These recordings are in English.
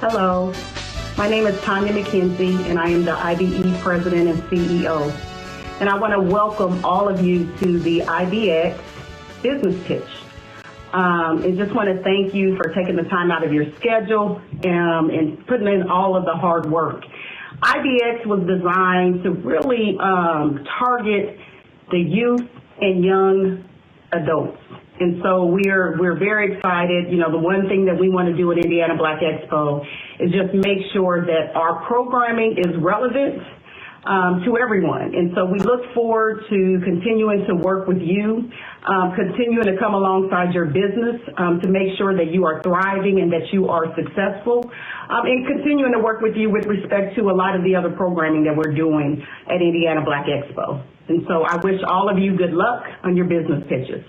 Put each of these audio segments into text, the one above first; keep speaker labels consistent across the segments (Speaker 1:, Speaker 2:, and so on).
Speaker 1: Hello, my name is Tanya McKenzie, and I am the IBE President and CEO. And I want to welcome all of you to the IBX Business Pitch. And just want to thank you for taking the time out of your schedule and putting in all of the hard work. IBX was designed to really target the youth and young adults. And so we're very excited. You know, the one thing that we want to do at Indiana Black Expo is just make sure that our programming is relevant to everyone. And so we look forward to continuing to work with you, continuing to come alongside your business to make sure that you are thriving and that you are successful, and continuing to work with you with respect to a lot of the other programming that we're doing at Indiana Black Expo. And so I wish all of you good luck on your business pitches.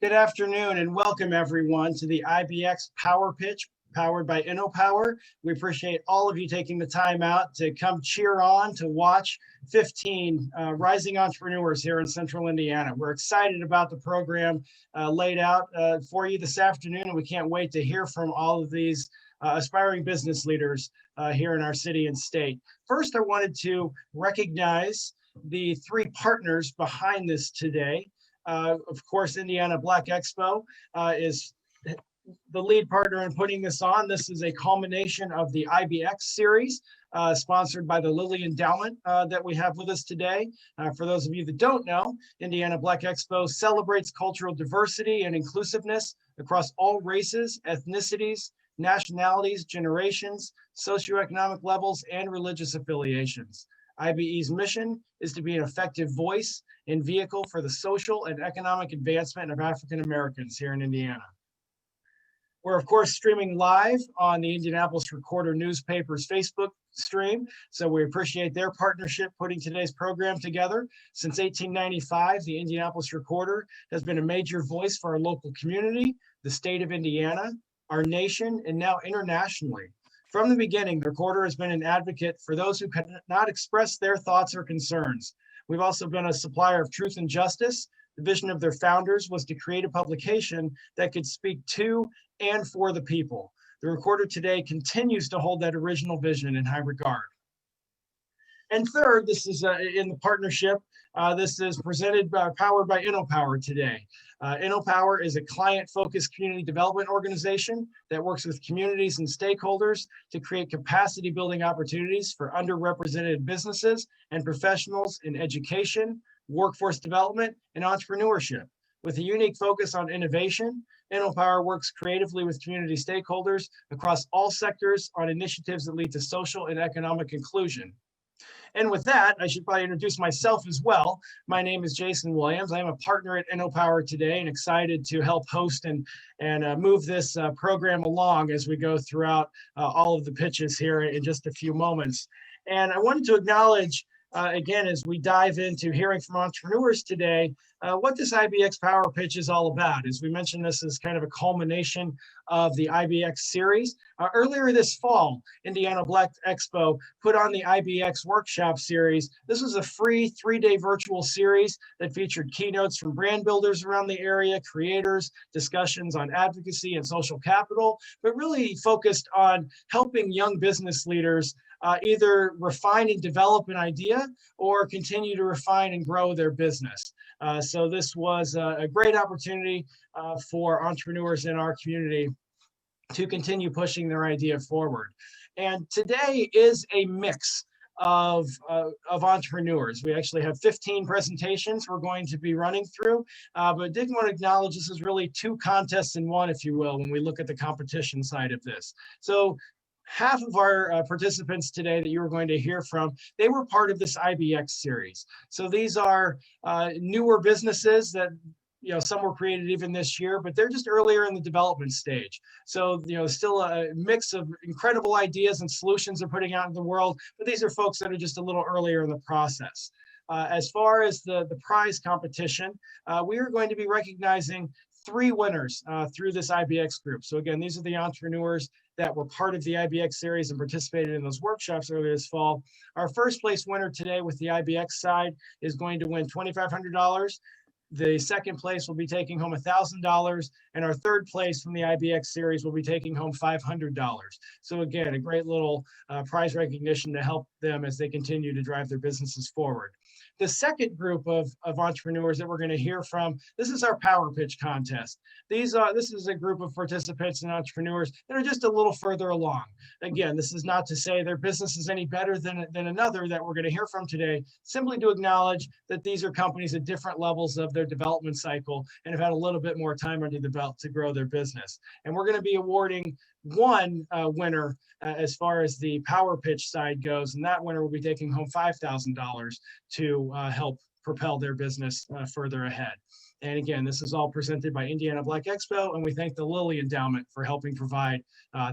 Speaker 2: Good afternoon and welcome everyone to the IBX Power Pitch powered by InnoPower. We appreciate all of you taking the time out to come cheer on, to watch 15 rising entrepreneurs here in Central Indiana. We're excited about the program laid out for you this afternoon, and we can't wait to hear from all of these aspiring business leaders here in our city and state. First, I wanted to recognize the three partners behind this today. Of course, Indiana Black Expo is the lead partner in putting this on. This is a culmination of the IBX series sponsored by the Lilly Endowment that we have with us today. For those of you that don't know, Indiana Black Expo celebrates cultural diversity and inclusiveness across all races, ethnicities, nationalities, generations, socioeconomic levels, and religious affiliations. IBE's mission is to be an effective voice and vehicle for the social and economic advancement of African Americans here in Indiana. We're, of course, streaming live on the Indianapolis Recorder newspaper's Facebook stream, so we appreciate their partnership putting today's program together. Since 1895, the Indianapolis Recorder has been a major voice for our local community, the state of Indiana, our nation, and now internationally. From the beginning, the Recorder has been an advocate for those who cannot express their thoughts or concerns. We've also been a supplier of truth and justice. The vision of their founders was to create a publication that could speak to and for the people. The Recorder today continues to hold that original vision in high regard. And third, this is in the partnership, this is powered by InnoPower today. InnoPower is a client-focused community development organization that works with communities and stakeholders to create capacity-building opportunities for underrepresented businesses and professionals in education, workforce development, and entrepreneurship. With a unique focus on innovation, InnoPower works creatively with community stakeholders across all sectors on initiatives that lead to social and economic inclusion. And with that, I should probably introduce myself as well. My name is Jason Williams. I am a partner at InnoPower today and excited to help host and move this program along as we go throughout all of the pitches here in just a few moments. And I wanted to acknowledge again, as we dive into hearing from entrepreneurs today, what this IBX Power Pitch is all about. As we mentioned, this is kind of a culmination of the IBX series. Earlier this fall, Indiana Black Expo put on the IBX Workshop Series. This was a free 3-day virtual series that featured keynotes from brand builders around the area, creators, discussions on advocacy and social capital, but really focused on helping young business leaders either refine and develop an idea or continue to refine and grow their business. So this was a great opportunity for entrepreneurs in our community to continue pushing their idea forward. And today is a mix of entrepreneurs. We actually have 15 presentations we're going to be running through, but did want to acknowledge this is really 2 contests in one, if you will, when we look at the competition side of this. So half of our participants today that you are going to hear from, they were part of this IBX series. So these are newer businesses that, you know, some were created even this year, but they're just earlier in the development stage. So, you know, still a mix of incredible ideas and solutions they're putting out in the world, but these are folks that are just a little earlier in the process. As far as the prize competition, we are going to be recognizing 3 winners through this IBX group. So again, these are the entrepreneurs that were part of the IBX series and participated in those workshops earlier this fall. Our first place winner today with the IBX side is going to win $2,500. The second place will be taking home $1,000, and our third place from the IBX series will be taking home $500. So again, a great little prize recognition to help them as they continue to drive their businesses forward. The second group of entrepreneurs that we're going to hear from, this is our Power Pitch contest. This is a group of participants and entrepreneurs that are just a little further along. Again, this is not to say their business is any better than another that we're going to hear from today, simply to acknowledge that these are companies at different levels of their development cycle and have had a little bit more time under the belt to grow their business. And we're going to be awarding one winner as far as the Power Pitch side goes, and that winner will be taking home $5,000 to help propel their business further ahead. And again, this is all presented by Indiana Black Expo, and we thank the Lilly Endowment for helping provide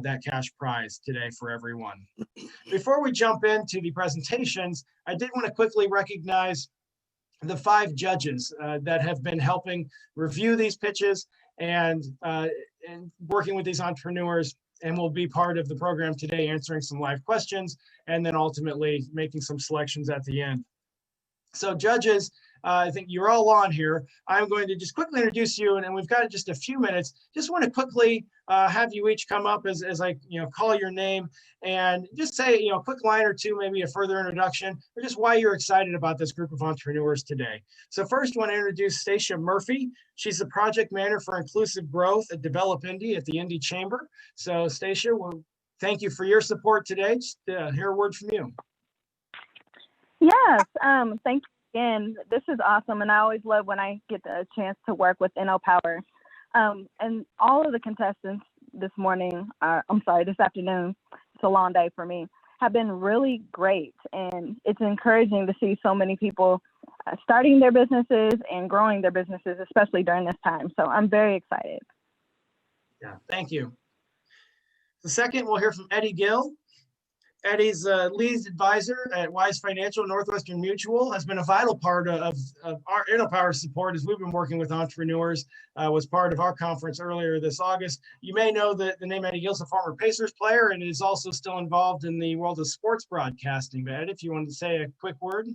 Speaker 2: that cash prize today for everyone. Before we jump into the presentations, I did want to quickly recognize the 5 judges that have been helping review these pitches and working with these entrepreneurs, and will be part of the program today, answering some live questions and then ultimately making some selections at the end. So judges, I think you're all on here. I'm going to just quickly introduce you, and we've got just a few minutes. Just want to quickly have you each come up as I call your name, and just say a quick line or two, maybe a further introduction, or just why you're excited about this group of entrepreneurs today. So first, I want to introduce Stacia Murphy. She's the project manager for inclusive growth at Develop Indy at the Indy Chamber. So Stacia, well, thank you for your support today. Just hear a word from you.
Speaker 3: Yes, thank you again. This is awesome, and I always love when I get the chance to work with InnoPower. And all of the contestants this afternoon, it's a long day for me, have been really great. And it's encouraging to see so many people starting their businesses and growing their businesses, especially during this time. So I'm very excited.
Speaker 2: Yeah, thank you. The second, we'll hear from Eddie Gill. Eddie's lead advisor at Wise Financial Northwestern Mutual, has been a vital part of our InnoPower support as we've been working with entrepreneurs, was part of our conference earlier this August. You may know that the name Eddie Gill's a former Pacers player and is also still involved in the world of sports broadcasting. But Ed, if you want to say a quick word.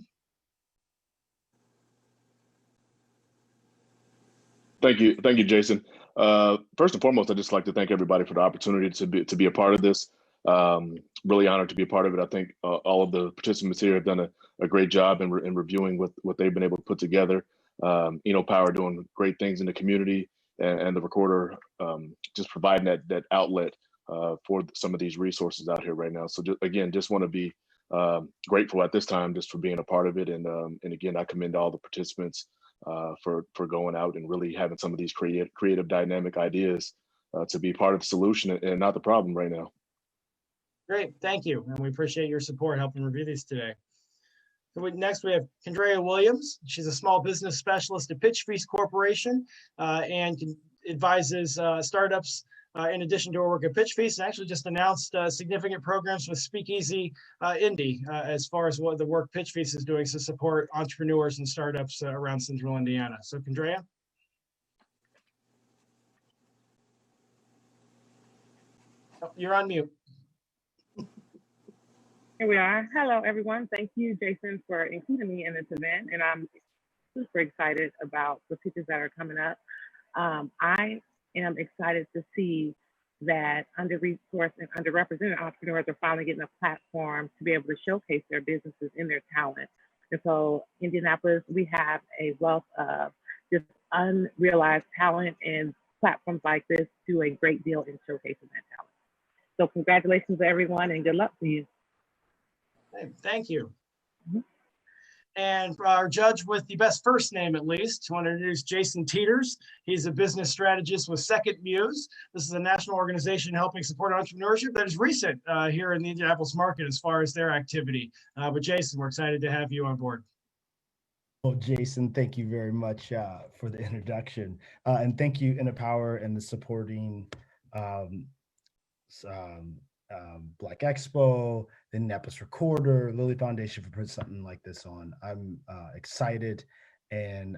Speaker 4: Thank you, Jason. First and foremost, I'd just like to thank everybody for the opportunity to be a part of this. Really honored to be a part of it. I think all of the participants here have done a great job in reviewing what they've been able to put together. Power doing great things in the community, and the recorder just providing that outlet for some of these resources out here right now. So just want to be grateful at this time just for being a part of it. And again, I commend all the participants for going out and really having some of these creative dynamic ideas to be part of the solution and not the problem right now.
Speaker 2: Great, thank you. And we appreciate your support helping review these today. So next we have Andrea Williams. She's a small business specialist at Pitch Feast Corporation and advises startups in addition to her work at Pitch Feast, and actually just announced significant programs with Speakeasy Indy as far as what the work Pitch Feast is doing to support entrepreneurs and startups around Central Indiana. So Andrea. Oh, you're on mute.
Speaker 5: Here we are. Hello, everyone. Thank you, Jason, for including me in this event. And I'm super excited about the pitches that are coming up. I am excited to see that under-resourced and underrepresented entrepreneurs are finally getting a platform to be able to showcase their businesses and their talent. And so Indianapolis, we have a wealth of just unrealized talent, and platforms like this do a great deal in showcasing that talent. So congratulations to everyone, and good luck to you.
Speaker 2: Thank you. Mm-hmm. And for our judge with the best first name, at least, I want to introduce Jason Teeters. He's a business strategist with Second Muse. This is a national organization helping support entrepreneurship that is recent here in the Indianapolis market as far as their activity. But Jason, we're excited to have you on board.
Speaker 6: Well, Jason, thank you very much for the introduction. And thank you, InnoPower, and the supporting Black Expo, the Indianapolis Recorder, Lilly Foundation for putting something like this on. I'm excited and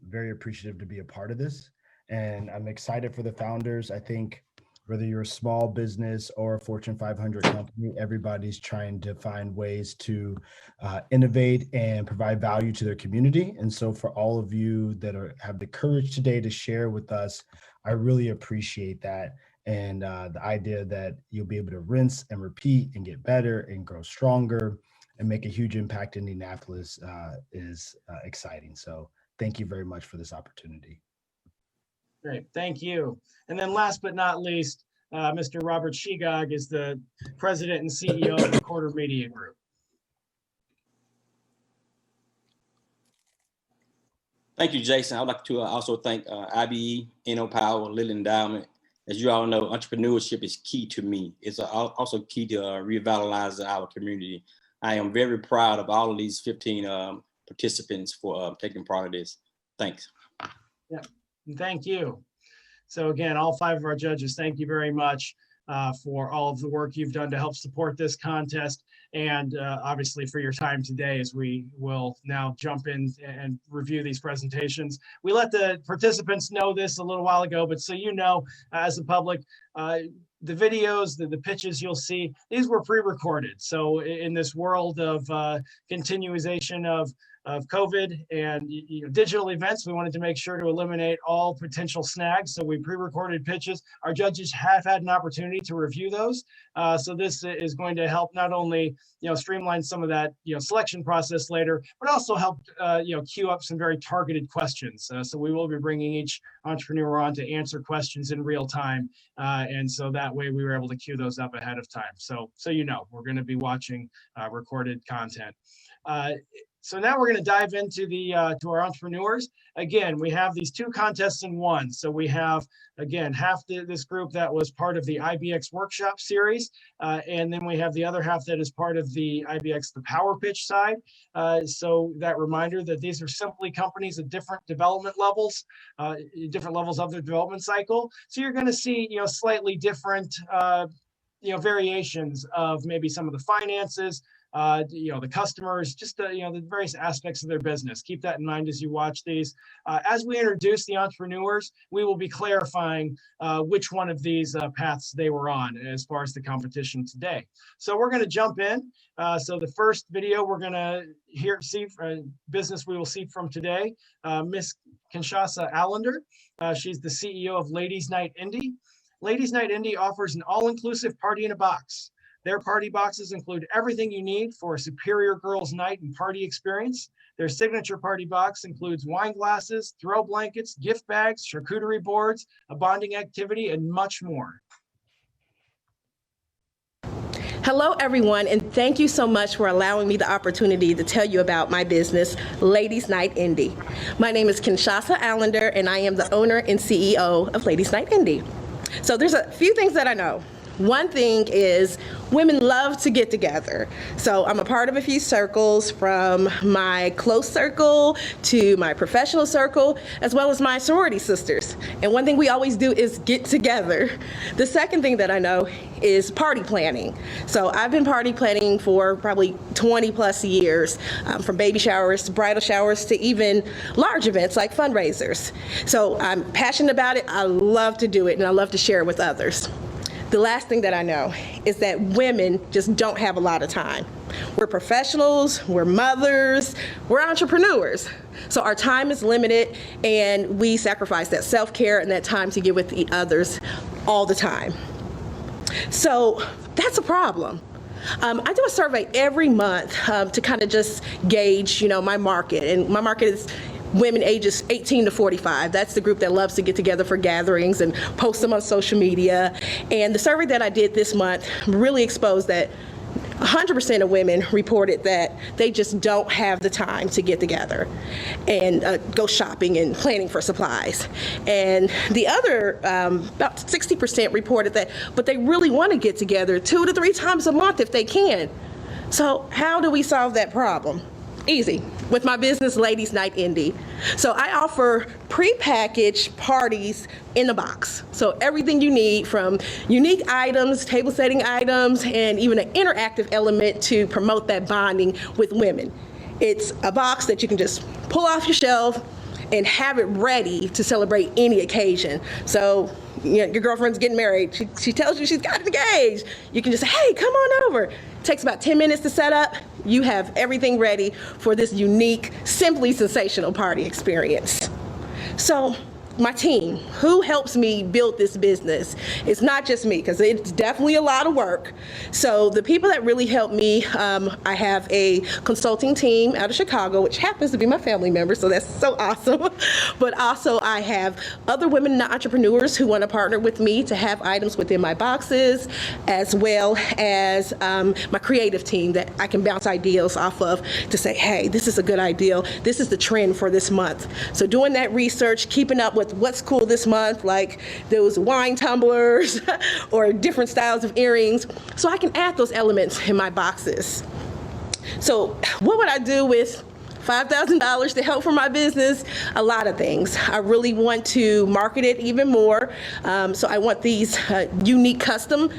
Speaker 6: very appreciative to be a part of this. And I'm excited for the founders. I think Whether you're a small business or a Fortune 500 company, everybody's trying to find ways to innovate and provide value to their community. And so for all of you that have the courage today to share with us, I really appreciate that. And the idea that you'll be able to rinse and repeat and get better and grow stronger and make a huge impact in Indianapolis is exciting. So thank you very much for this opportunity.
Speaker 2: Great, thank you. And then last but not least, Mr. Robert Shigog is the president and CEO of Recorder Media Group.
Speaker 7: Thank you, Jason. I'd like to also thank IBE, Power, Lilly Endowment. As you all know, entrepreneurship is key to me. It's also key to revitalize our community. I am very proud of all of these 15 participants for taking part of this. Thanks.
Speaker 2: Yeah. Thank you. So again, all 5 of our judges, thank you very much for all of the work you've done to help support this contest, and obviously for your time today as we will now jump in and review these presentations. We let the participants know this a little while ago, but so you know, as the public, the videos, the pitches you'll see, these were pre-recorded. So in this world of continuation of COVID and digital events, we wanted to make sure to eliminate all potential snags. So we pre-recorded pitches. Our judges have had an opportunity to review those. So this is going to help not only streamline some of that selection process later, but also help queue up some very targeted questions. So we will be bringing each entrepreneur on to answer questions in real time, and so that way we were able to queue those up ahead of time. So we're going to be watching recorded content. So now we're going to dive into to our entrepreneurs. Again, we have these 2 contests in one. So we have, again, half this group that was part of the IBX workshop series. And then we have the other half that is part of the IBX, the Power Pitch side. So that reminder that these are simply companies at different development levels, different levels of their development cycle. So you're going to see, slightly different, variations of maybe some of the finances, the customers, just the various aspects of their business. Keep that in mind as you watch these. As we introduce the entrepreneurs, we will be clarifying which one of these paths they were on as far as the competition today. So we're going to jump in. So the first video we're going to see business we will see from today, Miss Kinshasa Allender. She's the CEO of Ladies Night Indy. Ladies Night Indy offers an all-inclusive party in a box. Their party boxes include everything you need for a superior girls' night and party experience. Their signature party box includes wine glasses, throw blankets, gift bags, charcuterie boards, a bonding activity, and much more.
Speaker 8: Hello, everyone, and thank you so much for allowing me the opportunity to tell you about my business, Ladies Night Indy. My name is Kinshasa Allender, and I am the owner and CEO of Ladies Night Indy. So there's a few things that I know. One thing is women love to get together. So I'm a part of a few circles, from my close circle to my professional circle, as well as my sorority sisters. And one thing we always do is get together. The second thing that I know is party planning. So I've been party planning for probably 20 plus years, from baby showers to bridal showers to even large events like fundraisers. So I'm passionate about it. I love to do it, and I love to share it with others. The last thing that I know is that women just don't have a lot of time. We're professionals, we're mothers, we're entrepreneurs. So our time is limited, and we sacrifice that self-care and that time to get with the others all the time. So that's a problem. I do a survey every month to kind of just gauge, my market, and my market is women ages 18 to 45. That's the group that loves to get together for gatherings and post them on social media. And the survey that I did this month really exposed that 100% of women reported that they just don't have the time to get together and go shopping and planning for supplies. And the other, about 60% reported that, but they really want to get together 2 to 3 times a month if they can. So how do we solve that problem? Easy, with my business, Ladies Night Indy. So I offer pre-packaged parties in a box. So everything you need, from unique items, table setting items, and even an interactive element to promote that bonding with women. It's a box that you can just pull off your shelf and have it ready to celebrate any occasion. So, you know, your girlfriend's getting married. She tells you she's got engaged. You can just say, hey, come on over. It takes about 10 minutes to set up. You have everything ready for this unique, simply sensational party experience. So, my team, who helps me build this business? It's not just me, because it's definitely a lot of work. So the people that really help me, I have a consulting team out of Chicago, which happens to be my family member, so that's so awesome. But also I have other women entrepreneurs who want to partner with me to have items within my boxes, as well as my creative team that I can bounce ideas off of to say, hey, this is a good idea. This is the trend for this month. So doing that research, keeping up with what's cool this month, like those wine tumblers or different styles of earrings, so I can add those elements in my boxes. So what would I do with $5,000 to help for my business? A lot of things. I really want to market it even more. So I want these unique custom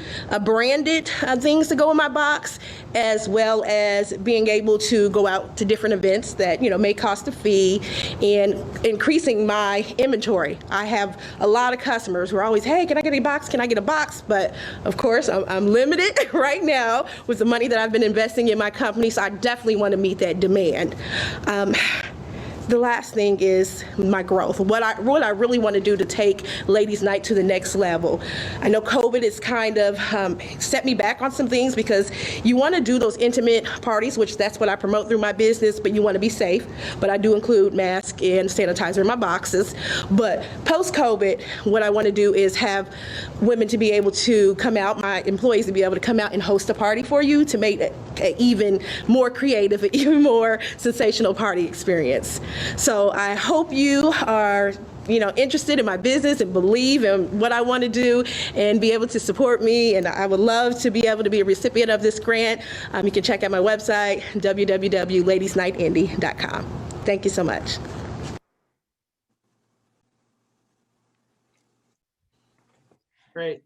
Speaker 8: branded things to go in my box, as well as being able to go out to different events that, you know, may cost a fee, and increasing my inventory. I have a lot of customers who are always, hey, can I get a box? Can I get a box? But of course, I'm limited right now with the money that I've been investing in my company, so I definitely want to meet that demand. The last thing is my growth. What I really want to do to take Ladies Night to the next level. I know COVID has kind of set me back on some things, because you want to do those intimate parties, which that's what I promote through my business, but you want to be safe. But I do include mask and sanitizer in my boxes. But post-COVID, what I want to do is have women to be able to come out, my employees to be able to come out and host a party for you to make it an even more creative, an even more sensational party experience. So I hope you are, you know, interested in my business and believe in what I want to do and be able to support me. And I would love to be able to be a recipient of this grant. You can check out my website, www.ladiesnightindy.com. Thank you so much.
Speaker 2: Great.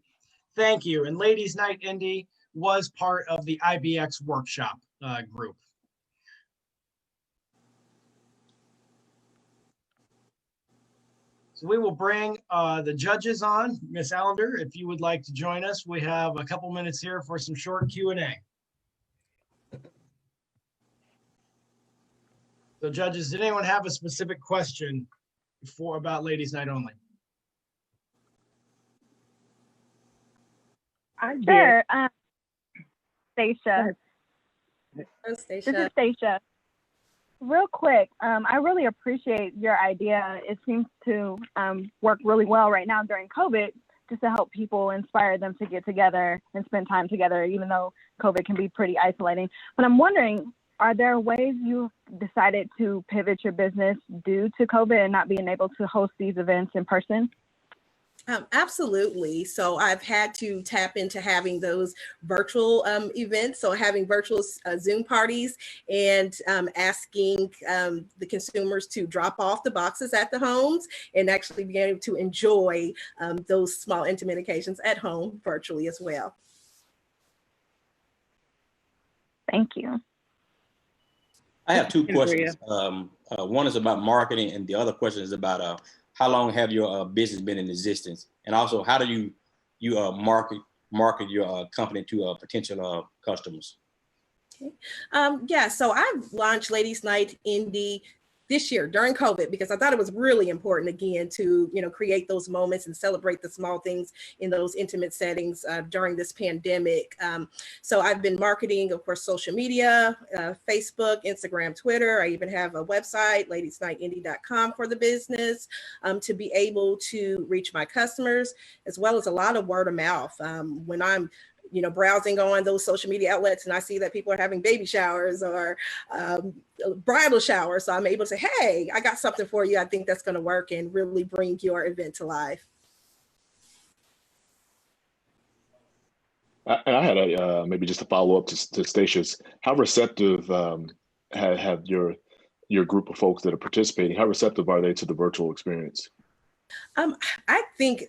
Speaker 2: Thank you. And Ladies Night Indy was part of the IBX workshop group. So we will bring the judges on. Ms. Allender, if you would like to join us, we have a couple minutes here for some short Q&A. So judges, did anyone have a specific question about Ladies Night only?
Speaker 5: I did.
Speaker 3: Sure. Stacia.
Speaker 8: Hello, Stacia.
Speaker 3: This is Stacia. Real quick, I really appreciate your idea. It seems to work really well right now during COVID, just to help people, inspire them to get together and spend time together, even though COVID can be pretty isolating. But I'm wondering, are there ways you decided to pivot your business due to COVID and not being able to host these events in person?
Speaker 8: Absolutely. So I've had to tap into having those virtual events, so having virtual Zoom parties, and asking the consumers to drop off the boxes at the homes and actually be able to enjoy those small intimate occasions at home virtually as well.
Speaker 3: Thank you.
Speaker 7: I have two questions. One is about marketing, and the other question is about how long have your business been in existence? And also, how do you market your company to potential customers?
Speaker 8: Okay. Yeah, so I've launched Ladies Night Indy this year during COVID, because I thought it was really important, again, to, you know, create those moments and celebrate the small things in those intimate settings during this pandemic. So I've been marketing, of course, social media, Facebook, Instagram, Twitter. I even have a website, ladiesnightindy.com, for the business, to be able to reach my customers, as well as a lot of word of mouth. When I'm browsing on those social media outlets and I see that people are having baby showers or bridal showers, so I'm able to say, hey, I got something for you. I think that's going to work and really bring your event to life.
Speaker 4: And I had maybe just a follow up to Stacia's. How receptive have your group of folks that are participating? How receptive are they to the virtual experience?
Speaker 8: I think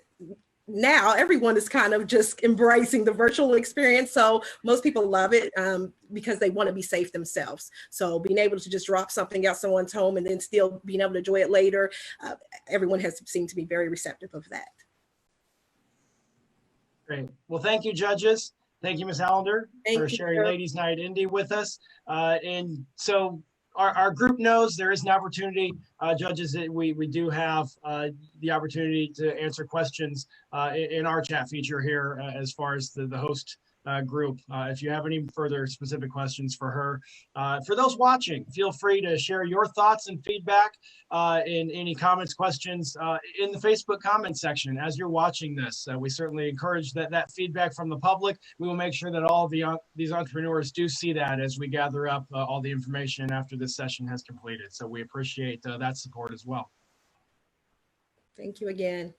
Speaker 8: now everyone is kind of just embracing the virtual experience. So most people love it because they want to be safe themselves. So being able to just drop something out someone's home and then still being able to enjoy it later, everyone has seemed to be very receptive of that.
Speaker 2: Great. Well, thank you, judges. Thank you, Ms. Allender, for sharing Ladies Night Indie with us. And so our group knows there is an opportunity, judges, that we do have the opportunity to answer questions in our chat feature here as far as the host group. If you have any further specific questions for her. For those watching, feel free to share your thoughts and feedback in any comments, questions in the Facebook comment section as you're watching this. We certainly encourage that feedback from the public. We will make sure that all of these entrepreneurs do see that as we gather up all the information after this session has completed. So we appreciate that support as well.
Speaker 8: Thank you again.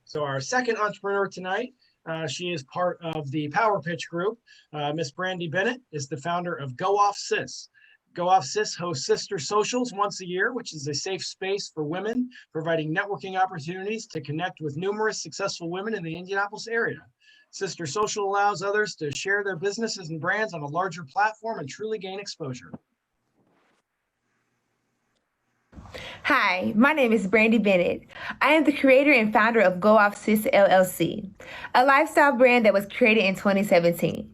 Speaker 2: So our second entrepreneur tonight, she is part of the Power Pitch group. Miss Brandy Bennett is the founder of Go Off Sis. Go Off Sis hosts sister socials once a year, which is a safe space for women, providing networking opportunities to connect with numerous successful women in the Indianapolis area. Sister Social allows others to share their businesses and brands on a larger platform and truly gain exposure.
Speaker 9: Hi, my name is Brandy Bennett. I am the creator and founder of Go Off Sis LLC, a lifestyle brand that was created in 2017.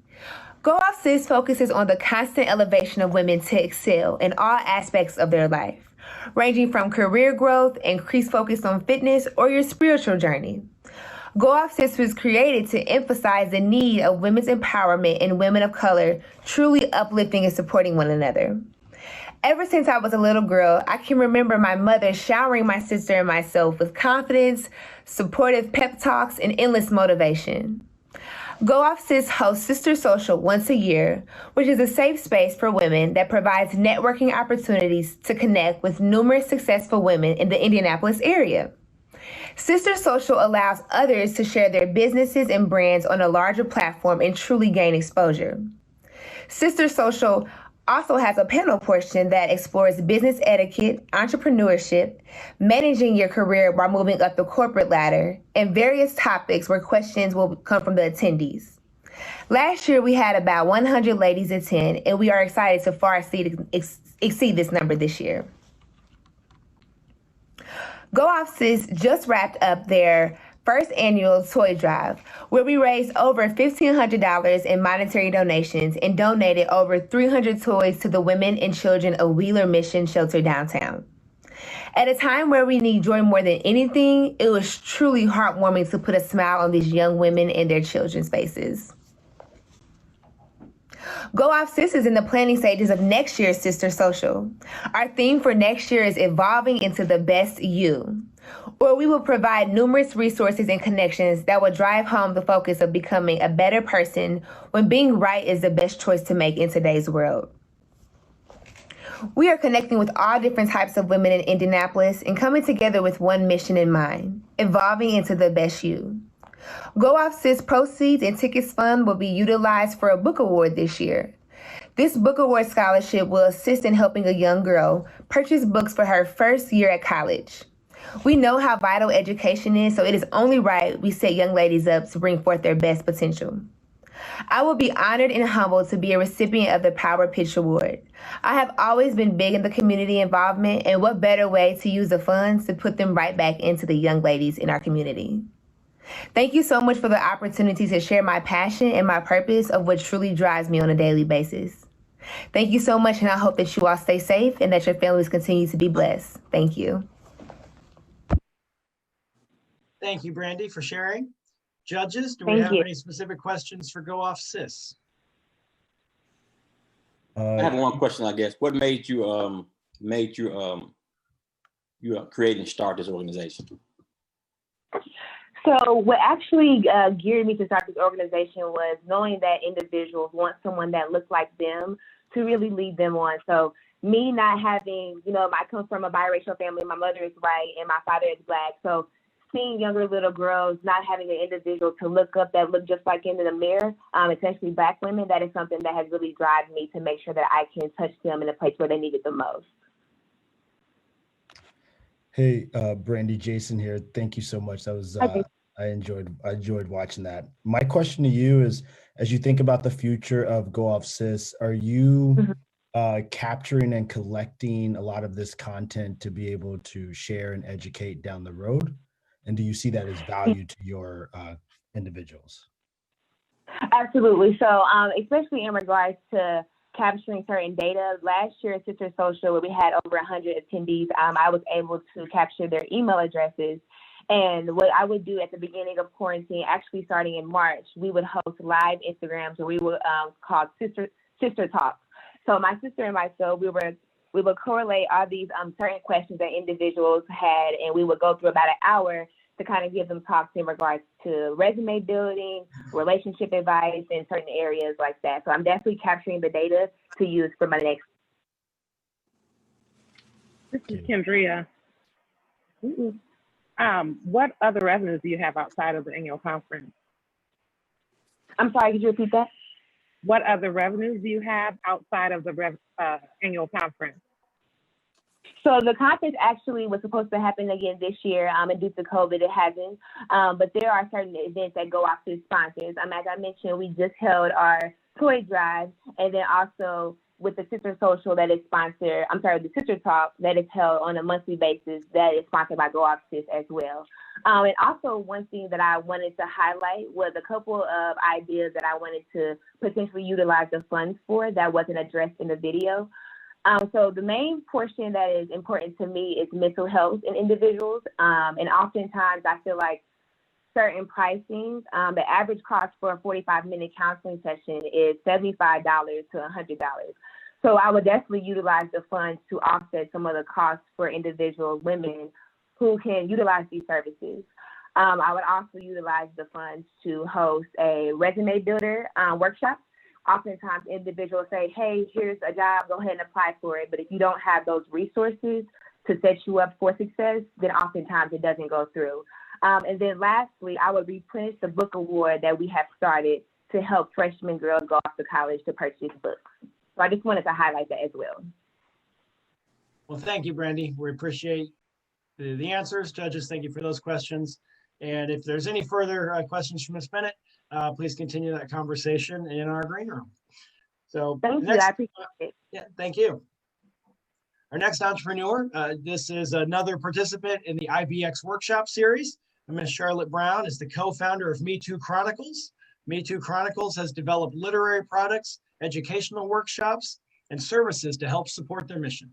Speaker 9: Go Off Sis focuses on the constant elevation of women to excel in all aspects of their life, ranging from career growth, increased focus on fitness, or your spiritual journey. Go Off Sis was created to emphasize the need of women's empowerment and women of color truly uplifting and supporting one another. Ever since I was a little girl, I can remember my mother showering my sister and myself with confidence, supportive pep talks, and endless motivation. Go Off Sis hosts Sister Social once a year, which is a safe space for women that provides networking opportunities to connect with numerous successful women in the Indianapolis area. Sister Social allows others to share their businesses and brands on a larger platform and truly gain exposure. Sister Social also has a panel portion that explores business etiquette, entrepreneurship, managing your career while moving up the corporate ladder, and various topics where questions will come from the attendees. Last year, we had about 100 ladies attend, and we are excited to far exceed this number this year. Go Off Sis just wrapped up their first annual toy drive, where we raised over $1,500 in monetary donations and donated over 300 toys to the women and children of Wheeler Mission Shelter downtown. At a time where we need joy more than anything, it was truly heartwarming to put a smile on these young women and their children's faces. Go Off Sis is in the planning stages of next year's Sister Social. Our theme for next year is evolving into the best you, where we will provide numerous resources and connections that will drive home the focus of becoming a better person when being right is the best choice to make in today's world. We are connecting with all different types of women in Indianapolis and coming together with one mission in mind, evolving into the best you. Go Off Sis proceeds and tickets fund will be utilized for a book award this year. This book award scholarship will assist in helping a young girl purchase books for her first year at college. We know how vital education is, so it is only right we set young ladies up to bring forth their best potential. I will be honored and humbled to be a recipient of the Power Pitch Award. I have always been big in the community involvement, and what better way to use the funds to put them right back into the young ladies in our community. Thank you so much for the opportunity to share my passion and my purpose of what truly drives me on a daily basis. Thank you so much, and I hope that you all stay safe and that your families continue to be blessed. Thank you.
Speaker 2: Thank you, Brandy, for sharing. Judges, do we have any specific questions for Go Off Sis?
Speaker 7: I have one question, I guess. What made you create and start this organization?
Speaker 9: So what actually geared me to start this organization was knowing that individuals want someone that looks like them to really lead them on. So me not having, I come from a biracial family. My mother is white and my father is Black. So seeing younger little girls not having an individual to look up that look just like in the mirror, especially Black women, that is something that has really driven me to make sure that I can touch them in a place where they need it the most.
Speaker 6: Hey, Brandy, Jason here. Thank you so much. That was I enjoyed watching that. My question to you is, as you think about the future of Go Off Sis, are you capturing and collecting a lot of this content to be able to share and educate down the road? And do you see that as value to your individuals?
Speaker 9: Absolutely. So, especially in regards to capturing certain data, last year at Sister Social, where we had over 100 attendees, I was able to capture their email addresses. And what I would do at the beginning of quarantine, actually starting in March, we would host live Instagrams where we would call Sister Talks. So my sister and myself, we would correlate all these certain questions that individuals had, and we would go through about an hour to kind of give them talks in regards to resume building, relationship advice, and certain areas like that. So I'm definitely capturing the data to use for my next.
Speaker 5: This is Kendria. What other revenues do you have outside of the annual conference?
Speaker 9: I'm sorry, could you repeat that?
Speaker 5: What other revenues do you have outside of the annual conference?
Speaker 9: So the conference actually was supposed to happen again this year, and due to COVID, it hasn't. But there are certain events that Go Off Sis sponsors. As I mentioned, we just held our toy drive, and then also with the Sister Social that is sponsored, the Sister Talk that is held on a monthly basis that is sponsored by Go Off Sis as well. And also one thing that I wanted to highlight was a couple of ideas that I wanted to potentially utilize the funds for that wasn't addressed in the video. So the main portion that is important to me is mental health in individuals. And oftentimes I feel like certain pricings, the average cost for a 45-minute counseling session is $75 to $100. So I would definitely utilize the funds to offset some of the costs for individual women who can utilize these services. I would also utilize the funds to host a resume builder workshop. Oftentimes individuals say, hey, here's a job, go ahead and apply for it. But if you don't have those resources to set you up for success, then oftentimes it doesn't go through. And then lastly, I would replenish the book award that we have started to help freshman girls go off to college to purchase books. So I just wanted to highlight that as well.
Speaker 2: Well, thank you, Brandy. We appreciate the answers. Judges, thank you for those questions. And if there's any further questions from Ms. Bennett, please continue that conversation in our green room. So
Speaker 9: thank you, I appreciate it.
Speaker 2: Yeah, thank you. Our next entrepreneur, this is another participant in the IBX workshop series. Ms. Charlotte Brown is the co-founder of Me Too Chronicles. Me Too Chronicles has developed literary products, educational workshops, and services to help support their mission.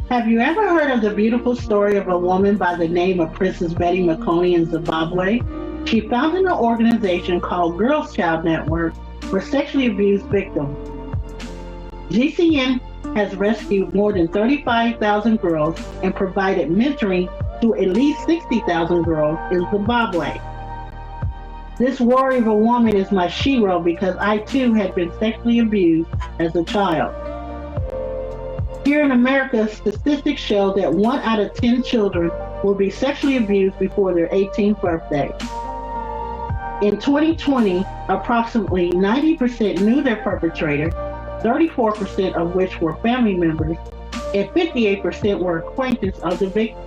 Speaker 10: Have you ever heard of the beautiful story of a woman by the name of Princess Betty Makoni in Zimbabwe? She founded an organization called Girls Child Network for sexually abused victims. GCN has rescued more than 35,000 girls and provided mentoring to at least 60,000 girls in Zimbabwe. This warrior of a woman is my hero because I too had been sexually abused as a child. Here in America, statistics show that 1 out of 10 children will be sexually abused before their 18th birthday. In 2020, approximately 90% knew their perpetrator, 34% of which were family members, and 58% were acquaintances of the victim.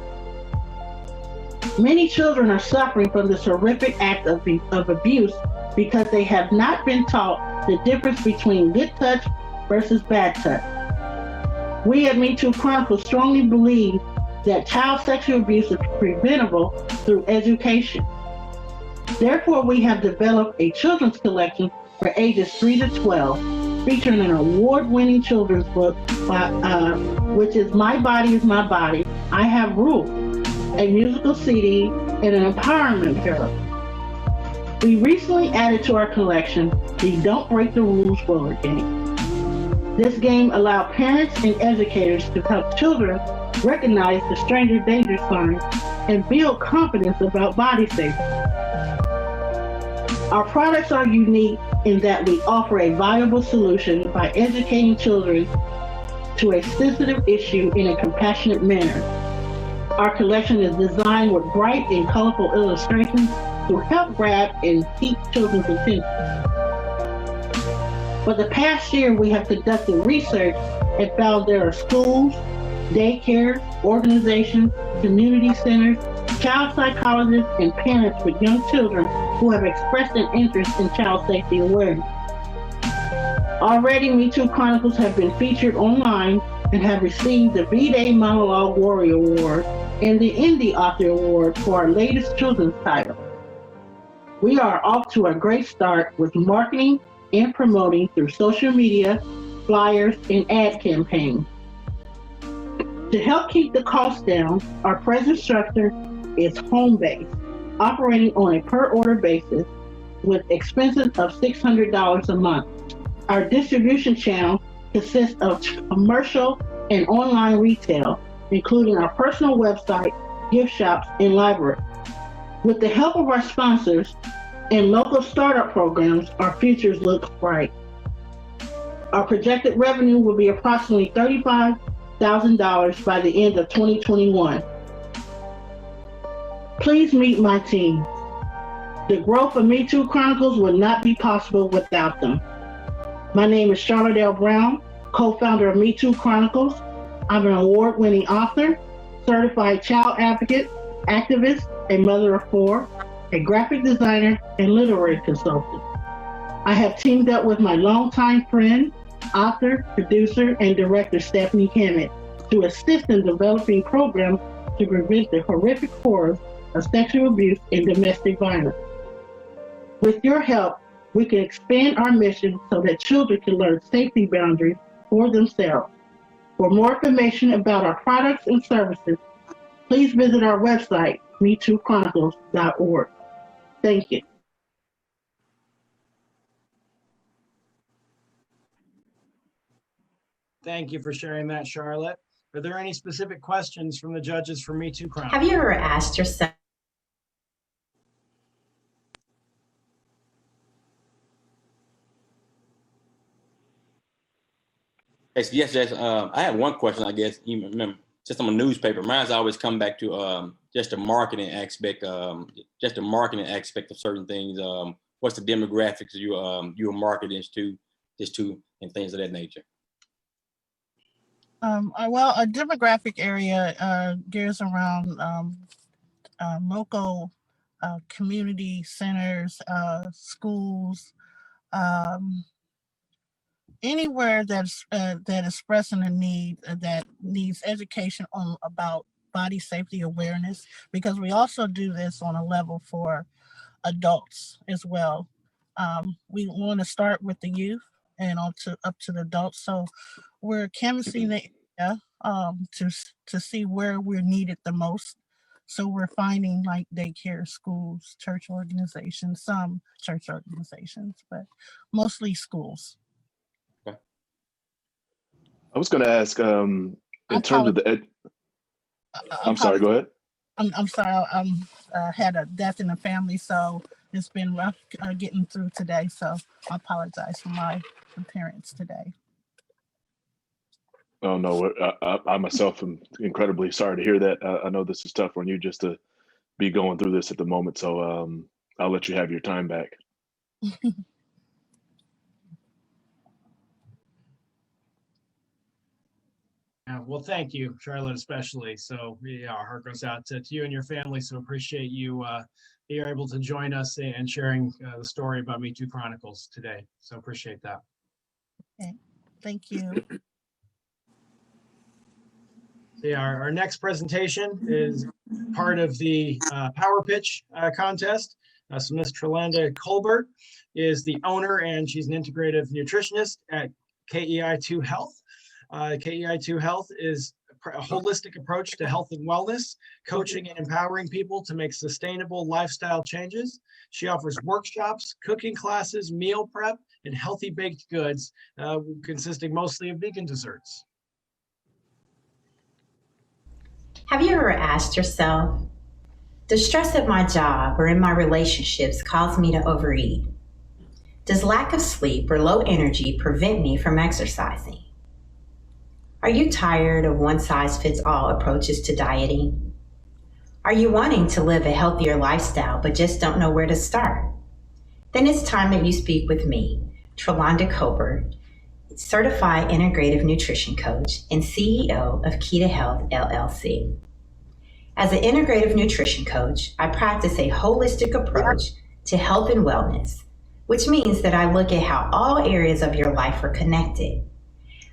Speaker 10: Many children are suffering from this horrific act of abuse because they have not been taught the difference between good touch versus bad touch. We at Me Too Chronicles strongly believe that child sexual abuse is preventable through education. Therefore, we have developed a children's collection for ages 3 to 12, featuring an award-winning children's book, which is My Body is My Body, I Have Rules, a musical CD, and an empowerment pillow. We recently added to our collection the Don't Break the Rules board game. This game allows parents and educators to help children recognize the stranger danger signs and build confidence about body safety. Our products are unique in that we offer a viable solution by educating children to a sensitive issue in a compassionate manner. Our collection is designed with bright and colorful illustrations to help grab and keep children's attention. For the past year, we have conducted research and found there are schools, daycare, organizations, community centers, child psychologists, and parents with young children who have expressed an interest in child safety awareness. Already, Me Too Chronicles have been featured online and have received the V-Day Monologue Warrior Award and the Indie Author Award for our latest children's title. We are off to a great start with marketing and promoting through social media, flyers, and ad campaigns. To help keep the costs down, our present structure is home-based, operating on a per-order basis with expenses of $600 a month. Our distribution channel consists of commercial and online retail, including our personal website, gift shops, and library. With the help of our sponsors and local startup programs, our futures look bright. Our projected revenue will be approximately $35,000 by the end of 2021. Please meet my team. The growth of Me Too Chronicles would not be possible without them. My name is Charlotte L. Brown, co-founder of Me Too Chronicles. I'm an award-winning author, certified child advocate, activist, and mother of four, a graphic designer, and literary consultant. I have teamed up with my longtime friend, author, producer, and director Stephanie Hammett to assist in developing programs to prevent the horrific horrors of sexual abuse and domestic violence. With your help, we can expand our mission so that children can learn safety boundaries for themselves. For more information about our products and services, please visit our website, metoochronicles.org. Thank you.
Speaker 2: Thank you for sharing that, Charlotte. Are there any specific questions from the judges for Me Too Chronicles?
Speaker 11: Have you ever asked yourself?
Speaker 7: Yes, Jess. I have one question, I guess. You remember, just on a newspaper. Mine's always come back to just the marketing aspect, of certain things. What's the demographics you're marketing to, and things of that nature.
Speaker 12: Well, a demographic area gears around local community centers, schools, anywhere that is pressing a need that needs education on about body safety awareness, because we also do this on a level for adults as well. We want to start with the youth and up to the adults. So we're canvassing the area to see where we're needed the most. So we're finding like daycare, schools, church organizations, some church organizations, but mostly schools.
Speaker 4: I was going to ask, in terms of the I'm sorry, go ahead.
Speaker 12: I'm sorry, I had a death in the family, so it's been rough getting through today. So I apologize for my appearance today.
Speaker 4: Oh, no, I myself am incredibly sorry to hear that. I know this is tough on you just to be going through this at the moment. So I'll let you have your time back.
Speaker 2: Well, thank you, Charlotte, especially. So yeah, our heart goes out to you and your family. So appreciate you being able to join us and sharing the story about Me Too Chronicles today. So appreciate that.
Speaker 12: Okay, thank you.
Speaker 2: So yeah, our next presentation is part of the Power Pitch contest. So Ms. Trelanda Colbert is the owner, and she's an integrative nutritionist at KEI2 Health. KEI2 Health is a holistic approach to health and wellness, coaching and empowering people to make sustainable lifestyle changes. She offers workshops, cooking classes, meal prep, and healthy baked goods, consisting mostly of vegan desserts.
Speaker 11: Have you ever asked yourself, does stress at my job or in my relationships cause me to overeat? Does lack of sleep or low energy prevent me from exercising? Are you tired of one-size-fits-all approaches to dieting? Are you wanting to live a healthier lifestyle but just don't know where to start? Then it's time that you speak with me, Trelanda Colbert, certified integrative nutrition coach, and CEO of Kita Health LLC. As an integrative nutrition coach, I practice a holistic approach to health and wellness, which means that I look at how all areas of your life are connected.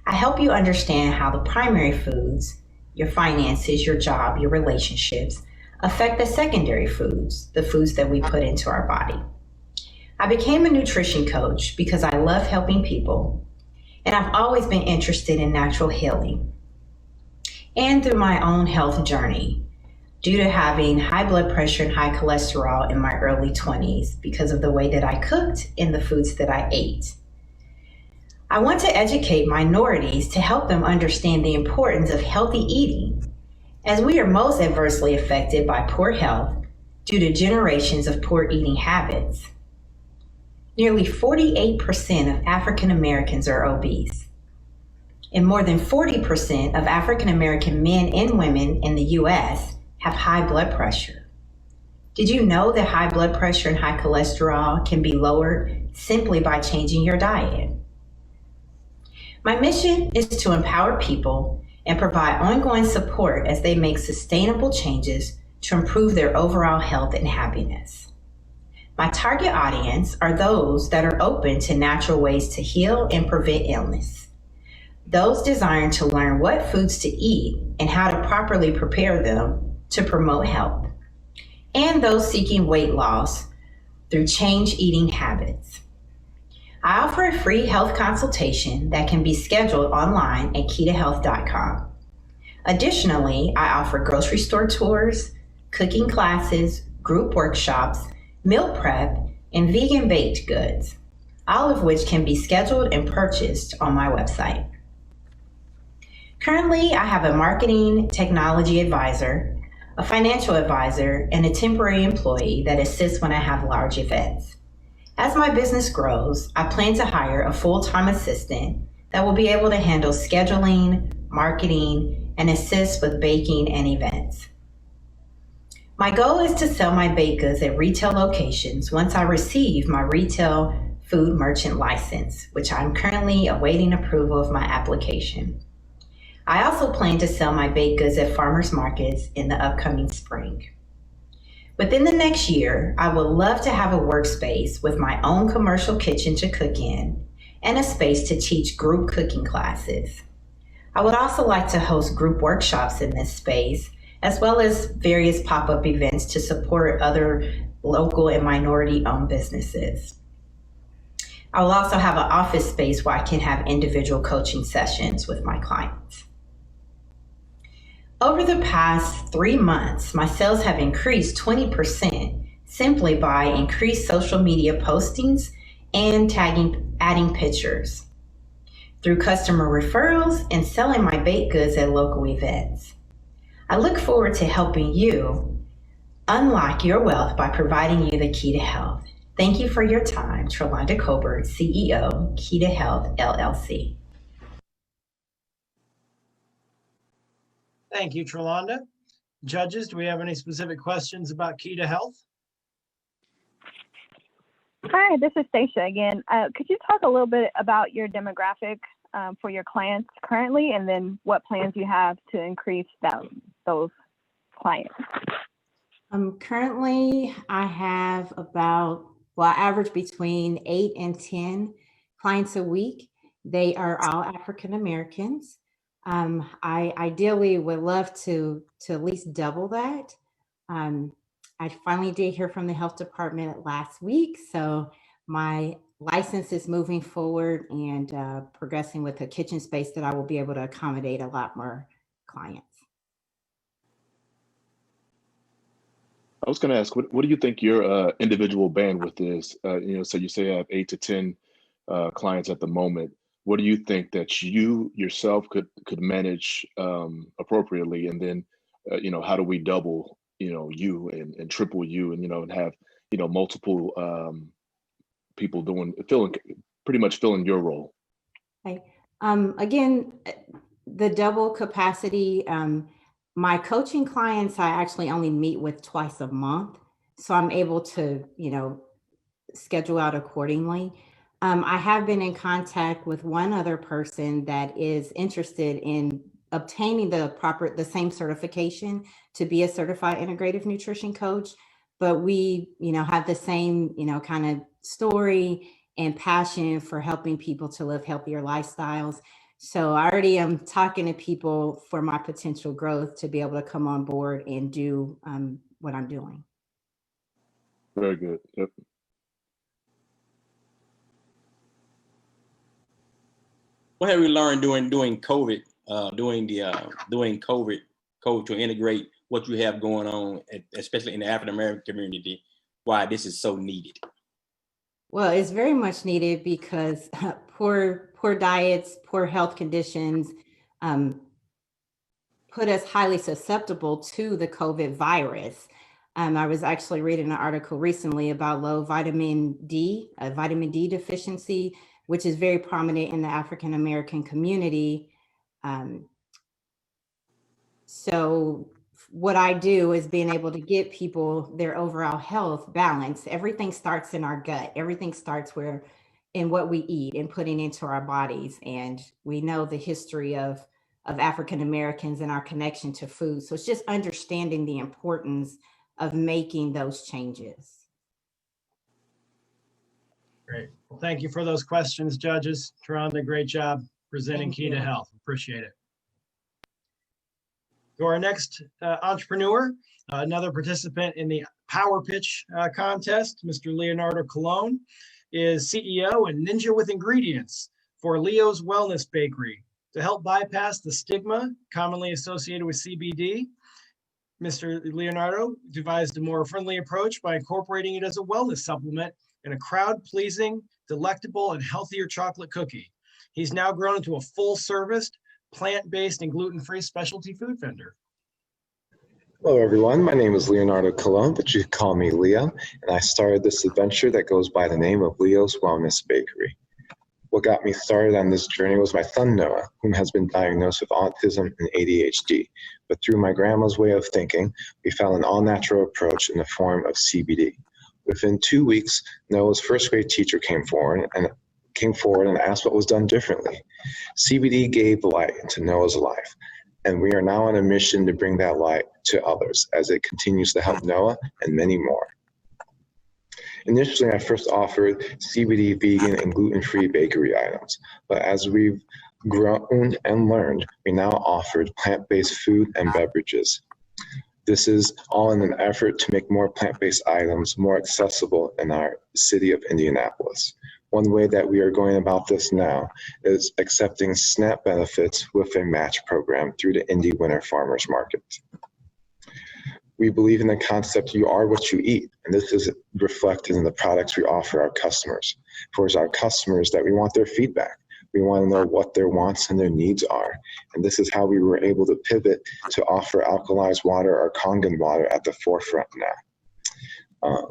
Speaker 11: I help you understand how the primary foods, your finances, your job, your relationships, affect the secondary foods, the foods that we put into our body. I became a nutrition coach because I love helping people, and I've always been interested in natural healing. And through my own health journey, due to having high blood pressure and high cholesterol in my early 20s because of the way that I cooked and the foods that I ate. I want to educate minorities to help them understand the importance of healthy eating, as we are most adversely affected by poor health due to generations of poor eating habits. Nearly 48% of African Americans are obese, and more than 40% of African American men and women in the US have high blood pressure. Did you know that high blood pressure and high cholesterol can be lowered simply by changing your diet? My mission is to empower people and provide ongoing support as they make sustainable changes to improve their overall health and happiness. My target audience are those that are open to natural ways to heal and prevent illness, those desiring to learn what foods to eat and how to properly prepare them to promote health, and those seeking weight loss through change eating habits. I offer a free health consultation that can be scheduled online at kitahealth.com. Additionally, I offer grocery store tours, cooking classes, group workshops, meal prep, and vegan baked goods, all of which can be scheduled and purchased on my website. Currently, I have a marketing technology advisor, a financial advisor, and a temporary employee that assists when I have large events. As my business grows, I plan to hire a full-time assistant that will be able to handle scheduling, marketing, and assist with baking and events. My goal is to sell my baked goods at retail locations once I receive my retail food merchant license, which I'm currently awaiting approval of my application. I also plan to sell my baked goods at farmers markets in the upcoming spring. Within the next year, I would love to have a workspace with my own commercial kitchen to cook in and a space to teach group cooking classes. I would also like to host group workshops in this space, as well as various pop-up events to support other local and minority-owned businesses. I will also have an office space where I can have individual coaching sessions with my clients. Over the past 3 months, my sales have increased 20% simply by increased social media postings and adding pictures through customer referrals and selling my baked goods at local events. I look forward to helping you unlock your wealth by providing you the key to health. Thank you for your time. Trelonda Colbert, CEO, Kita Health LLC.
Speaker 2: Thank you, Trelonda. Judges, do we have any specific questions about Kita Health?
Speaker 3: Hi, this is Stacia again. Could you talk a little bit about your demographic for your clients currently, and then what plans you have to increase those clients?
Speaker 11: Currently, I have I average between 8 and 10 clients a week. They are all African Americans. I ideally would love to at least double that. I finally did hear from the health department last week, so my license is moving forward and progressing with a kitchen space that I will be able to accommodate a lot more clients.
Speaker 4: I was going to ask, what do you think your individual bandwidth is? So you say you have 8 to 10 clients at the moment. What do you think that you yourself could manage appropriately? And then, how do we double, you and triple you and have, multiple people pretty much filling your role?
Speaker 11: Okay. Again, the double capacity, my coaching clients, I actually only meet with twice a month. So I'm able to, schedule out accordingly. I have been in contact with one other person that is interested in obtaining the same certification to be a certified integrative nutrition coach. But we, have the same, kind of story and passion for helping people to live healthier lifestyles. So I already am talking to people for my potential growth to be able to come on board and do what I'm doing.
Speaker 4: Very good. Yep.
Speaker 7: What have we learned during COVID? Doing COVID to integrate what you have going on, especially in the African American community, why this is so needed?
Speaker 11: Well, it's very much needed because poor diets, poor health conditions put us highly susceptible to the COVID virus. I was actually reading an article recently about low vitamin D deficiency, which is very prominent in the African American community. So what I do is being able to get people their overall health balance. Everything starts in our gut. Everything starts in what we eat and putting into our bodies. And we know the history of African Americans and our connection to food. So it's just understanding the importance of making those changes.
Speaker 2: Great. Well, thank you for those questions, judges. Sharonda, great job presenting Key to Health. Appreciate it. To our next entrepreneur, another participant in the Power Pitch contest, Mr. Leonardo Colon, is CEO and Ninja with Ingredients for Leo's Wellness Bakery. To help bypass the stigma commonly associated with CBD, Mr. Leonardo devised a more friendly approach by incorporating it as a wellness supplement in a crowd-pleasing, delectable, and healthier chocolate cookie. He's now grown into a full-service, plant-based and gluten-free specialty food vendor.
Speaker 13: Hello everyone, my name is Leonardo Colon, but you can call me Leo, and I started this adventure that goes by the name of Leo's Wellness Bakery. What got me started on this journey was my son Noah, whom has been diagnosed with autism and ADHD. But through my grandma's way of thinking, we found an all-natural approach in the form of CBD. Within 2 weeks, Noah's first grade teacher came forward and asked what was done differently. CBD gave light into Noah's life, and we are now on a mission to bring that light to others as it continues to help Noah and many more. Initially, I first offered CBD, vegan, and gluten-free bakery items, but as we've grown and learned, we now offered plant-based food and beverages. This is all in an effort to make more plant-based items more accessible in our city of Indianapolis. One way that we are going about this now is accepting SNAP benefits with a match program through the Indy Winter Farmers Market. We believe in the concept you are what you eat, and this is reflected in the products we offer our customers. For our customers that we want their feedback. We want to know what their wants and their needs are. And this is how we were able to pivot to offer alkalized water or Kangen water at the forefront now.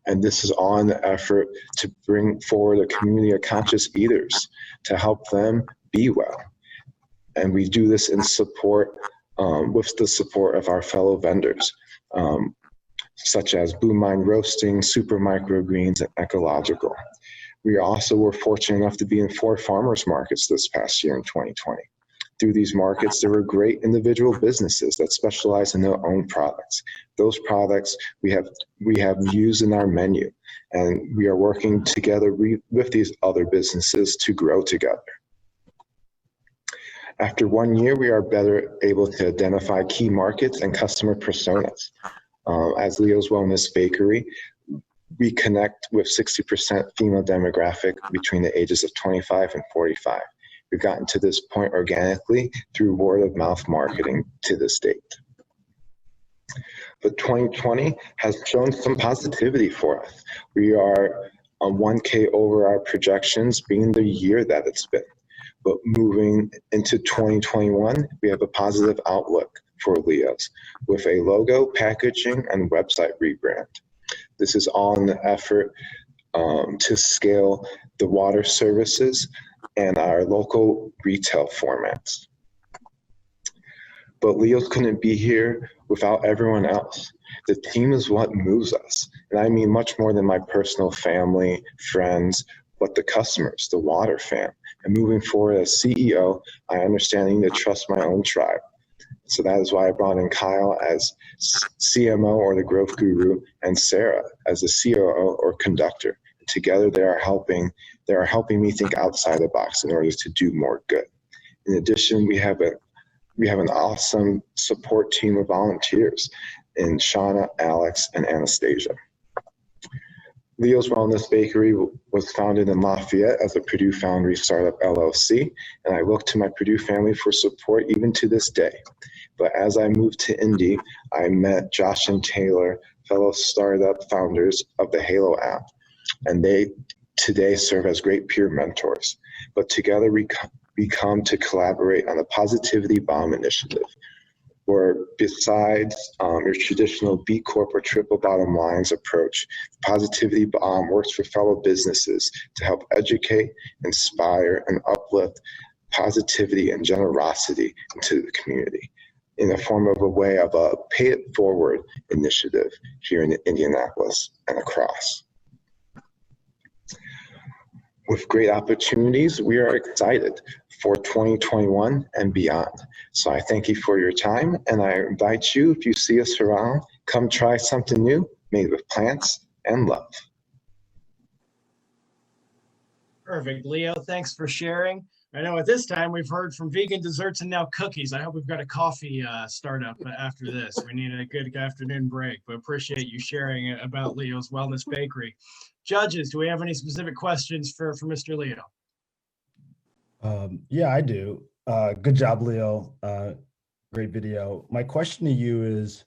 Speaker 13: And this is all in the effort to bring forward a community of conscious eaters to help them be well. And we do this in support, with the support of our fellow vendors, such as Blue Mind Roasting, Super Microgreens, and Ecological. We also were fortunate enough to be in 4 farmers markets this past year in 2020. Through these markets, there were great individual businesses that specialize in their own products. Those products we have used in our menu, and we are working together with these other businesses to grow together. After 1 year, we are better able to identify key markets and customer personas. As Leo's Wellness Bakery, we connect with 60% female demographic between the ages of 25 and 45. We've gotten to this point organically through word of mouth marketing to this date. But 2020 has shown some positivity for us. We are on 1K over our projections, being the year that it's been. But moving into 2021, we have a positive outlook for Leo's with a logo, packaging, and website rebrand. This is all in the effort to scale the water services and our local retail formats. But Leo's couldn't be here without everyone else. The team is what moves us. And I mean much more than my personal family, friends, but the customers, the water fam. And moving forward as CEO, I understand I need to trust my own tribe. So that is why I brought in Kyle as CMO or the growth guru and Sarah as the COO or conductor. Together they are helping me think outside the box in order to do more good. In addition, we have an awesome support team of volunteers in Shauna, Alex, and Anastasia. Leo's Wellness Bakery was founded in Lafayette as a Purdue Foundry Startup LLC, and I look to my Purdue family for support even to this day. But as I moved to Indy, I met Josh and Taylor, fellow startup founders of the Halo app, and they today serve as great peer mentors. But together we come to collaborate on a Positivity Bomb initiative, where besides your traditional B Corp or triple bottom lines approach, Positivity Bomb works for fellow businesses to help educate, inspire, and uplift positivity and generosity into the community in the form of a way of a pay it forward initiative here in Indianapolis and across. With great opportunities, we are excited for 2021 and beyond. So I thank you for your time, and I invite you, if you see us around, come try something new made with plants and love.
Speaker 2: Perfect. Leo, thanks for sharing. I know at this time we've heard from vegan desserts and now cookies. I hope we've got a coffee startup after this. We need a good afternoon break, but appreciate you sharing about Leo's Wellness Bakery. Judges, do we have any specific questions for Mr. Leo?
Speaker 6: Yeah, I do. Good job, Leo. Great video. My question to you is,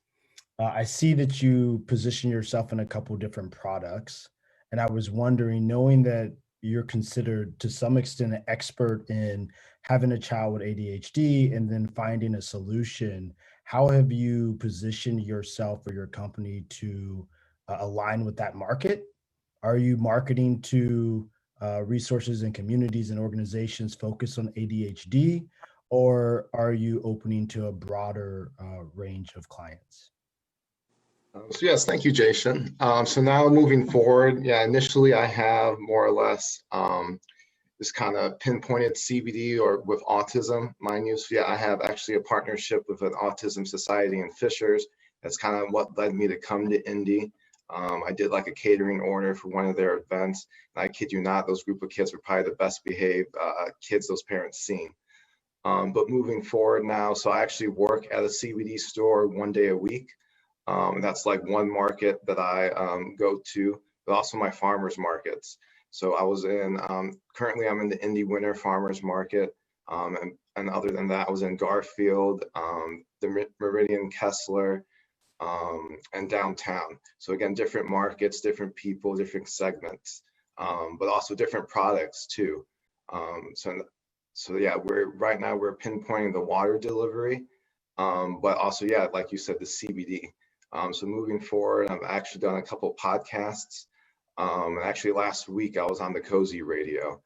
Speaker 6: I see that you position yourself in a couple of different products, and I was wondering, knowing that you're considered to some extent an expert in having a child with ADHD and then finding a solution, how have you positioned yourself or your company to align with that market? Are you marketing to resources and communities and organizations focused on ADHD, or are you opening to a broader range of clients?
Speaker 13: So yes, thank you, Jason. So now moving forward, initially I have more or less this kind of pinpointed CBD or with autism. Mind you, so I have actually a partnership with an autism society in Fishers. That's kind of what led me to come to Indy. I did like a catering order for one of their events. And I kid you not, those group of kids were probably the best behaved kids those parents seen. But moving forward now, so I actually work at a CBD store 1 day a week. That's like one market that I go to, but also my farmers markets. So I was in, currently I'm in the Indy Winter Farmers Market. And other than that, I was in Garfield, the Meridian Kessler, and downtown. So again, different markets, different people, different segments, but also different products too. So yeah, right now we're pinpointing the water delivery, but also, yeah, like you said, the CBD. So moving forward, I've actually done a couple podcasts. And actually last week I was on the Cozy Radio.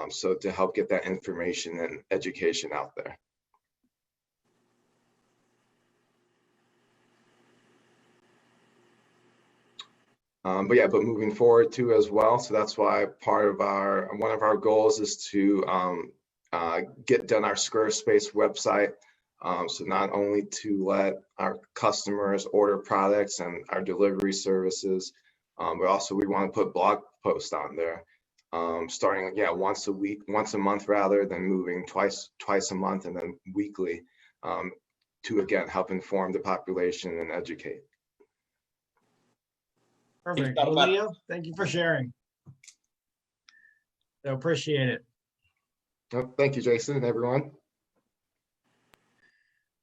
Speaker 13: So to help get that information and education out there. But moving forward too as well. So that's why one of our goals is to get done our Squarespace website. So not only to let our customers order products and our delivery services, but also we want to put blog posts on there, starting once a month rather than moving twice a month and then weekly, to again help inform the population and educate.
Speaker 2: Perfect. Well, Leo, thank you for sharing. I appreciate it.
Speaker 13: Oh, thank you, Jason, and everyone.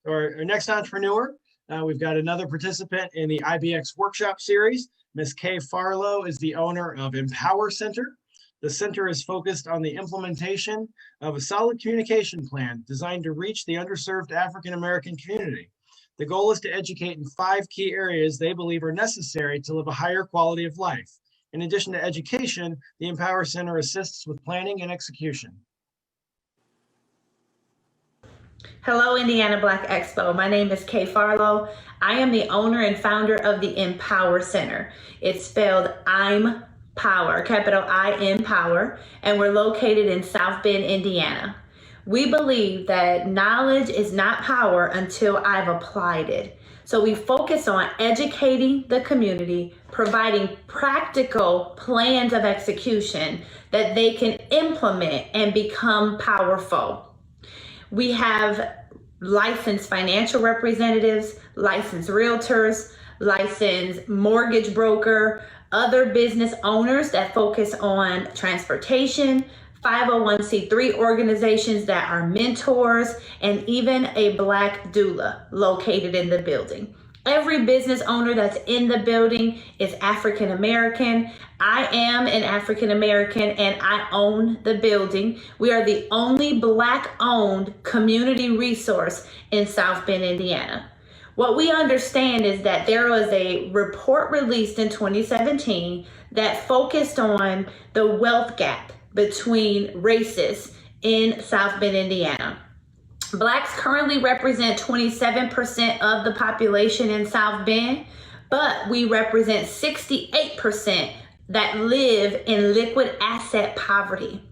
Speaker 2: Our next entrepreneur, we've got another participant in the IBX workshop series. Ms. Kay Farlow is the owner of Empower Center. The center is focused on the implementation of a solid communication plan designed to reach the underserved African-American community. The goal is to educate in 5 key areas they believe are necessary to live a higher quality of life. In addition to education, the Empower Center assists with planning and execution.
Speaker 14: Hello, Indiana Black Expo. My name is Kay Farlow. I am the owner and founder of the Empower Center. It's spelled I'm Power, capital I-N Power, and we're located in South Bend, Indiana. We believe that knowledge is not power until I've applied it. So we focus on educating the community, providing practical plans of execution that they can implement and become powerful. We have licensed financial representatives, licensed realtors, licensed mortgage broker, other business owners that focus on transportation, 501c3 organizations that are mentors, and even a Black doula located in the building. Every business owner that's in the building is African American. I am an African American and I own the building. We are the only Black owned community resource in South Bend, Indiana. What we understand is that there was a report released in 2017 that focused on the wealth gap between races in South Bend, Indiana. Blacks currently represent 27% of the population in South Bend, but we represent 68% that live in liquid asset poverty.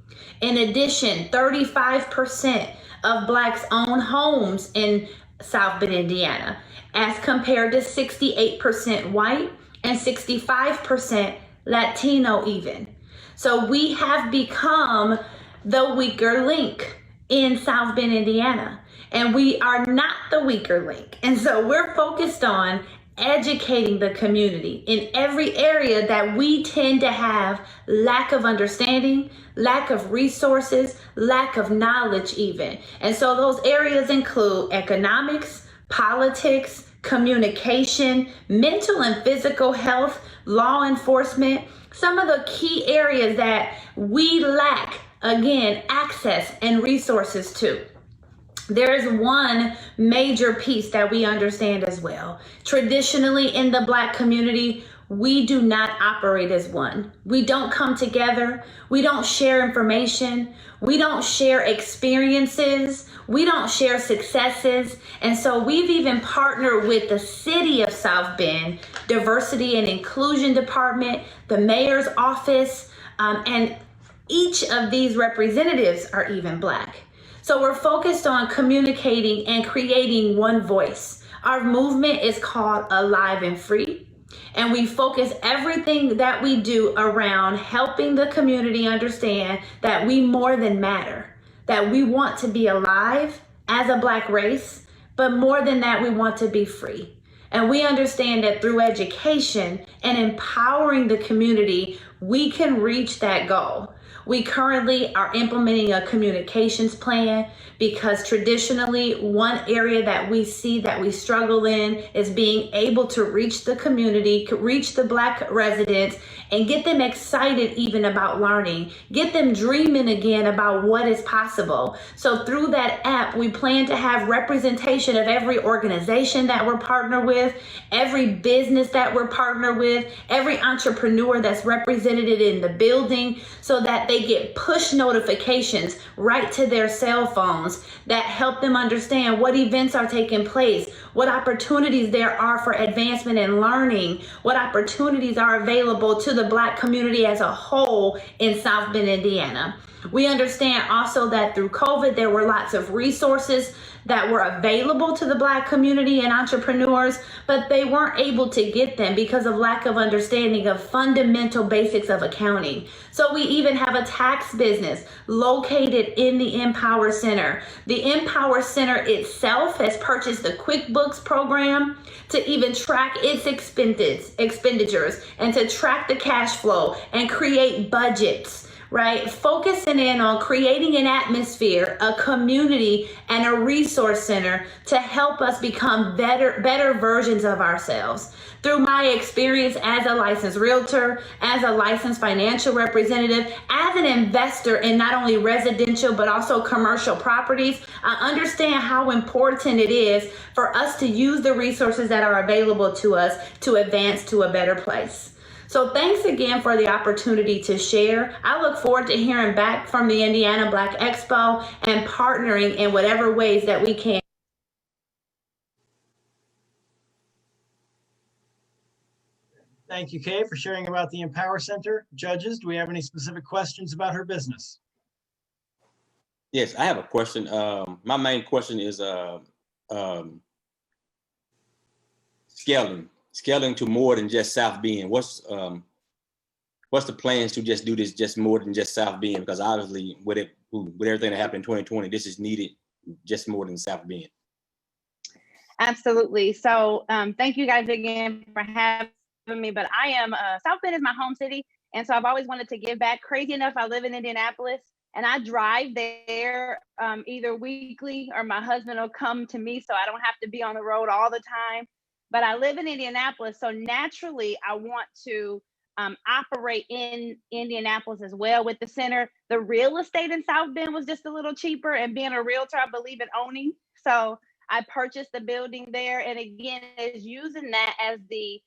Speaker 14: In addition, 35% of Blacks own homes in South Bend, Indiana, as compared to 68% white and 65% Latino even. So we have become the weaker link in South Bend, Indiana, and we are not the weaker link. And so we're focused on educating the community in every area that we tend to have lack of understanding, lack of resources, lack of knowledge even. And so those areas include economics, politics, communication, mental and physical health, law enforcement, some of the key areas that we lack, again, access and resources to. There's one major piece that we understand as well. Traditionally in the Black community, we do not operate as one. We don't come together. We don't share information. We don't share experiences. We don't share successes. And so we've even partnered with the city of South Bend, Diversity and Inclusion Department, the mayor's office, and each of these representatives are even Black. So we're focused on communicating and creating one voice. Our movement is called Alive and Free. And we focus everything that we do around helping the community understand that we more than matter, that we want to be alive as a Black race, but more than that, we want to be free. And we understand that through education and empowering the community, we can reach that goal. We currently are implementing a communications plan because traditionally one area that we see that we struggle in is being able to reach the community, reach the Black residents, and get them excited even about learning, get them dreaming again about what is possible. So through that app, we plan to have representation of every organization that we're partnered with, every business that we're partnered with, every entrepreneur that's represented in the building, so that they get push notifications right to their cell phones that help them understand what events are taking place, what opportunities there are for advancement and learning, what opportunities are available to the Black community as a whole in South Bend, Indiana. We understand also that through COVID, there were lots of resources that were available to the Black community and entrepreneurs, but they weren't able to get them because of lack of understanding of fundamental basics of accounting. So we even have a tax business located in the Empower Center. The Empower Center itself has purchased the QuickBooks program to even track its expenditures and to track the cash flow and create budgets, right? Focusing in on creating an atmosphere, a community, and a resource center to help us become better versions of ourselves. Through my experience as a licensed realtor, as a licensed financial representative, as an investor in not only residential but also commercial properties, I understand how important it is for us to use the resources that are available to us to advance to a better place. So thanks again for the opportunity to share. I look forward to hearing back from the Indiana Black Expo and partnering in whatever ways that we can.
Speaker 2: Thank you, Kay, for sharing about the Empower Center. Judges, do we have any specific questions about her business?
Speaker 7: Yes, I have a question. My main question is scaling to more than just South Bend. What's the plans to just do this just more than just South Bend? Because obviously with everything that happened in 2020, this is needed just more than South Bend.
Speaker 3: Absolutely. So thank you guys again for having me. But I am, South Bend is my home city. And so I've always wanted to give back. Crazy enough, I live in Indianapolis and I drive there either weekly or my husband will come to me so I don't have to be on the road all the time. But I live in Indianapolis. So naturally, I want to operate in Indianapolis as well with the center. The real estate in South Bend was just a little cheaper. And being a realtor, I believe in owning. So I purchased the building there. And again, is using that as the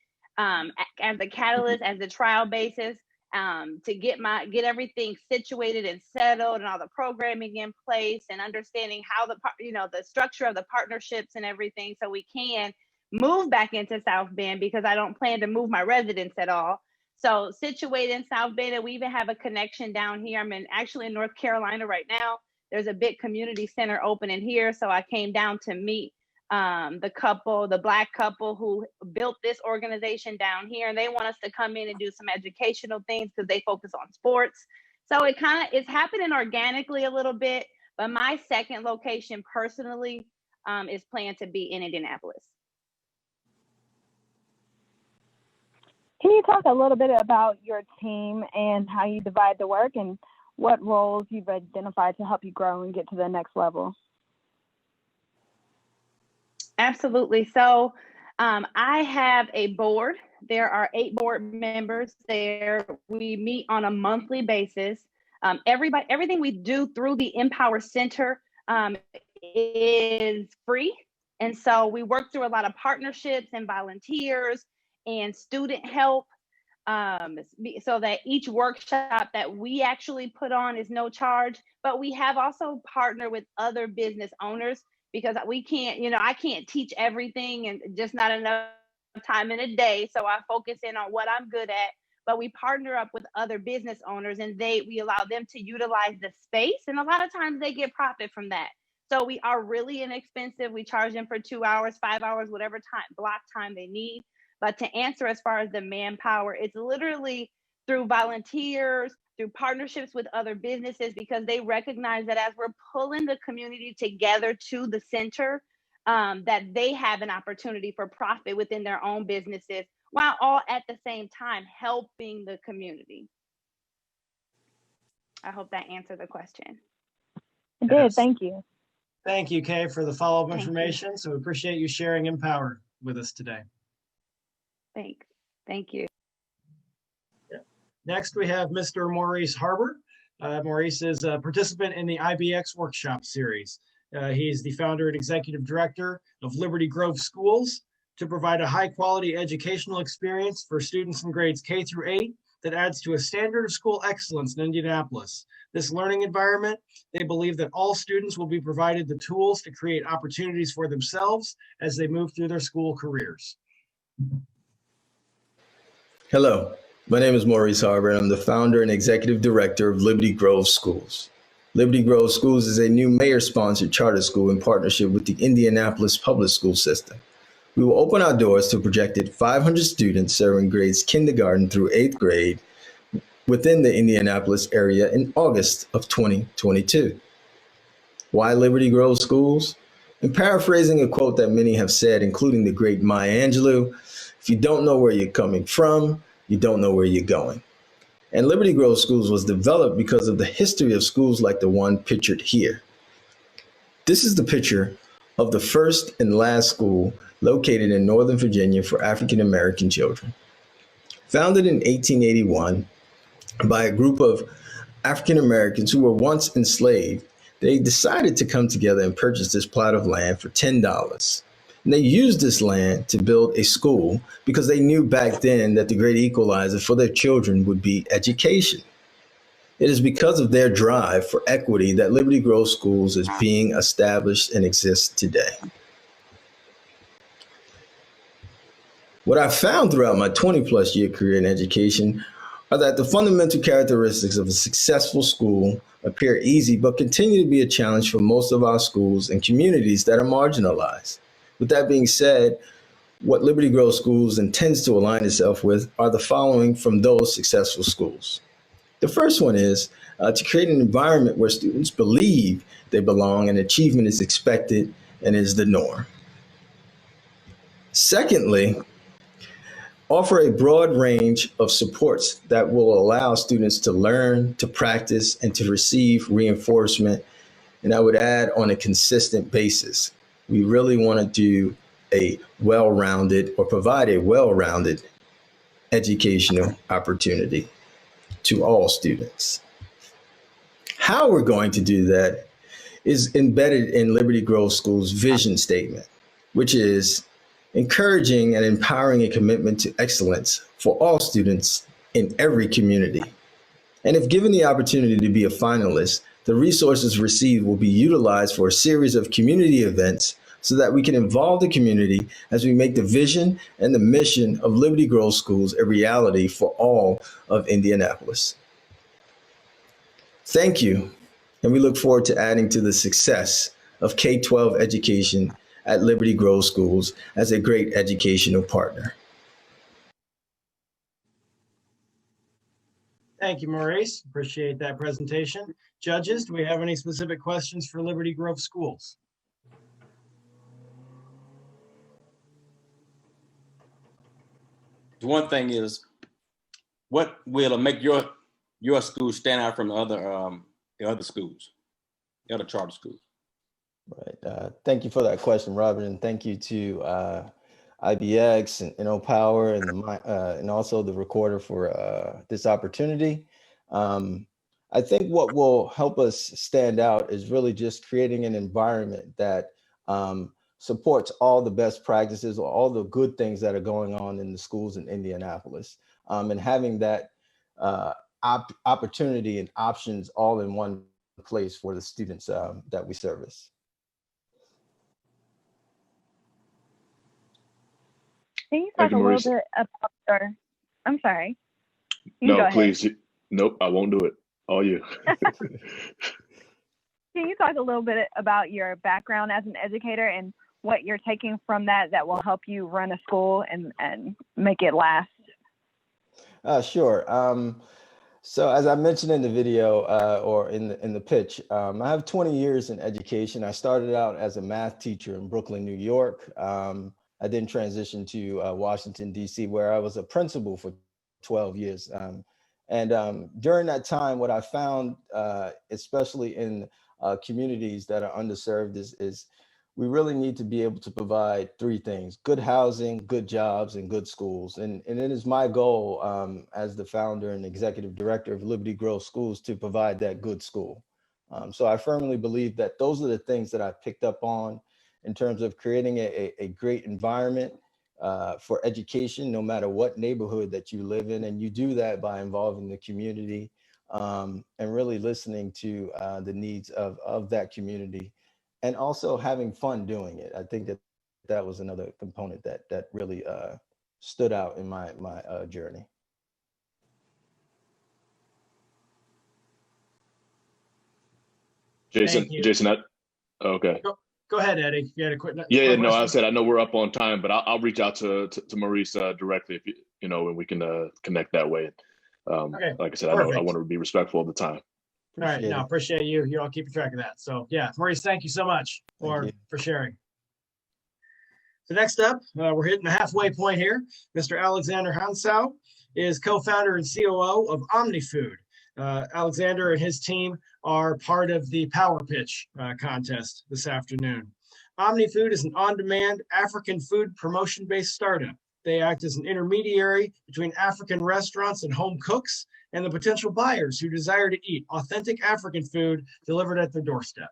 Speaker 3: catalyst, as the trial basis to get everything situated and settled and all the programming in place and understanding how the structure of the partnerships and everything, so we can move back into South Bend, because I don't plan to move my residence at all. So situated in South Bend, and we even have a connection down here. I'm actually in North Carolina right now. There's a big community center opening here. So I came down to meet the Black couple who built this organization down here, and they want us to come in and do some educational things because they focus on sports. So it's happening organically a little bit, but my second location personally is planned to be in Indianapolis.
Speaker 15: Can you talk a little bit about your team and how you divide the work and what roles you've identified to help you grow and get to the next level?
Speaker 3: Absolutely. So I have a board. There are 8 board members there. We meet on a monthly basis. Everything we do through the Empower Center is free. And so we work through a lot of partnerships and volunteers and student help, so that each workshop that we actually put on is no charge. But we have also partnered with other business owners, because we can't, I can't teach everything and just not enough time in a day. So I focus in on what I'm good at, but we partner up with other business owners and we allow them to utilize the space. And a lot of times they get profit from that. So we are really inexpensive. We charge them for 2 hours, 5 hours, whatever block time they need. But to answer as far as the manpower, it's literally through volunteers, through partnerships with other businesses, because they recognize that as we're pulling the community together to the center, that they have an opportunity for profit within their own businesses, while all at the same time helping the community. I hope that answered the question.
Speaker 15: It did. Thank you.
Speaker 2: Thank you, Kay, for the follow-up information. So we appreciate you sharing Empower with us today.
Speaker 3: Thanks. Thank you.
Speaker 2: Next, we have Mr. Maurice Harbour. Maurice is a participant in the IBX workshop series. He's the founder and executive director of Liberty Grove Schools, to provide a high-quality educational experience for students in grades K through 8 that adds to a standard of school excellence in Indianapolis. This learning environment, they believe that all students will be provided the tools to create opportunities for themselves as they move through their school careers.
Speaker 16: Hello, my name is Maurice Harbour, and I'm the founder and executive director of Liberty Grove Schools. Liberty Grove Schools is a new mayor-sponsored charter school in partnership with the Indianapolis public school system. We will open our doors to a projected 500 students serving grades kindergarten through 8th grade within the Indianapolis area in August of 2022. Why Liberty Grove Schools? In paraphrasing a quote that many have said, including the great Maya Angelou, if you don't know where you're coming from, you don't know where you're going. And Liberty Grove Schools was developed because of the history of schools like the one pictured here. This is the picture of the first and last school located in Northern Virginia for African American children. Founded in 1881 by a group of African Americans who were once enslaved, they decided to come together and purchase this plot of land for $10. And they used this land to build a school because they knew back then that the great equalizer for their children would be education. It is because of their drive for equity that Liberty Grove Schools is being established and exists today. What I found throughout my 20+ year career in education are that the fundamental characteristics of a successful school appear easy, but continue to be a challenge for most of our schools and communities that are marginalized. With that being said, what Liberty Grove Schools intends to align itself with are the following from those successful schools. The first one is to create an environment where students believe they belong and achievement is expected and is the norm. Secondly, offer a broad range of supports that will allow students to learn, to practice, and to receive reinforcement. And I would add, on a consistent basis. We really want to do a well-rounded or provide a well-rounded educational opportunity to all students. How we're going to do that is embedded in Liberty Grove School's vision statement, which is encouraging and empowering a commitment to excellence for all students in every community. And if given the opportunity to be a finalist, the resources received will be utilized for a series of community events so that we can involve the community as we make the vision and the mission of Liberty Grove Schools a reality for all of Indianapolis. Thank you, and we look forward to adding to the success of K-12 education at Liberty Grove Schools as a great educational partner.
Speaker 2: Thank you, Maurice. Appreciate that presentation. Judges, do we have any specific questions for Liberty Grove Schools?
Speaker 7: One thing is, what will make your school stand out from the other schools, the other charter schools?
Speaker 16: Right. Thank you for that question, Robert, and thank you to IBX and Power and also the recorder for this opportunity. I think what will help us stand out is really just creating an environment that supports all the best practices or all the good things that are going on in the schools in Indianapolis, and having that opportunity and options all in one place for the students that we service.
Speaker 15: Can you talk a little bit about your, I'm sorry.
Speaker 4: No, please. Nope, I won't do it. All you.
Speaker 15: Can you talk a little bit about your background as an educator and what you're taking from that will help you run a school and make it last?
Speaker 16: Sure. So as I mentioned in the video or in the pitch, I have 20 years in education. I started out as a math teacher in Brooklyn, New York. I then transitioned to Washington, D.C., where I was a principal for 12 years. During that time, what I found, especially in communities that are underserved, is we really need to be able to provide three things: good housing, good jobs, and good schools. And it is my goal as the founder and executive director of Liberty Grove Schools to provide that good school. So I firmly believe that those are the things that I picked up on in terms of creating a great environment for education, no matter what neighborhood that you live in. And you do that by involving the community and really listening to the needs of that community, and also having fun doing it. I think that was another component that really stood out in my journey.
Speaker 4: Jason, okay.
Speaker 2: Go ahead, Eddie. You had a quick.
Speaker 4: Yeah, no, I said I know we're up on time, but I'll reach out to Maurice directly if you know, and we can connect that way.
Speaker 2: Okay,
Speaker 4: like I said,
Speaker 2: perfect.
Speaker 4: I want to be respectful of the time.
Speaker 2: All right, no, appreciate you. You all keeping track of that. So yeah, Maurice, thank you so much for sharing. So next up, we're hitting the halfway point here. Mr. Alexander Hansau is co-founder and COO of OmniFood. Alexander and his team are part of the Power Pitch contest this afternoon. OmniFood is an on-demand African food promotion-based startup. They act as an intermediary between African restaurants and home cooks and the potential buyers who desire to eat authentic African food delivered at their doorstep.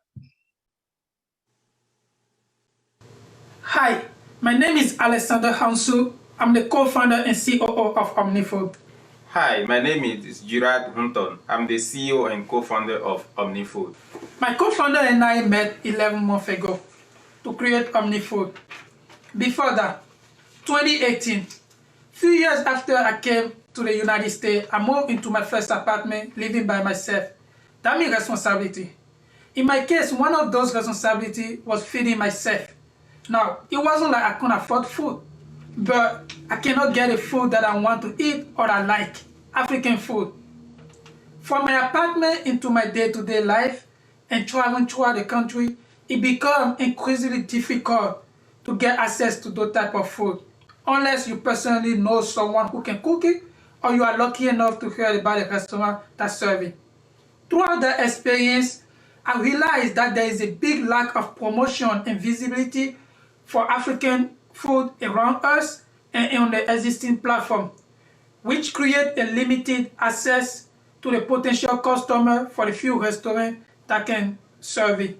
Speaker 17: Hi, my name is Alexander Hansau. I'm the co-founder and COO of OmniFood.
Speaker 18: Hi, my name is Gerard Hunton. I'm the CEO and co-founder of OmniFood.
Speaker 17: My co-founder and I met 11 months ago to create OmniFood. Before that, 2018, Few years after I came to the United States, I moved into my first apartment, living by myself. That means responsibility. In my case, one of those responsibilities was feeding myself. Now, it wasn't like I couldn't afford food, but I cannot get the food that I want to eat or I like, African food. From my apartment into my day-to-day life and traveling throughout the country, it becomes increasingly difficult to get access to those type of food, unless you personally know someone who can cook it, or you are lucky enough to hear about a restaurant that serves it. Throughout that experience, I realized that there is a big lack of promotion and visibility for African food around us and on the existing platform, which create a limited access to the potential customer for the few restaurants that can serve it.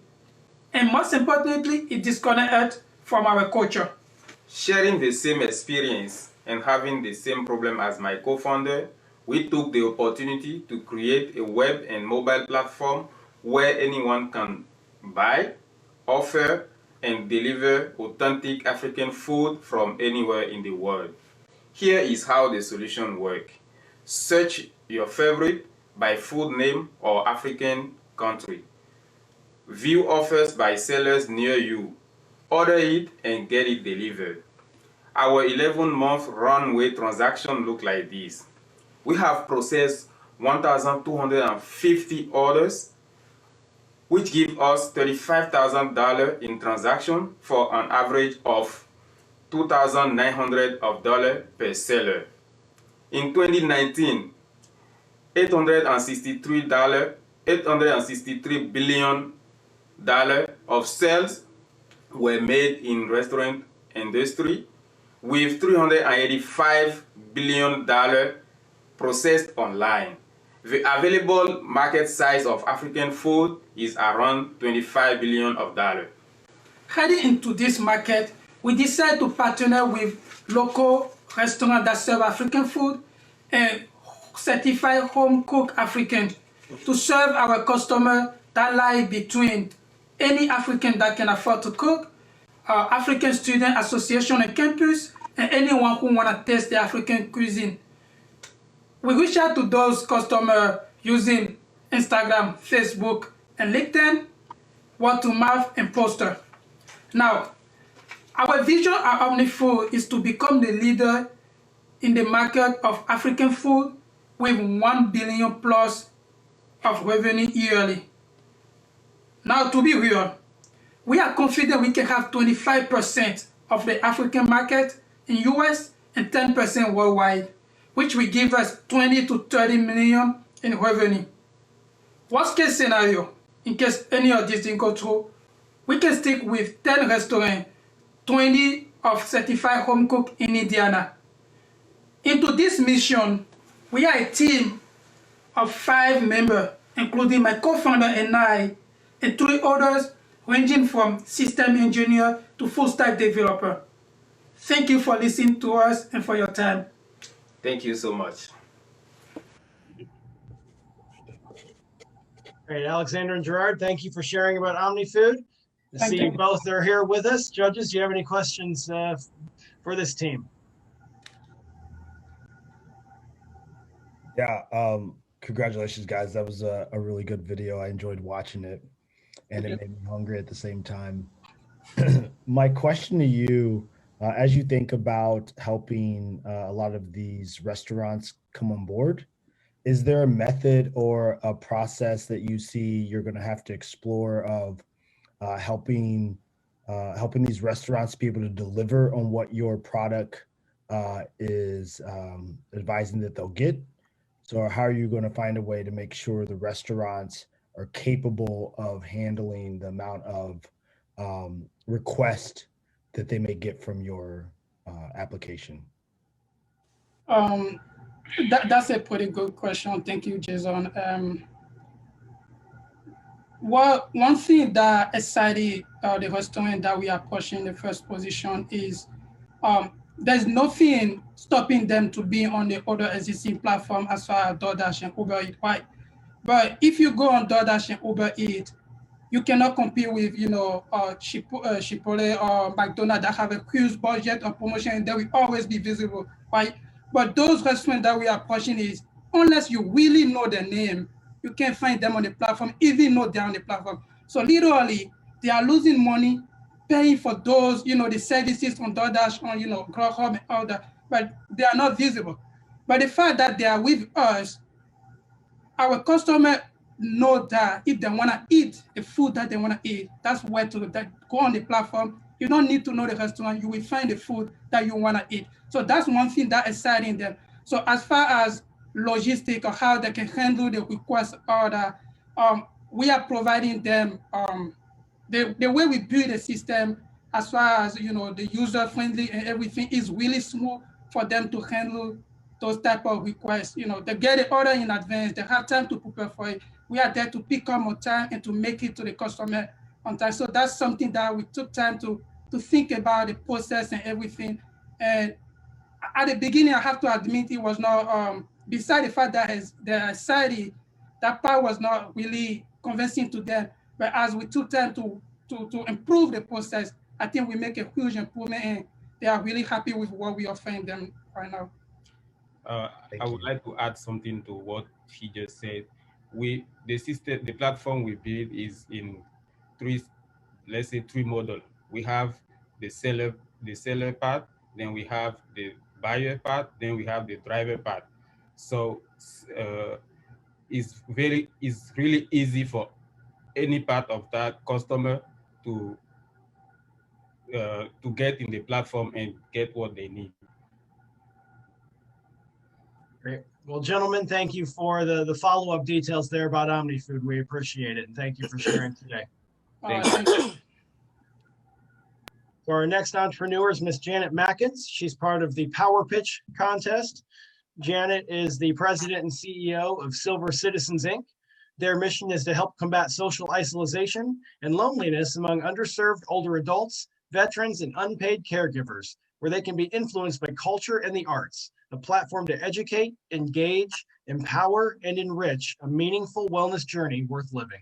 Speaker 17: And most importantly, it disconnects us from our culture.
Speaker 18: Sharing the same experience and having the same problem as my co-founder, we took the opportunity to create a web and mobile platform where anyone can buy, offer, and deliver authentic African food from anywhere in the world. Here is how the solution works. Search your favorite by food name or African country. View offers by sellers near you. Order it and get it delivered. Our 11-month runway transaction look like this. We have processed 1,250 orders, which give us $35,000 in transaction for an average of $2,900 per seller. In 2019, $863 billion of sales were made in restaurant industry, with $385 billion processed online. The available market size of African food is around $25 billion.
Speaker 17: Heading into this market, we decided to partner with local restaurants that serve African food and certified home-cooked African to serve our customers that lie between any African that can afford to cook, African Student Association on campus, and anyone who want to taste the African cuisine. We reach out to those customers using Instagram, Facebook, and LinkedIn, word of mouth, and poster. Now, our vision at OmniFood is to become the leader in the market of African food with $1 billion plus of revenue yearly. Now, to be real, we are confident we can have 25% of the African market in US and 10% worldwide, which will give us 20 to 30 million in revenue. Worst case scenario, in case any of this didn't go through, we can stick with 10 restaurants, 20 of certified home cook in Indiana. Into this mission, we are a team of 5 members, including my co-founder and I, and 3 others ranging from system engineer to full stack developer. Thank you for listening to us and for your time.
Speaker 18: Thank you so much.
Speaker 2: Great, Alexander and Gerard, thank you for sharing about OmniFood. I see you both are here with us. Judges, do you have any questions for this team?
Speaker 6: Yeah, congratulations, guys. That was a really good video. I enjoyed watching it, and it made me hungry at the same time. My question to you, as you think about helping a lot of these restaurants come on board, is there a method or a process that you see you're going to have to explore of helping these restaurants be able to deliver on what your product is advising that they'll get? So how are you going to find a way to make sure the restaurants are capable of handling the amount of requests that they may get from your application?
Speaker 17: That's a pretty good question. Thank you, Jason. Well, one thing that excited the restaurant that we are pushing in the first position is there's nothing stopping them to be on the other existing platform as far as DoorDash and Uber Eats, right? But if you go on DoorDash and Uber Eats, you cannot compete with, Chipotle or McDonald's that have a huge budget of promotion and they will always be visible, right? But those restaurants that we are approaching is, unless you really know their name, you can't find them on the platform, even though they're on the platform. So literally, they are losing money paying for those, the services on DoorDash, on, Grubhub and all that, but they are not visible. But the fact that they are with us, our customer know that if they want to eat the food that they want to eat, that's where to go on the platform. You don't need to know the restaurant. You will find the food that you want to eat. So that's one thing that exciting them. So as far as logistic or how they can handle the request order, we are providing them the way we build the system, as far as the user friendly and everything is really smooth for them to handle those type of requests. They get the order in advance, they have time to prepare for it. We are there to pick up on time and to make it to the customer on time. So that's something that we took time to think about the process and everything. And at the beginning, I have to admit, it was not, beside the fact that the anxiety, that part was not really convincing to them. But as we took time to improve the process, I think we make a huge improvement, and they are really happy with what we are offering them right now.
Speaker 18: I would like to add something to what he just said. The platform we build is in three models. We have the seller part, then we have the buyer part, then we have the driver part. So it's really easy for any part of that customer to get in the platform and get what they need.
Speaker 2: Great. Well, gentlemen, thank you for the follow-up details there about OmniFood. We appreciate it, and thank you for sharing today.
Speaker 18: Thank you.
Speaker 2: So our next entrepreneur is Miss Janet Mackins. She's part of the Power Pitch contest. Janet is the president and CEO of Silver Citizens, Inc. Their mission is to help combat social isolation and loneliness among underserved older adults, veterans, and unpaid caregivers, where they can be influenced by culture and the arts, a platform to educate, engage, empower, and enrich a meaningful wellness journey worth living.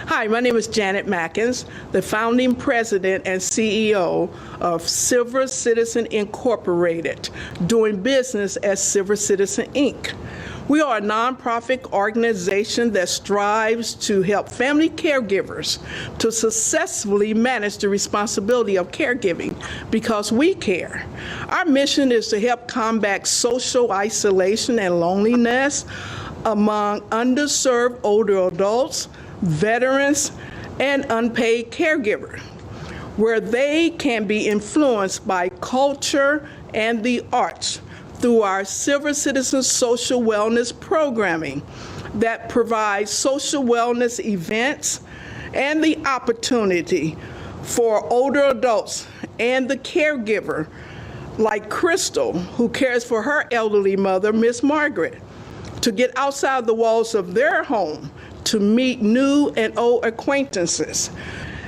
Speaker 19: Hi, my name is Janet Mackins, the founding president and CEO of Silver Citizen Incorporated, doing business as Silver Citizen Inc. We are a nonprofit organization that strives to help family caregivers to successfully manage the responsibility of caregiving because we care. Our mission is to help combat social isolation and loneliness among underserved older adults, veterans, and unpaid caregivers, where they can be influenced by culture and the arts through our Silver Citizen Social Wellness Programming that provides social wellness events and the opportunity for older adults and the caregiver, like Crystal, who cares for her elderly mother, Miss Margaret, to get outside the walls of their home to meet new and old acquaintances,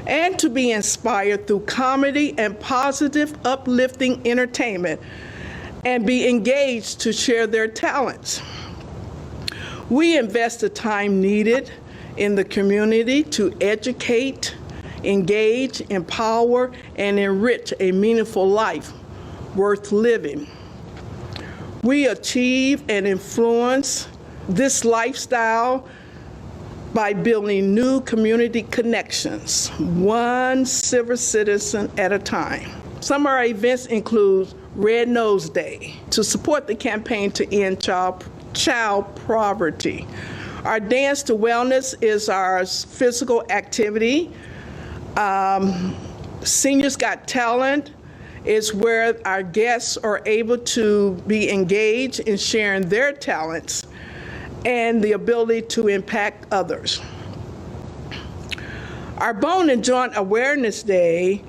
Speaker 19: and to be inspired through comedy and positive, uplifting entertainment, and be engaged to share their talents. We invest the time needed in the community to educate, engage, empower, and enrich a meaningful life worth living. We achieve and influence this lifestyle by building new community connections, one Silver Citizen at a time. Some of our events include Red Nose Day to support the campaign to end child poverty. Our Dance to Wellness is our physical activity. Seniors Got Talent is where our guests are able to be engaged in sharing their talents and the ability to impact others. Our Bone and Joint Awareness Day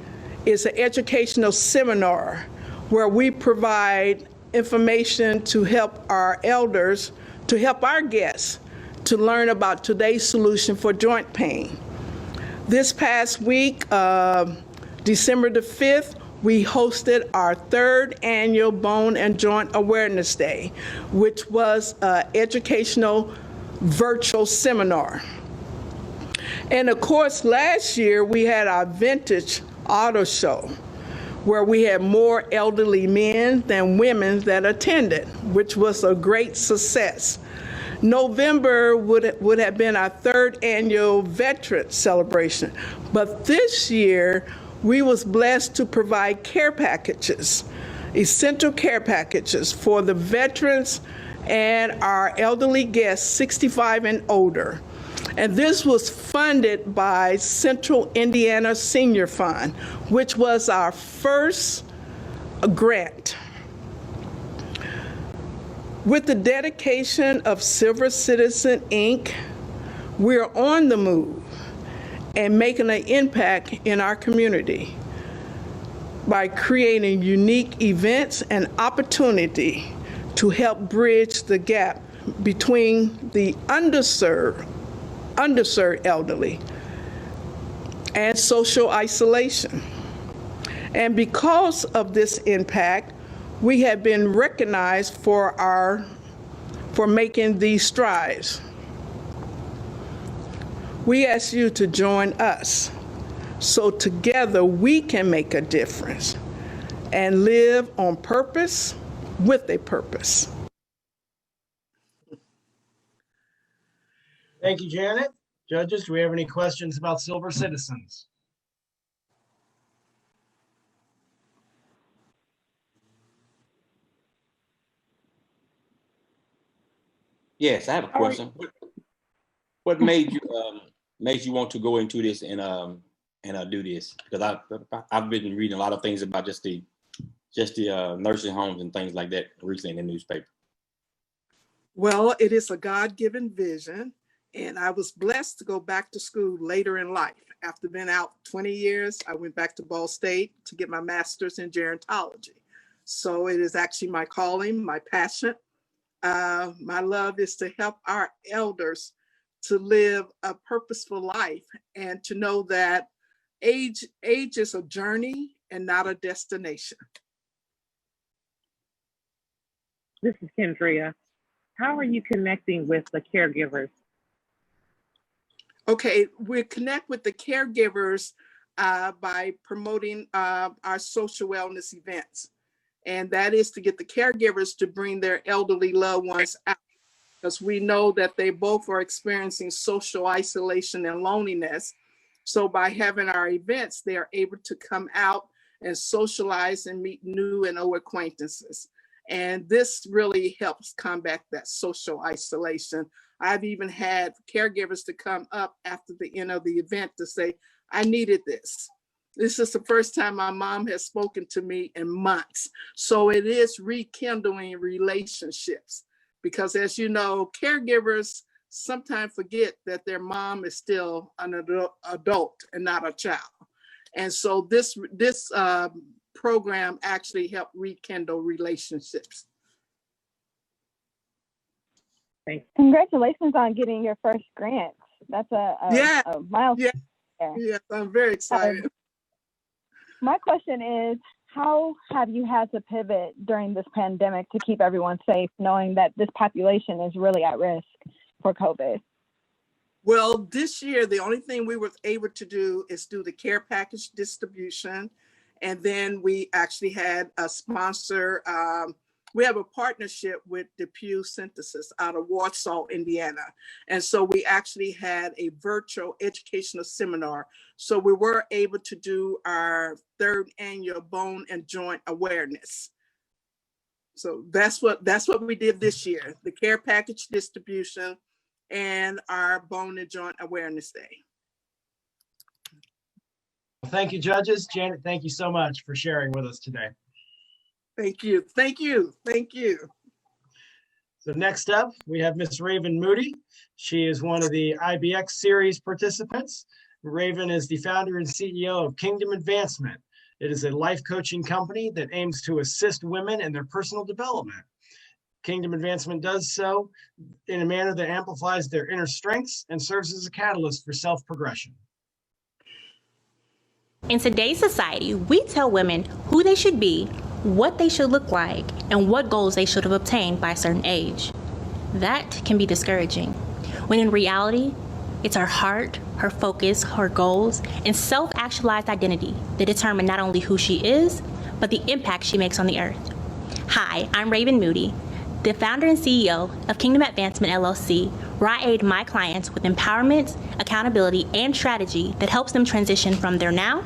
Speaker 19: is an educational seminar where we provide information to help our elders, to help our guests to learn about today's solution for joint pain. This past week, December the 5th, we hosted our third annual Bone and Joint Awareness Day, which was an educational virtual seminar. And of course, last year we had our vintage Auto Show, where we had more elderly men than women that attended, which was a great success. November would have been our third annual veteran celebration, but this year we was blessed to provide care packages, essential care packages for the veterans and our elderly guests 65 and older. And this was funded by Central Indiana Senior Fund, which was our first grant. With the dedication of Silver Citizen Inc., we're on the move and making an impact in our community by creating unique events and opportunity to help bridge the gap between the underserved elderly and social isolation. And because of this impact, we have been recognized for making these strides. We ask you to join us so together we can make a difference and live on purpose with a purpose.
Speaker 2: Thank you, Janet. Judges, do we have any questions about Silver Citizens?
Speaker 7: Yes, I have a question. What made you want to go into this and do this? Because I've been reading a lot of things about just the nursing homes and things like that recently in the newspaper.
Speaker 19: Well, it is a God-given vision, and I was blessed to go back to school later in life. After being out 20 years, I went back to Ball State to get my master's in gerontology. So it is actually my calling, my passion. My love is to help our elders to live a purposeful life and to know that age is a journey and not a destination.
Speaker 5: This is Kendria. How are you connecting with the caregivers?
Speaker 19: Okay, we connect with the caregivers by promoting our social wellness events. And that is to get the caregivers to bring their elderly loved ones out, because we know that they both are experiencing social isolation and loneliness. So by having our events, they are able to come out and socialize and meet new and old acquaintances. And this really helps combat that social isolation. I've even had caregivers to come up after the end of the event to say, I needed this. This is the first time my mom has spoken to me in months. So it is rekindling relationships, because as you know, caregivers sometimes forget that their mom is still an adult and not a child. And so this program actually helped rekindle relationships.
Speaker 15: Congratulations on getting your first grant. That's a milestone.
Speaker 19: Yes, I'm very excited.
Speaker 15: My question is, how have you had to pivot during this pandemic to keep everyone safe, knowing that this population is really at risk for COVID?
Speaker 19: Well, this year, the only thing we were able to do is do the care package distribution. And then we actually had a sponsor. We have a partnership with Depew Synthesis out of Warsaw, Indiana. And so we actually had a virtual educational seminar. So we were able to do our third annual bone and joint awareness. So that's what we did this year, the care package distribution and our bone and joint awareness day.
Speaker 2: Thank you, judges. Janet, thank you so much for sharing with us today.
Speaker 19: Thank you. Thank you. Thank you.
Speaker 2: So next up, we have Miss Raven Moody. She is one of the IBX series participants. Raven is the founder and CEO of Kingdom Advancement. It is a life coaching company that aims to assist women in their personal development. Kingdom Advancement does so in a manner that amplifies their inner strengths and serves as a catalyst for self-progression.
Speaker 20: In today's society, we tell women who they should be, what they should look like, and what goals they should have obtained by a certain age. That can be discouraging, when in reality, It's her heart, her focus, her goals, and self-actualized identity that determine not only who she is, but the impact she makes on the earth. Hi, I'm Raven Moody, the founder and CEO of Kingdom Advancement LLC, where I aid my clients with empowerment, accountability, and strategy that helps them transition from their now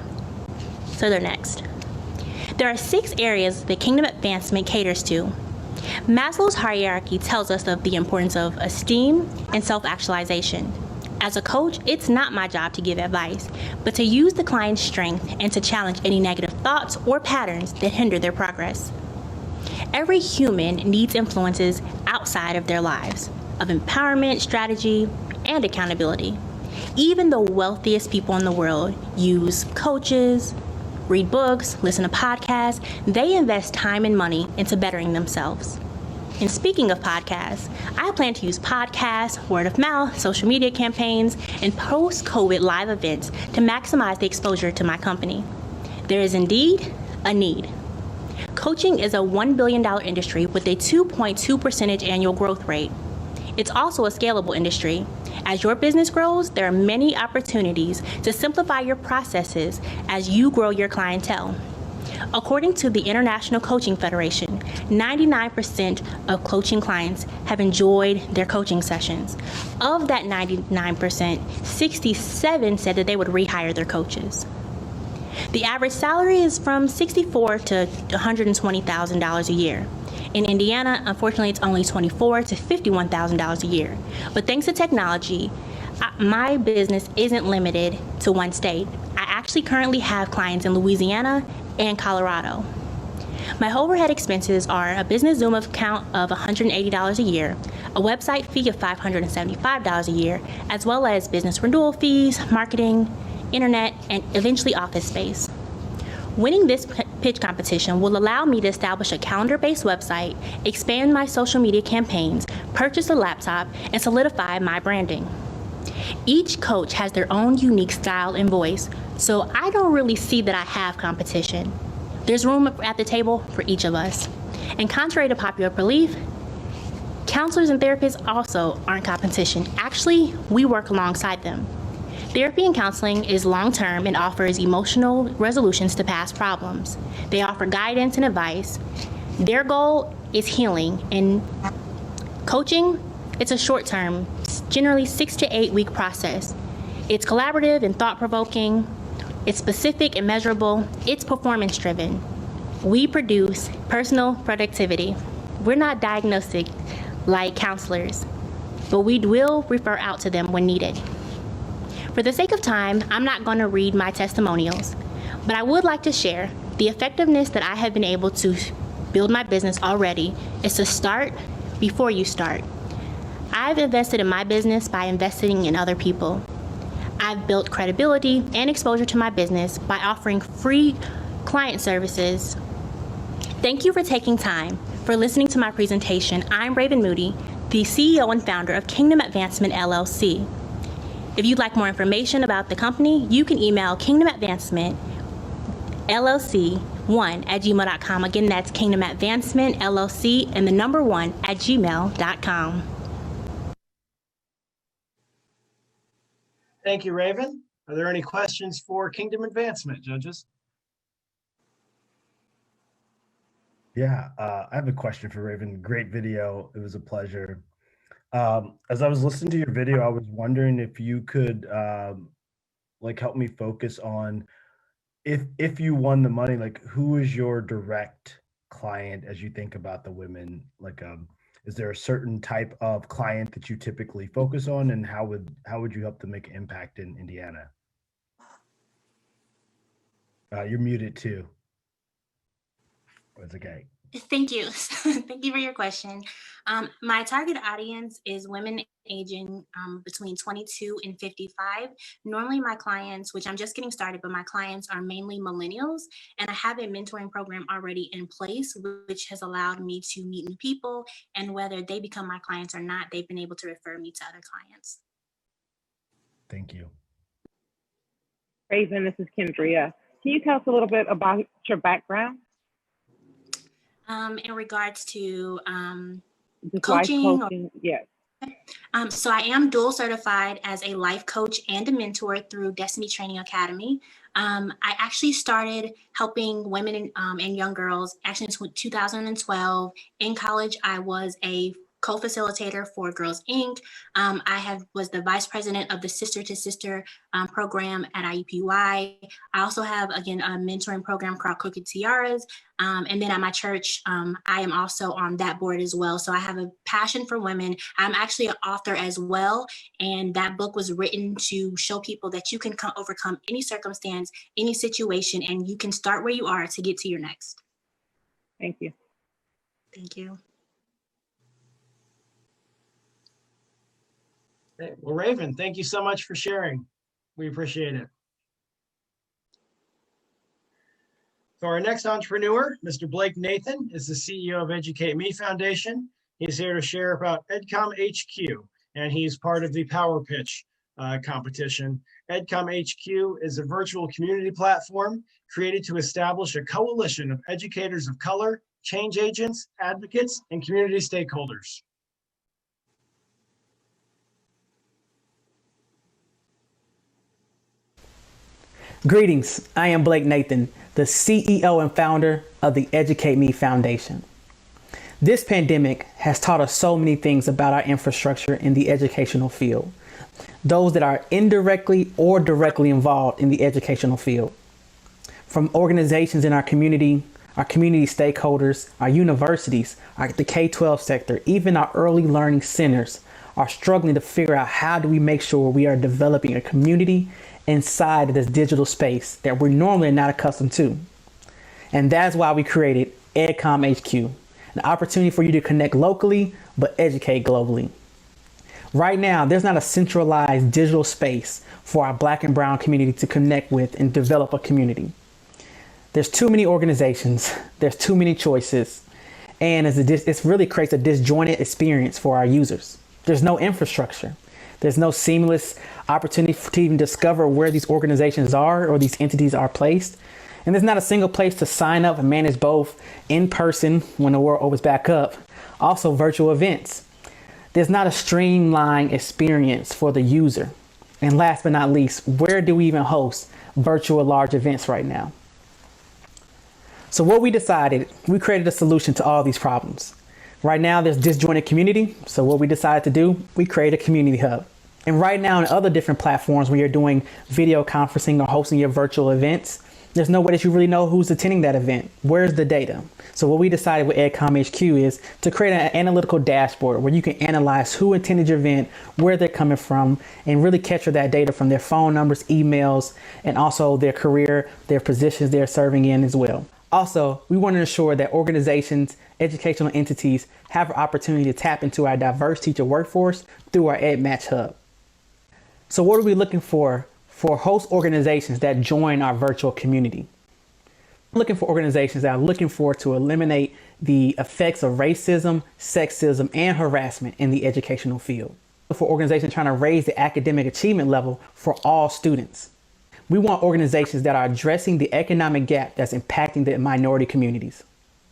Speaker 20: to their next. There are 6 areas that Kingdom Advancement caters to. Maslow's hierarchy tells us of the importance of esteem and self-actualization. As a coach, it's not my job to give advice, but to use the client's strength and to challenge any negative thoughts or patterns that hinder their progress. Every human needs influences outside of their lives, of empowerment, strategy, and accountability. Even the wealthiest people in the world use coaches, read books, listen to podcasts. They invest time and money into bettering themselves. And speaking of podcasts, I plan to use podcasts, word of mouth, social media campaigns, and post-COVID live events to maximize the exposure to my company. There is indeed a need. Coaching is a $1 billion industry with a 2.2% annual growth rate. It's also a scalable industry. As your business grows, there are many opportunities to simplify your processes as you grow your clientele. According to the International Coaching Federation, 99% of coaching clients have enjoyed their coaching sessions. Of that 99%, 67 said that they would rehire their coaches. The average salary is from $64,000 to $120,000 a year. In Indiana, unfortunately, it's only $24,000 to $51,000 a year. But thanks to technology, my business isn't limited to one state. I actually currently have clients in Louisiana and Colorado. My overhead expenses are a business Zoom account of $180 a year, a website fee of $575 a year, as well as business renewal fees, marketing, internet, and eventually office space. Winning this pitch competition will allow me to establish a calendar-based website, expand my social media campaigns, purchase a laptop, and solidify my branding. Each coach has their own unique style and voice, so I don't really see that I have competition. There's room at the table for each of us. And contrary to popular belief, counselors and therapists also aren't competition. Actually, we work alongside them. Therapy and counseling is long-term and offers emotional resolutions to past problems. They offer guidance and advice. Their goal is healing, and coaching, it's a short-term, generally 6 to 8 week process. It's collaborative and thought-provoking. It's specific and measurable. It's performance-driven. We produce personal productivity. We're not diagnostic like counselors, but we will refer out to them when needed. For the sake of time, I'm not going to read my testimonials, but I would like to share the effectiveness that I have been able to build my business already is to start before you start. I've invested in my business by investing in other people. I've built credibility and exposure to my business by offering free client services. Thank you for taking time for listening to my presentation. I'm Raven Moody, the CEO and founder of Kingdom Advancement LLC. If you'd like more information about the company, you can email kingdomadvancementllc1@gmail.com. Again, that's kingdomadvancementllc and the number 1@gmail.com.
Speaker 2: Thank you, Raven. Are there any questions for Kingdom Advancement, judges?
Speaker 6: Yeah, I have a question for Raven. Great video. It was a pleasure. As I was listening to your video, I was wondering if you could like help me focus on if you won the money, like who is your direct client as you think about the women? Like, is there a certain type of client that you typically focus on, and how would you help them make an impact in Indiana? You're muted too. It's okay.
Speaker 20: Thank you. Thank you for your question. My target audience is women aging between 22 and 55. Normally my clients, which I'm just getting started, but my clients are mainly millennials, and I have a mentoring program already in place, which has allowed me to meet new people, and whether they become my clients or not, they've been able to refer me to other clients.
Speaker 6: Thank you.
Speaker 5: Raven, this is Kendria. Can you tell us a little bit about your background?
Speaker 20: In regards to
Speaker 5: Just
Speaker 20: coaching?
Speaker 5: Life coaching, yes.
Speaker 20: So I am dual certified as a life coach and a mentor through Destiny Training Academy. I actually started helping women and young girls actually in 2012. In college, I was a co-facilitator for Girls Inc. Was the vice president of the Sister to Sister program at IUPUI. I also have, again, a mentoring program called Crooked Tiaras. And then at my church, I am also on that board as well. So I have a passion for women. I'm actually an author as well. And that book was written to show people that you can overcome any circumstance, any situation, and you can start where you are to get to your next.
Speaker 5: Thank you.
Speaker 20: Thank you.
Speaker 2: Okay. Well, Raven, thank you so much for sharing. We appreciate it. So our next entrepreneur, Mr. Blake Nathan, is the CEO of Educate Me Foundation. He's here to share about EdCom HQ, and he's part of the Power Pitch competition. EdCom HQ is a virtual community platform created to establish a coalition of educators of color, change agents, advocates, and community stakeholders.
Speaker 21: Greetings, I am Blake Nathan, the CEO and founder of the Educate Me Foundation. This pandemic has taught us so many things about our infrastructure in the educational field, those that are indirectly or directly involved in the educational field. From organizations in our community stakeholders, our universities, the K-12 sector, even our early learning centers are struggling to figure out how do we make sure we are developing a community inside of this digital space that we're normally not accustomed to. And that's why we created EdCom HQ, an opportunity for you to connect locally, but educate globally. Right now, there's not a centralized digital space for our Black and Brown community to connect with and develop a community. There's too many organizations, there's too many choices, and it really creates a disjointed experience for our users. There's no infrastructure. There's no seamless opportunity to even discover where these organizations are or these entities are placed. And there's not a single place to sign up and manage both in person when the world opens back up, also virtual events. There's not a streamlined experience for the user. And last but not least, where do we even host virtual large events right now? So what we decided, we created a solution to all these problems. Right now, there's disjointed community. So what we decided to do, we created a community hub. And right now, in other different platforms where you're doing video conferencing or hosting your virtual events, there's no way that you really know who's attending that event. Where's the data? So what we decided with EdCom HQ is to create an analytical dashboard where you can analyze who attended your event, where they're coming from, and really capture that data from their phone numbers, emails, and also their career, their positions they're serving in as well. Also, we want to ensure that organizations, educational entities have an opportunity to tap into our diverse teacher workforce through our EdMatch Hub. So what are we looking for host organizations that join our virtual community? We're looking for organizations that are looking for to eliminate the effects of racism, sexism, and harassment in the educational field. For organizations trying to raise the academic achievement level for all students. We want organizations that are addressing the economic gap that's impacting the minority communities.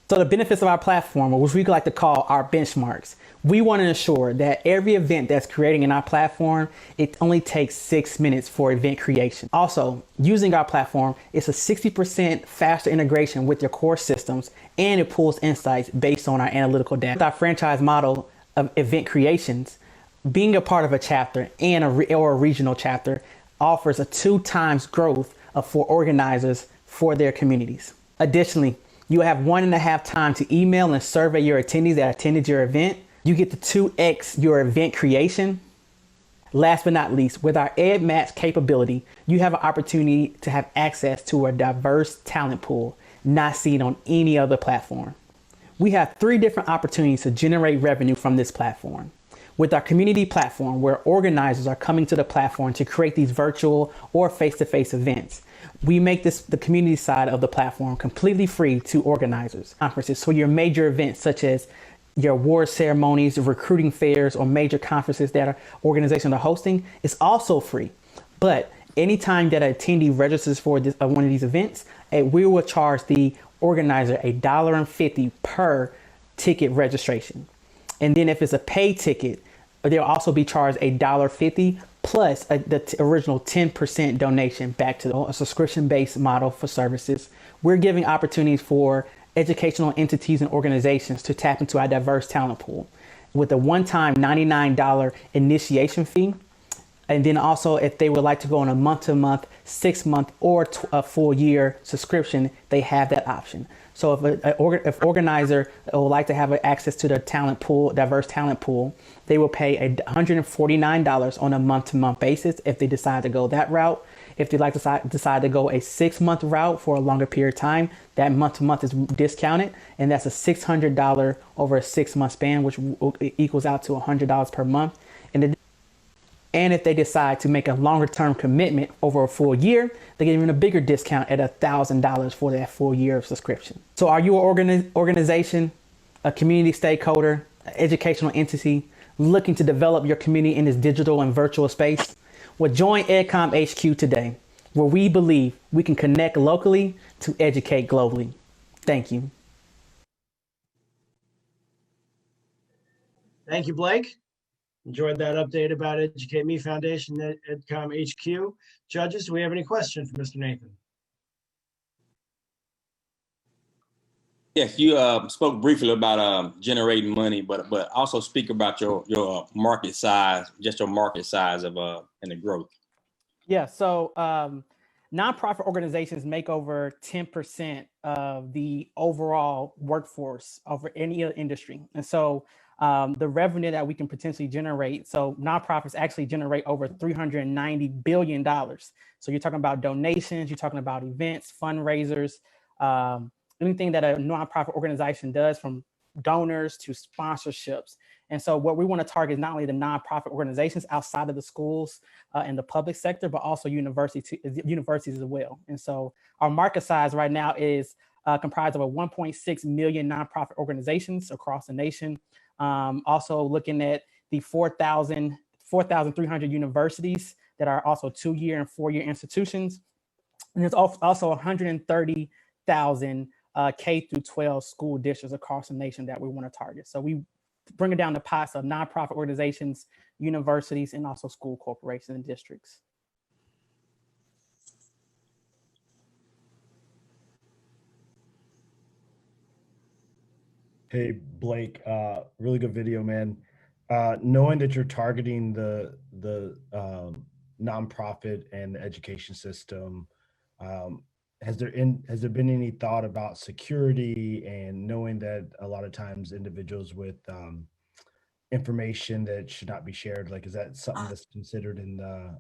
Speaker 21: So the benefits of our platform, which we like to call our benchmarks, we want to ensure that every event that's creating in our platform, it only takes 6 minutes for event creation. Also, using our platform, it's a 60% faster integration with your core systems, and it pulls insights based on our analytical data. With our franchise model of event creations, being a part of a chapter and or a regional chapter offers a 2 times growth for organizers for their communities. Additionally, you have 1.5 times to email and survey your attendees that attended your event. You get to 2x your event creation. Last but not least, with our EdMatch capability, you have an opportunity to have access to a diverse talent pool not seen on any other platform. We have 3 different opportunities to generate revenue from this platform. With our community platform, where organizers are coming to the platform to create these virtual or face-to-face events, we make the community side of the platform completely free to organizers. Conferences, so your major events such as your award ceremonies, recruiting fairs, or major conferences that organizations are hosting is also free. But anytime that an attendee registers for one of these events, we will charge the organizer $1.50 per ticket registration. And then if it's a paid ticket, they'll also be charged $1.50 plus the original 10% donation back to a subscription-based model for services. We're giving opportunities for educational entities and organizations to tap into our diverse talent pool with a one-time $99 initiation fee. And then also, if they would like to go on a month-to-month, 6-month, or a full year subscription, they have that option. So if organizer would like to have access to their talent pool, diverse talent pool, they will pay $149 on a month-to-month basis if they decide to go that route. If they like to decide to go a 6-month route for a longer period of time, that month-to-month is discounted, and that's a $600 over a 6-month span, which equals out to $100 per month. And if they decide to make a longer-term commitment over a full year, they get even a bigger discount at $1,000 for that full year of subscription. So are you an organization, a community stakeholder, an educational entity looking to develop your community in this digital and virtual space? Well, join EdCom HQ today, where we believe we can connect locally to educate globally. Thank you.
Speaker 2: Thank you, Blake. Enjoyed that update about Educate Me Foundation at EdCom HQ. Judges, do we have any questions for Mr. Nathan?
Speaker 7: Yes, you spoke briefly about generating money, but also speak about your market size, just your market size of and the growth.
Speaker 21: Yeah, so nonprofit organizations make over 10% of the overall workforce over any other industry. And so the revenue that we can potentially generate, so nonprofits actually generate over $390 billion. So you're talking about donations, you're talking about events, fundraisers, anything that a nonprofit organization does, from donors to sponsorships. And so what we want to target is not only the nonprofit organizations outside of the schools and the public sector, but also universities as well. And so our market size right now is comprised of 1.6 million nonprofit organizations across the nation. Also looking at the 4,300 universities that are also 2-year and 4-year institutions. And there's also 130,000 K through 12 school districts across the nation that we want to target. So we bring it down to pots of nonprofit organizations, universities, and also school corporations and districts.
Speaker 6: Hey, Blake, really good video, man. Knowing that you're targeting the nonprofit and the education system, has there been any thought about security, and knowing that a lot of times individuals with information that should not be shared, like, is that something that's considered in the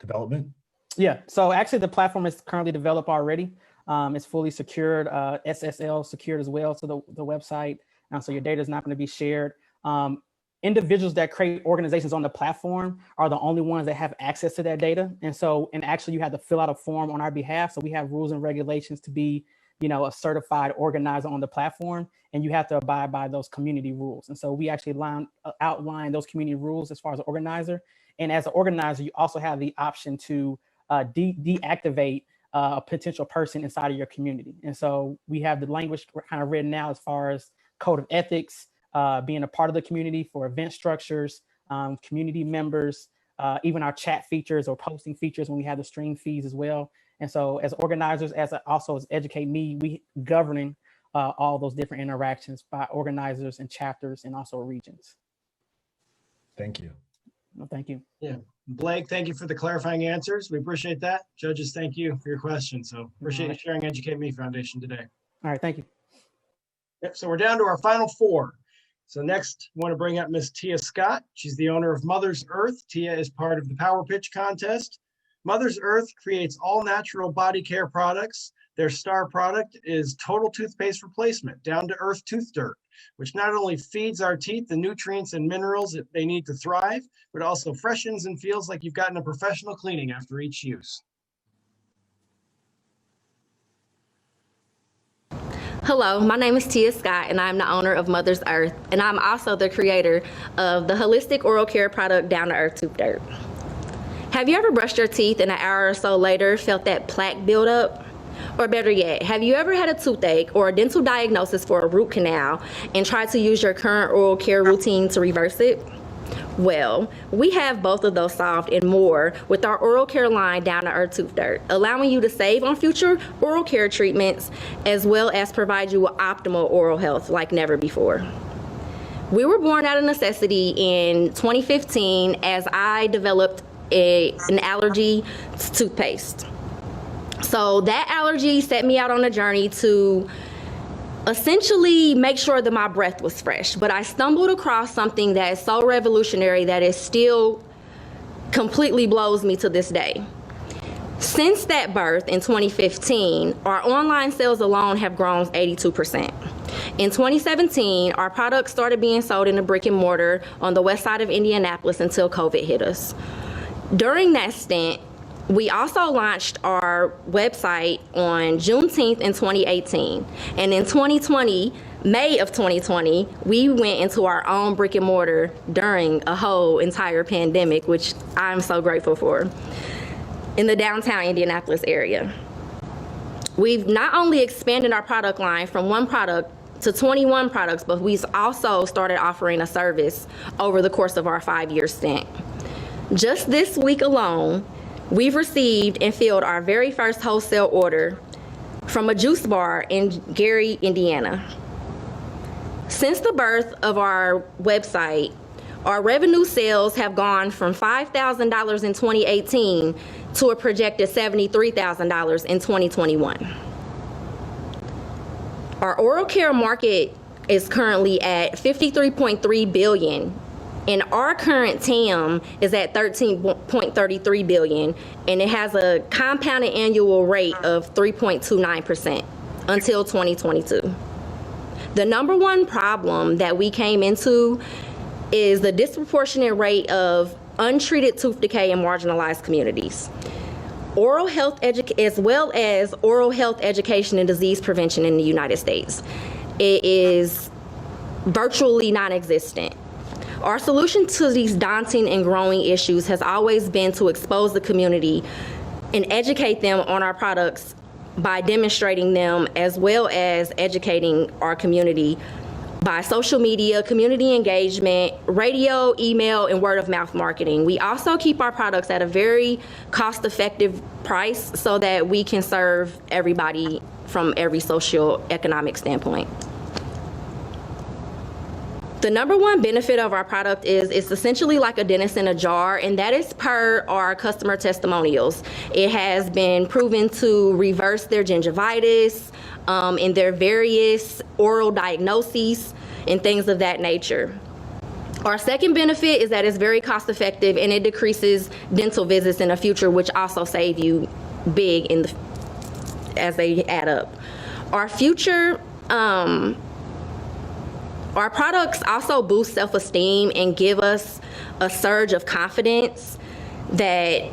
Speaker 6: development?
Speaker 21: Yeah, so actually the platform is currently developed already. It's fully secured, SSL secured as well to the website. So your data is not going to be shared. Individuals that create organizations on the platform are the only ones that have access to that data. And actually you have to fill out a form on our behalf. So we have rules and regulations to be, a certified organizer on the platform, and you have to abide by those community rules. And so we actually outline those community rules as far as an organizer. And as an organizer, you also have the option to deactivate a potential person inside of your community. And so we have the language kind of written out as far as code of ethics, being a part of the community for event structures, community members, even our chat features or posting features when we have the stream feeds as well. And so as organizers, also as Educate Me, we governing all those different interactions by organizers and chapters and also regions.
Speaker 6: Thank you.
Speaker 21: No, thank you.
Speaker 2: Yeah, Blake, thank you for the clarifying answers. We appreciate that. Judges, thank you for your questions. So appreciate you sharing Educate Me Foundation today.
Speaker 21: All right, thank you.
Speaker 2: Yep, so we're down to our final 4. So next, I want to bring up Miss Tia Scott. She's the owner of Mother's Earth. Tia is part of the Power Pitch contest. Mother's Earth creates all natural body care products. Their star product is Total Toothpaste Replacement, Down to Earth Tooth Dirt, which not only feeds our teeth the nutrients and minerals that they need to thrive, but also freshens and feels like you've gotten a professional cleaning after each use.
Speaker 1: Hello, my name is Tia Scott, and I'm the owner of Mother's Earth, and I'm also the creator of the holistic oral care product Down to Earth Tooth Dirt. Have you ever brushed your teeth and an hour or so later felt that plaque build up? Or better yet, have you ever had a toothache or a dental diagnosis for a root canal and tried to use your current oral care routine to reverse it? Well, we have both of those solved and more with our oral care line Down to Earth Tooth Dirt, allowing you to save on future oral care treatments as well as provide you with optimal oral health like never before. We were born out of necessity in 2015 as I developed an allergy to toothpaste. So that allergy set me out on a journey to essentially make sure that my breath was fresh. But I stumbled across something that is so revolutionary that it still completely blows me to this day. Since that birth in 2015, our online sales alone have grown 82%. In 2017, our products started being sold in a brick and mortar on the west side of Indianapolis until COVID hit us. During that stint, we also launched our website on Juneteenth in 2018. And in 2020, May of 2020, we went into our own brick and mortar during a whole entire pandemic, which I'm so grateful for, in the downtown Indianapolis area. We've not only expanded our product line from one product to 21 products, but we've also started offering a service over the course of our 5-year stint. Just this week alone, we've received and filled our very first wholesale order from a juice bar in Gary, Indiana. Since the birth of our website, our revenue sales have gone from $5,000 in 2018 to a projected $73,000 in 2021. Our oral care market is currently at $53.3 billion. And our current TAM is at $13.33 billion, and it has a compounded annual rate of 3.29% until 2022. The number one problem that we came into is the disproportionate rate of untreated tooth decay in marginalized communities. Oral health as well as oral health education and disease prevention in the United States. It is virtually non-existent. Our solution to these daunting and growing issues has always been to expose the community and educate them on our products by demonstrating them, as well as educating our community by social media, community engagement, radio, email, and word of mouth marketing. We also keep our products at a very cost-effective price so that we can serve everybody from every socio-economic standpoint. The number one benefit of our product is it's essentially like a dentist in a jar, and that is per our customer testimonials. It has been proven to reverse their gingivitis and their various oral diagnoses and things of that nature. Our second benefit is that it's very cost effective and it decreases dental visits in the future, which also save you big as they add up. Our future, our products also boost self-esteem and give us a surge of confidence that,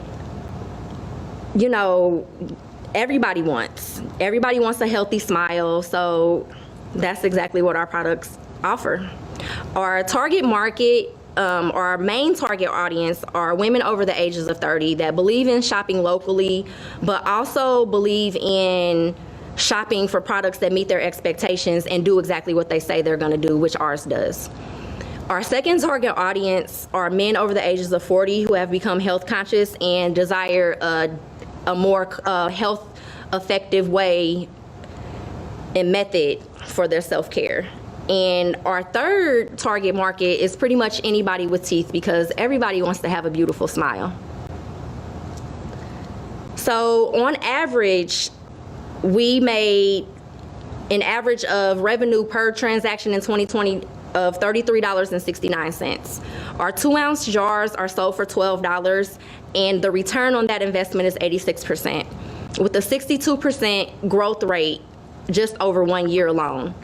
Speaker 1: you know, everybody wants. Everybody wants a healthy smile, so that's exactly what our products offer. Our target market, our main target audience are women over the ages of 30 that believe in shopping locally, but also believe in shopping for products that meet their expectations and do exactly what they say they're going to do, which ours does. Our second target audience are men over the ages of 40 who have become health conscious and desire a more health effective way and method for their self-care. And our third target market is pretty much anybody with teeth, because everybody wants to have a beautiful smile. So on average, we made an average of revenue per transaction in 2020 of $33.69. Our 2-ounce jars are sold for $12, and the return on that investment is 86%, with a 62% growth rate just over 1 year alone.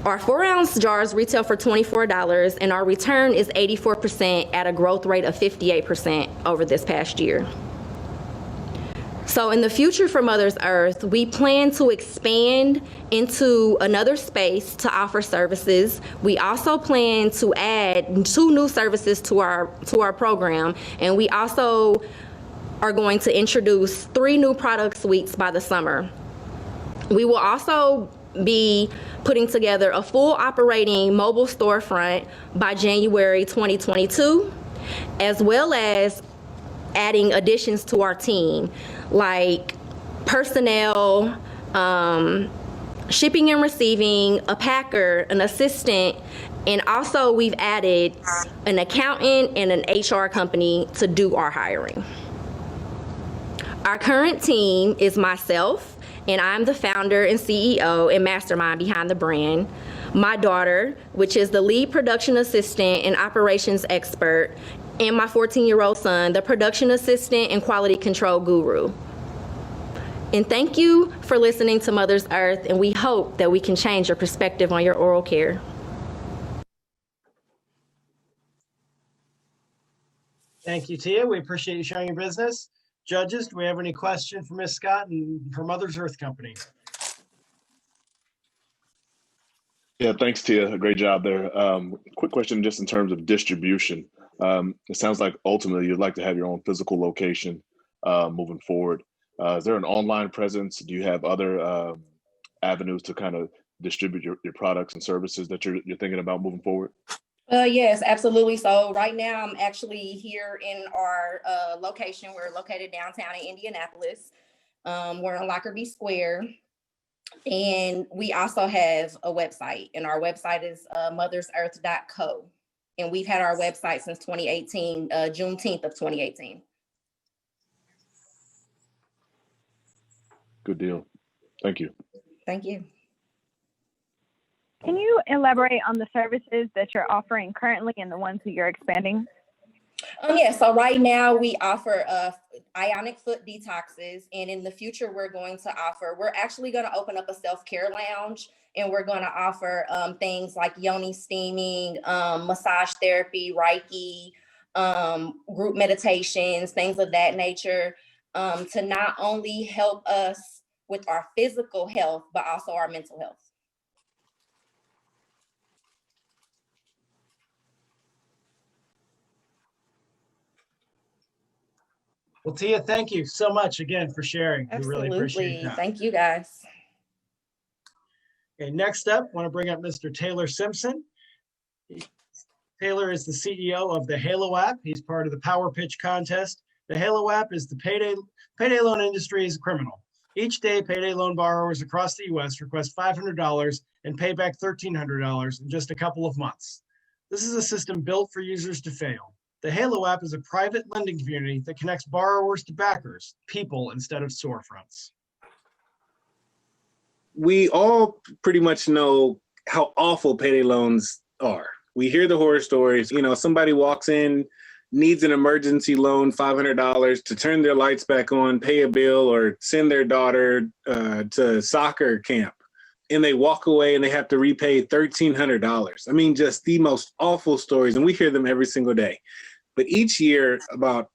Speaker 1: Our 4-ounce jars retail for $24, and our return is 84% at a growth rate of 58% over this past year. So in the future for Mother's Earth, we plan to expand into another space to offer services. We also plan to add 2 new services to our program, and we also are going to introduce 3 new product suites by the summer. We will also be putting together a full operating mobile storefront by January 2022, as well as adding additions to our team, like personnel, shipping and receiving, a packer, an assistant, and also we've added an accountant and an HR company to do our hiring. Our current team is myself, and I'm the founder and CEO and mastermind behind the brand. My daughter, which is the lead production assistant and operations expert, and my 14-year-old son, the production assistant and quality control guru. And thank you for listening to Mother's Earth, and we hope that we can change your perspective on your oral care.
Speaker 2: Thank you, Tia. We appreciate you sharing your business. Judges, do we have any questions for Ms. Scott and her Mother's Earth Company?
Speaker 4: Yeah, thanks, Tia. Great job there. Quick question just in terms of distribution. It sounds like ultimately you'd like to have your own physical location moving forward. Is there an online presence? Do you have other avenues to kind of distribute your products and services that you're thinking about moving forward?
Speaker 1: Yes, absolutely. So right now I'm actually here in our location. We're located downtown in Indianapolis. We're on Lockerbie Square. And we also have a website, and our website is mothersearth.co. And we've had our website since 2018, Juneteenth of 2018.
Speaker 4: Good deal. Thank you.
Speaker 1: Thank you.
Speaker 15: Can you elaborate on the services that you're offering currently and the ones that you're expanding?
Speaker 1: Yeah, so right now we offer ionic foot detoxes, and in the future we're actually going to open up a self-care lounge, and we're going to offer things like yoni steaming, massage therapy, Reiki, group meditations, things of that nature, to not only help us with our physical health, but also our mental health.
Speaker 2: Well, Tia, thank you so much again for sharing.
Speaker 1: Absolutely.
Speaker 2: We really appreciate that.
Speaker 1: Thank you, guys.
Speaker 2: Okay, next up, I want to bring up Mr. Taylor Simpson. Taylor is the CEO of the Halo app. He's part of the Power Pitch contest. The Halo app is the payday loan industry is criminal. Each day, payday loan borrowers across the U.S. request $500 and pay back $1,300 in just a couple of months. This is a system built for users to fail. The Halo app is a private lending community that connects borrowers to backers, people instead of storefronts.
Speaker 8: We all pretty much know how awful payday loans are. We hear the horror stories. You know, somebody walks in, needs an emergency loan, $500 to turn their lights back on, pay a bill, or send their daughter to soccer camp. And they walk away and they have to repay $1,300. I mean, just the most awful stories. And we hear them every single day. But each year, about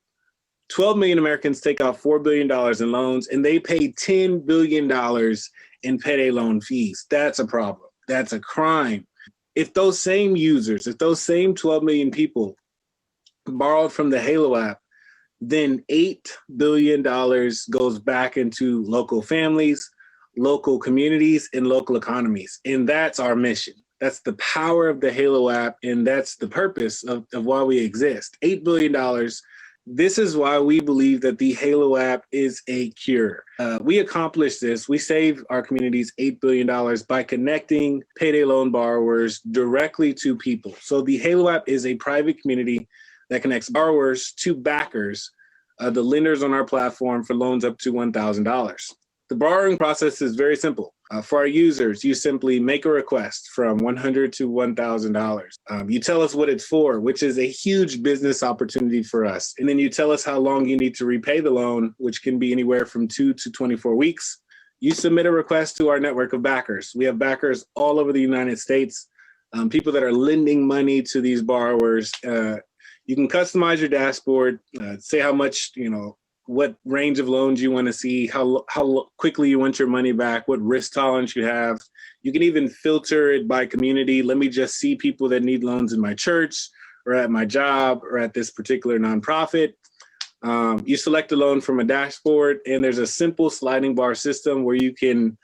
Speaker 8: 12 million Americans take out $4 billion in loans, and they pay $10 billion in payday loan fees. That's a problem. That's a crime. If those same users, if those same 12 million people borrowed from the Halo app, then $8 billion goes back into local families, local communities, and local economies. And that's our mission. That's the power of the Halo app, and that's the purpose of why we exist. $8 billion. This is why we believe that the Halo app is a cure. We accomplish this. We save our communities $8 billion by connecting payday loan borrowers directly to people. So the Halo app is a private community that connects borrowers to backers, the lenders on our platform, for loans up to $1,000. The borrowing process is very simple. For our users, you simply make a request from $100 to $1,000. You tell us what it's for, which is a huge business opportunity for us. And then you tell us how long you need to repay the loan, which can be anywhere from 2 to 24 weeks. You submit a request to our network of backers. We have backers all over the United States, people that are lending money to these borrowers. You can customize your dashboard, say how much, what range of loans you want to see, how quickly you want your money back, what risk tolerance you have. You can even filter it by community. Let me just see people that need loans in my church or at my job or at this particular nonprofit. You select a loan from a dashboard, and there's a simple sliding bar system where you can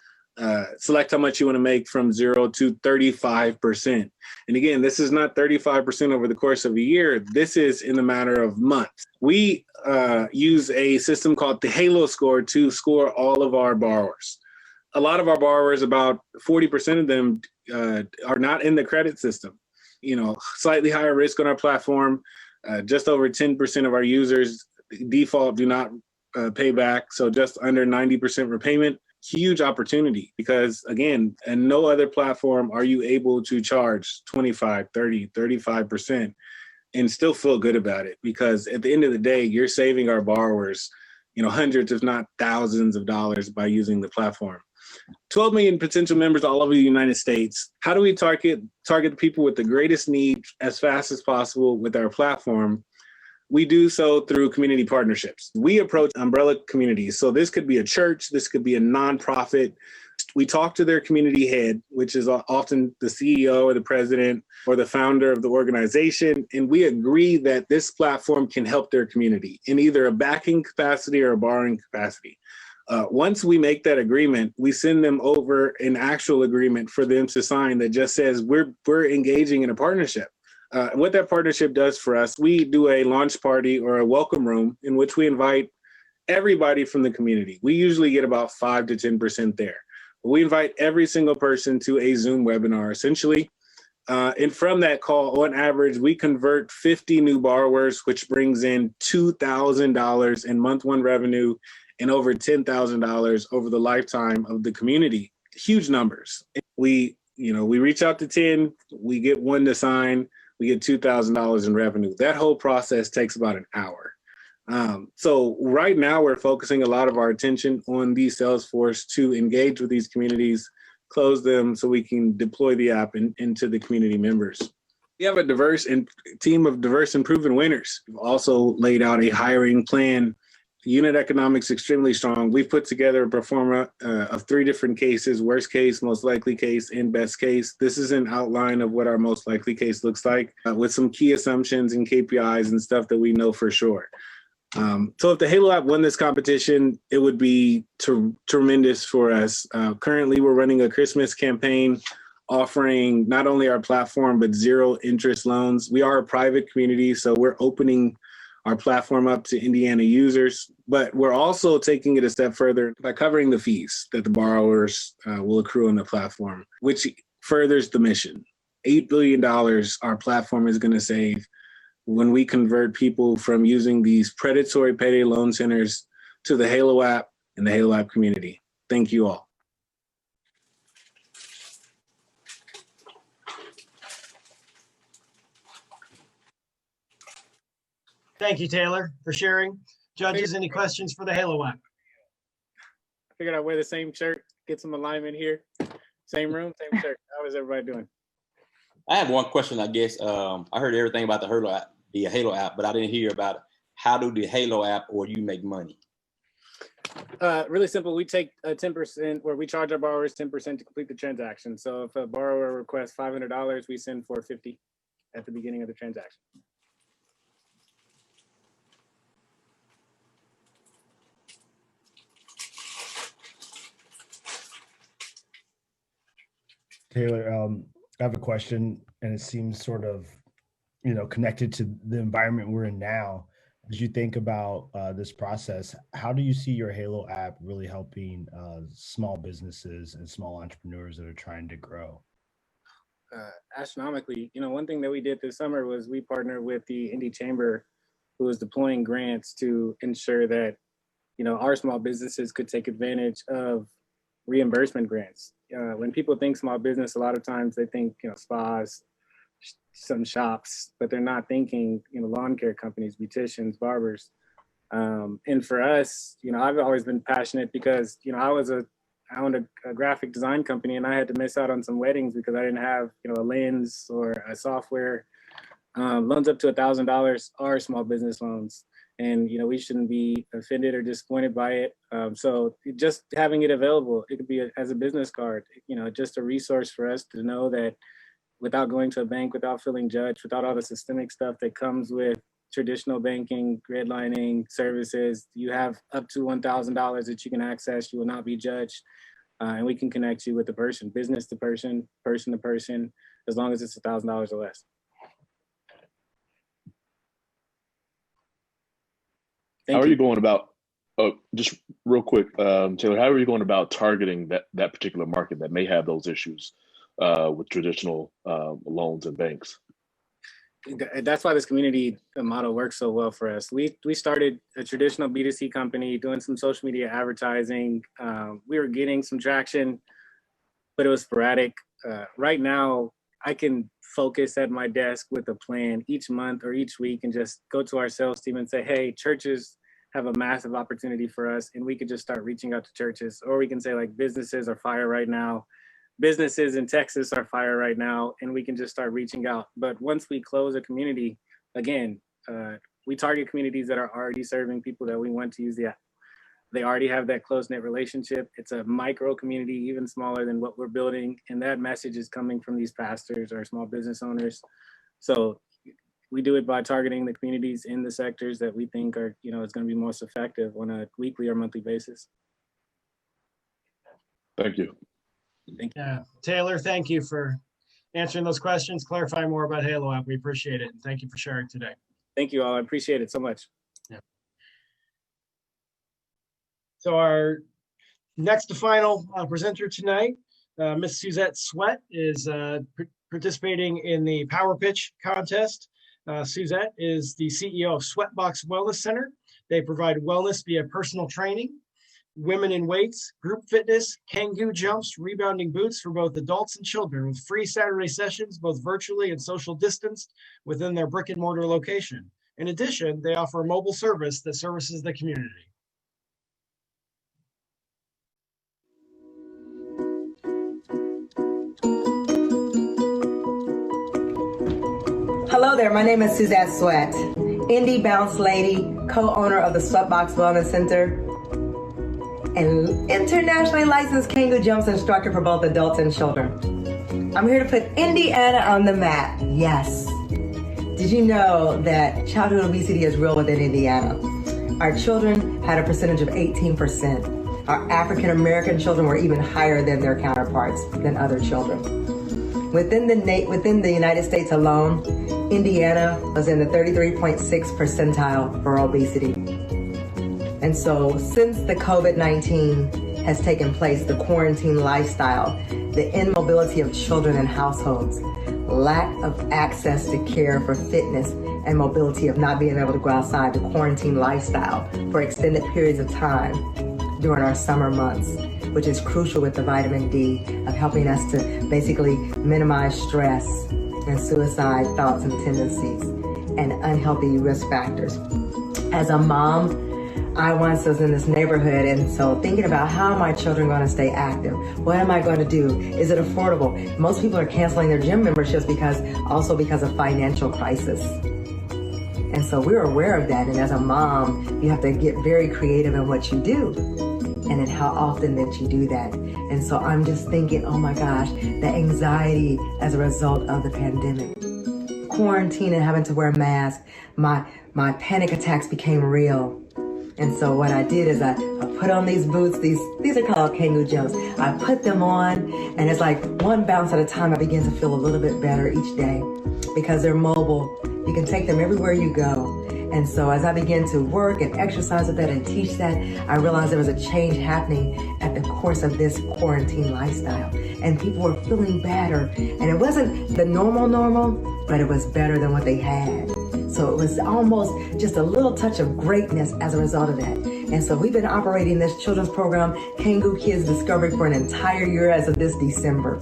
Speaker 8: select how much you want to make from 0 to 35%. And again, this is not 35% over the course of a year. This is in the matter of months. We use a system called the Halo score to score all of our borrowers. A lot of our borrowers, about 40% of them are not in the credit system. Slightly higher risk on our platform. Just over 10% of our users default do not pay back. So just under 90% repayment. Huge opportunity because, again, and no other platform are you able to charge 25, 30, 35% and still feel good about it, because at the end of the day, you're saving our borrowers, hundreds, if not thousands of dollars by using the platform. 12 million potential members all over the United States. How do we target the people with the greatest need as fast as possible with our platform? We do so through community partnerships. We approach umbrella communities. So this could be a church, this could be a nonprofit. We talk to their community head, which is often the CEO or the president or the founder of the organization. And we agree that this platform can help their community in either a backing capacity or a borrowing capacity. Once we make that agreement, we send them over an actual agreement for them to sign that just says we're engaging in a partnership. And what that partnership does for us, we do a launch party or a welcome room in which we invite everybody from the community. We usually get about 5 to 10% there. But we invite every single person to a Zoom webinar, essentially. And from that call, on average, we convert 50 new borrowers, which brings in $2,000 in month one revenue and over $10,000 over the lifetime of the community. Huge numbers. We reach out to 10, we get one to sign, we get $2,000 in revenue. That whole process takes about an hour. So right now we're focusing a lot of our attention on the sales force to engage with these communities, close them so we can deploy the app into the community members. We have a diverse team of diverse and proven winners. We've also laid out a hiring plan. Unit economics extremely strong. We've put together a pro forma of 3 different cases: worst case, most likely case, and best case. This is an outline of what our most likely case looks like with some key assumptions and KPIs and stuff that we know for sure. So if the Halo app won this competition, it would be tremendous for us. Currently, we're running a Christmas campaign offering not only our platform, but 0 interest loans. We are a private community, so we're opening our platform up to Indiana users, but we're also taking it a step further by covering the fees that the borrowers will accrue on the platform, which furthers the mission. $8 billion our platform is going to save when we convert people from using these predatory payday loan centers to the Halo app and the Halo app community. Thank you all.
Speaker 2: Thank you, Taylor, for sharing. Judges, any questions for the Halo app?
Speaker 8: I figured I'd wear the same shirt, get some alignment here. Same room, same shirt. How is everybody doing?
Speaker 7: I have one question, I guess. I heard everything about the Halo app, but I didn't hear about how do the Halo app or you make money?
Speaker 8: Really simple. We take 10%, where we charge our borrowers 10% to complete the transaction. So if a borrower requests $500, we send $450 at the beginning of the transaction.
Speaker 6: Taylor, I have a question, and it seems sort of, connected to the environment we're in now. As you think about this process, how do you see your Halo app really helping small businesses and small entrepreneurs that are trying to grow?
Speaker 8: Astronomically, one thing that we did this summer was we partnered with the Indy Chamber, who was deploying grants to ensure that, our small businesses could take advantage of reimbursement grants. When people think small business, a lot of times they think, spas, some shops, but they're not thinking, lawn care companies, beauticians, barbers. And for us, I've always been passionate because, I owned a graphic design company, and I had to miss out on some weddings because I didn't have, a lens or a software. Loans up to $1,000 are small business loans. And, we shouldn't be offended or disappointed by it. So just having it available, it could be as a business card, just a resource for us to know that without going to a bank, without feeling judged, without all the systemic stuff that comes with traditional banking, redlining services, you have up to $1,000 that you can access. You will not be judged. and we can connect you with the person, business to person, person to person, as long as it's $1,000 or less.
Speaker 4: How are you going about, just real quick, Taylor, how are you going about targeting that particular market that may have those issues with traditional loans and banks?
Speaker 8: That's why this community model works so well for us. We started a traditional B2C company doing some social media advertising. We were getting some traction, but it was sporadic. Right now, I can focus at my desk with a plan each month or each week and just go to our sales team and say, hey, churches have a massive opportunity for us, and we could just start reaching out to churches. Or we can say, like, businesses are fire right now. Businesses in Texas are fire right now, and we can just start reaching out. But once we close a community, again, we target communities that are already serving people that we want to use the app. They already have that close-knit relationship. It's a micro community, even smaller than what we're building. And that message is coming from these pastors or small business owners. So we do it by targeting the communities in the sectors that we think are, it's going to be most effective on a weekly or monthly basis.
Speaker 4: Thank you.
Speaker 8: Thank you.
Speaker 2: Yeah, Taylor, thank you for answering those questions, clarifying more about Halo app. We appreciate it. And thank you for sharing today.
Speaker 8: Thank you all. I appreciate it so much.
Speaker 2: Yeah. So our next to final presenter tonight, Miss Suzette Sweat, is participating in the Power Pitch contest. Suzette is the CEO of Sweatbox Wellness Center. They provide wellness via personal training, women in weights, group fitness, Kangoo jumps, rebounding boots for both adults and children, with free Saturday sessions, both virtually and social distanced within their brick and mortar location. In addition, they offer a mobile service that services the community.
Speaker 9: Hello there, my name is Suzette Sweat, indie bounce lady, co-owner of the Sweatbox Wellness Center, and internationally licensed Kangoo jumps instructor for both adults and children. I'm here to put Indiana on the map, yes. Did you know that childhood obesity is real within Indiana? Our children had a percentage of 18%. Our African American children were even higher than their counterparts, than other children. Within the United States alone, Indiana was in the 33.6 percentile for obesity. And so since the COVID-19 has taken place, the quarantine lifestyle, the immobility of children and households, lack of access to care for fitness and mobility of not being able to go outside, the quarantine lifestyle for extended periods of time during our summer months, which is crucial with the vitamin D of helping us to basically minimize stress and suicide thoughts and tendencies and unhealthy risk factors. As a mom, I once was in this neighborhood, and so thinking about how are my children going to stay active? What am I going to do? Is it affordable? Most people are canceling their gym memberships because of financial crisis. And so we're aware of that, and as a mom, you have to get very creative in what you do and in how often that you do that. And so I'm just thinking, oh my gosh, the anxiety as a result of the pandemic. Quarantine and having to wear masks, my panic attacks became real. And so what I did is I put on these boots, these are called Kangoo jumps. I put them on, and it's like one bounce at a time, I begin to feel a little bit better each day because they're mobile. You can take them everywhere you go. And so as I began to work and exercise with that and teach that, I realized there was a change happening at the course of this quarantine lifestyle. And people were feeling better. And it wasn't the normal, but it was better than what they had. So it was almost just a little touch of greatness as a result of that. And so we've been operating this children's program, Kangoo Kids Discovery, for an entire year as of this December.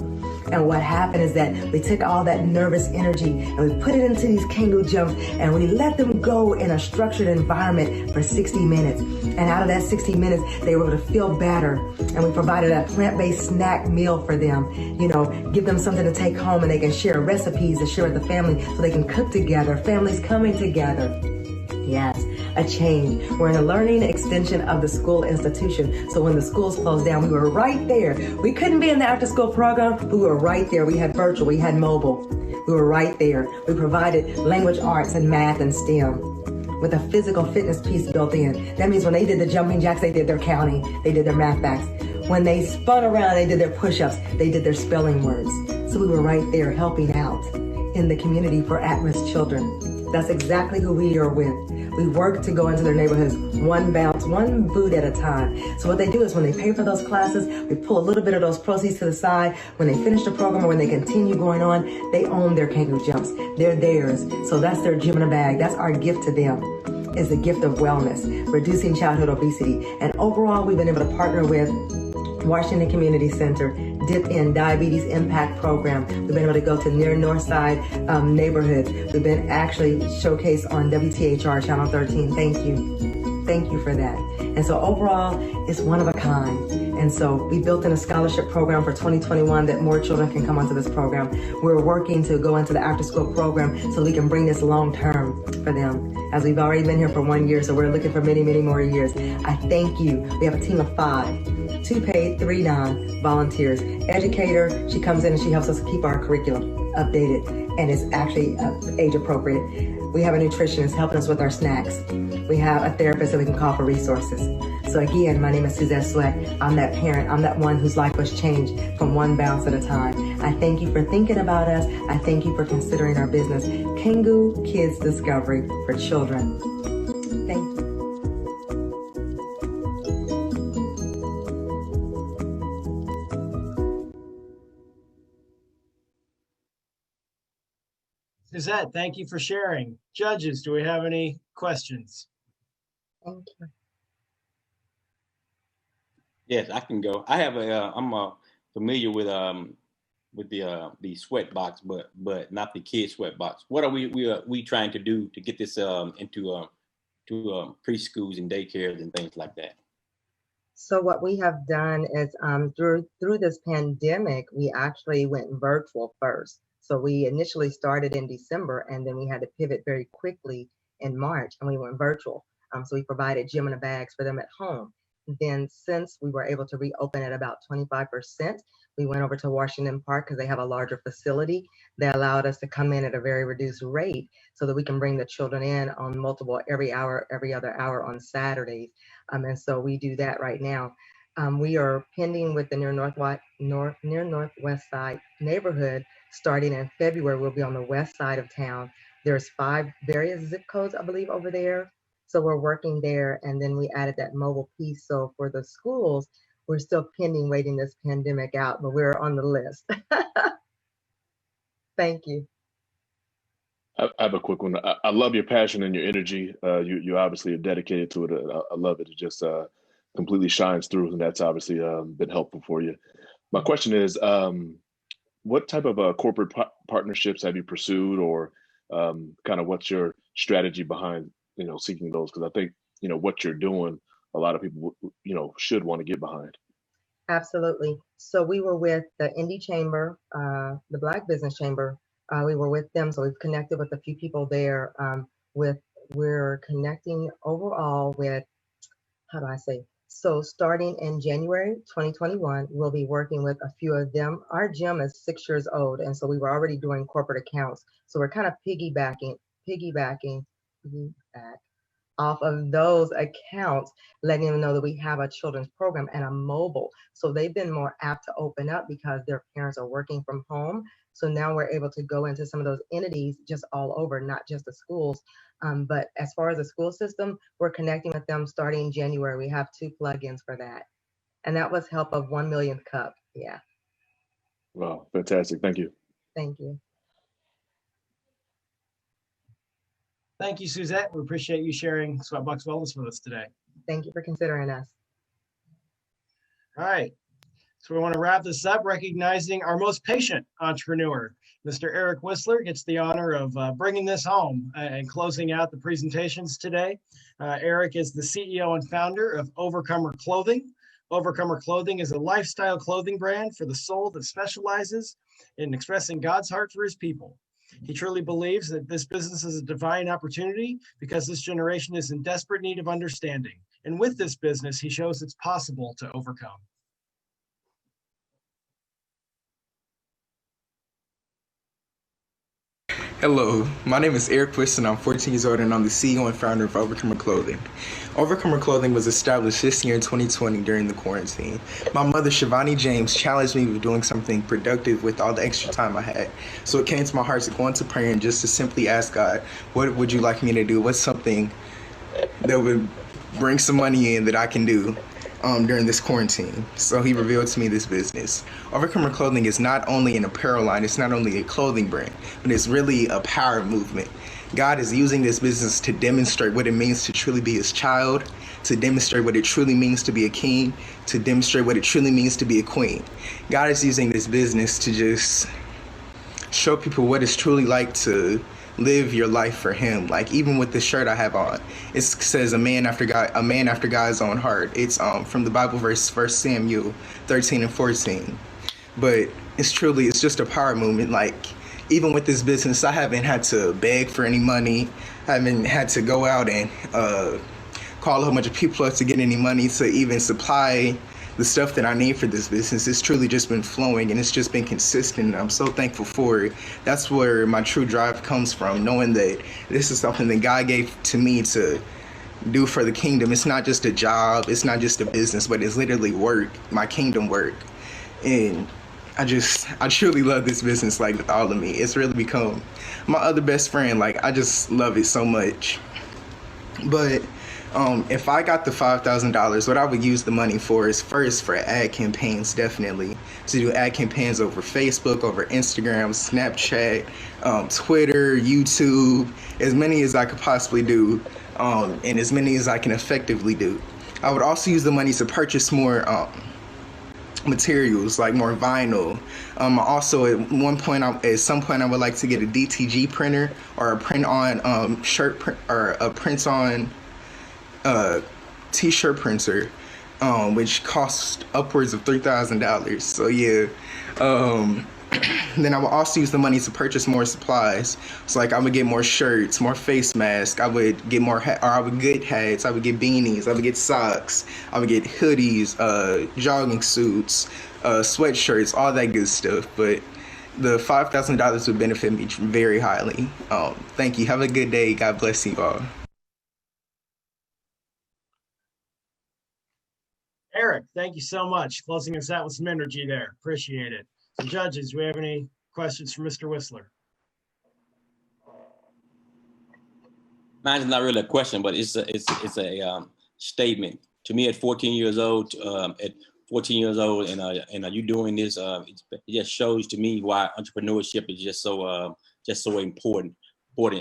Speaker 9: And what happened is that we took all that nervous energy and we put it into these Kangoo jumps and we let them go in a structured environment for 60 minutes. And out of that 60 minutes, they were able to feel better. And we provided a plant-based snack meal for them, give them something to take home, and they can share recipes to share with the family so they can cook together, families coming together. Yes, a change. We're in a learning extension of the school institution. So when the schools closed down, we were right there. We couldn't be in the after school program, but we were right there. We had virtual, we had mobile. We were right there. We provided language arts and math and STEM with a physical fitness piece built in. That means when they did the jumping jacks, they did their counting, they did their math backs. When they spun around, they did their push-ups, they did their spelling words. So we were right there helping out in the community for at-risk children. That's exactly who we are with. We work to go into their neighborhoods one bounce, one boot at a time. So what they do is when they pay for those classes, we pull a little bit of those proceeds to the side. When they finish the program or when they continue going on, they own their kangaroo jumps. They're theirs. So that's their gym in a bag. That's our gift to them, is the gift of wellness, reducing childhood obesity. And overall, we've been able to partner with Washington Community Center, Dip In Diabetes Impact Program. We've been able to go to near North Side neighborhoods. We've been actually showcased on WTHR Channel 13. Thank you. Thank you for that. And so overall, it's one of a kind. And so we built in a scholarship program for 2021 that more children can come onto this program. We're working to go into the after school program so we can bring this long term for them, as we've already been here for 1 year, so we're looking for many, many more years. I thank you. We have a team of 5, 2 paid, 3 non-volunteers. Educator, she comes in and she helps us keep our curriculum updated, and it's actually age appropriate. We have a nutritionist helping us with our snacks. We have a therapist that we can call for resources. So again, my name is Suzette Sweat. I'm that parent. I'm that one whose life was changed from one bounce at a time. I thank you for thinking about us. I thank you for considering our business, Kangu Kids Discovery for Children. Thank you.
Speaker 2: Suzette, thank you for sharing. Judges, do we have any questions?
Speaker 9: Thank you.
Speaker 7: Yes, I can go. I have a. I'm familiar with the sweat box, but not the kid sweat box. What are we trying to do to get this into preschools and daycares and things like that?
Speaker 10: So what we have done is through this pandemic, we actually went virtual first. So we initially started in December, and then we had to pivot very quickly in March, and we went virtual. So we provided gym in a bags for them at home. Then since we were able to reopen at about 25%, we went over to Washington Park because they have a larger facility. They allowed us to come in at a very reduced rate so that we can bring the children in on multiple, every hour, every other hour on Saturdays. And so we do that right now. We are pending with the near Northwest Side neighborhood. Starting in February, we'll be on the west side of town. There's 5 various zip codes, I believe, over there. So we're working there, and then we added that mobile piece. So for the schools, we're still pending waiting this pandemic out, but we're on the list. Thank you.
Speaker 4: I have a quick one. I love your passion and your energy. You obviously are dedicated to it. I love it. It just completely shines through, and that's obviously been helpful for you. My question is, what type of corporate partnerships have you pursued, or kind of what's your strategy behind seeking those? Because I think what you're doing, a lot of people should want to get behind.
Speaker 10: Absolutely. So we were with the Indie Chamber, the Black Business Chamber. We were with them, so we've connected with a few people there. We're connecting overall with, how do I say? So starting in January 2021, we'll be working with a few of them. Our gym is 6 years old, and so we were already doing corporate accounts. So we're kind of piggybacking off of those accounts, letting them know that we have a children's program and a mobile. So they've been more apt to open up because their parents are working from home. So now we're able to go into some of those entities just all over, not just the schools. But as far as the school system, we're connecting with them starting January. We have 2 plugins for that. And that was help of 1 millionth cup. Yeah.
Speaker 4: Wow, fantastic. Thank you.
Speaker 10: Thank you.
Speaker 2: Thank you, Suzette. We appreciate you sharing Sweatbox Wellness with us today.
Speaker 10: Thank you for considering us.
Speaker 2: All right. So we want to wrap this up recognizing our most patient entrepreneur. Mr. Eric Whistler gets the honor of bringing this home and closing out the presentations today. Eric is the CEO and founder of Overcomer Clothing. Overcomer Clothing is a lifestyle clothing brand for the soul that specializes in expressing God's heart for his people. He truly believes that this business is a divine opportunity because this generation is in desperate need of understanding. And with this business, he shows it's possible to overcome.
Speaker 12: Hello, my name is Eric Twist and I'm 14 years old and I'm the CEO and founder of Overcomer Clothing. Overcomer Clothing was established this year in 2020 during the quarantine. My mother, Shivani James, challenged me with doing something productive with all the extra time I had. So it came to my heart to go into prayer and just to simply ask God, what would you like me to do? What's something that would bring some money in that I can do during this quarantine? So he revealed to me this business. Overcomer Clothing is not only an apparel line, it's not only a clothing brand, but it's really a power movement. God is using this business to demonstrate what it means to truly be his child, to demonstrate what it truly means to be a king, to demonstrate what it truly means to be a queen. God is using this business to just show people what it's truly like to live your life for him. Like even with this shirt I have on, it says a man after God's own heart. It's from the Bible verse 1 Samuel 13 and 14. But it's just a power movement. Like even with this business, I haven't had to beg for any money. I haven't had to go out and call a whole bunch of people up to get any money to even supply the stuff that I need for this business. It's truly just been flowing and it's just been consistent. I'm so thankful for it. That's where my true drive comes from, knowing that this is something that God gave to me to do for the kingdom. It's not just a job, it's not just a business, but it's literally work, my kingdom work. And I truly love this business, like with all of me. It's really become my other best friend. Like I just love it so much. But if I got the $5,000, what I would use the money for is first for ad campaigns, definitely. To do ad campaigns over Facebook, over Instagram, Snapchat, Twitter, YouTube, as many as I could possibly do, and as many as I can effectively do. I would also use the money to purchase more materials, like more vinyl. Also, at some point, I would like to get a DTG printer or a print-on shirt print or a print-on t-shirt printer, which costs upwards of $3,000. So yeah. Then I would also use the money to purchase more supplies. So like I would get more shirts, more face masks. I would get more I would get hats. I would get beanies. I would get socks. I would get hoodies, jogging suits, sweatshirts, all that good stuff. But the $5,000 would benefit me very highly. Thank you. Have a good day. God bless you all.
Speaker 2: Eric, thank you so much. Closing us out with some energy there. Appreciate it. So judges, do we have any questions for Mr. Whistler?
Speaker 7: Mine's not really a question, but it's a statement. To me, at 14 years old, and you doing this, it just shows to me why entrepreneurship is just so important,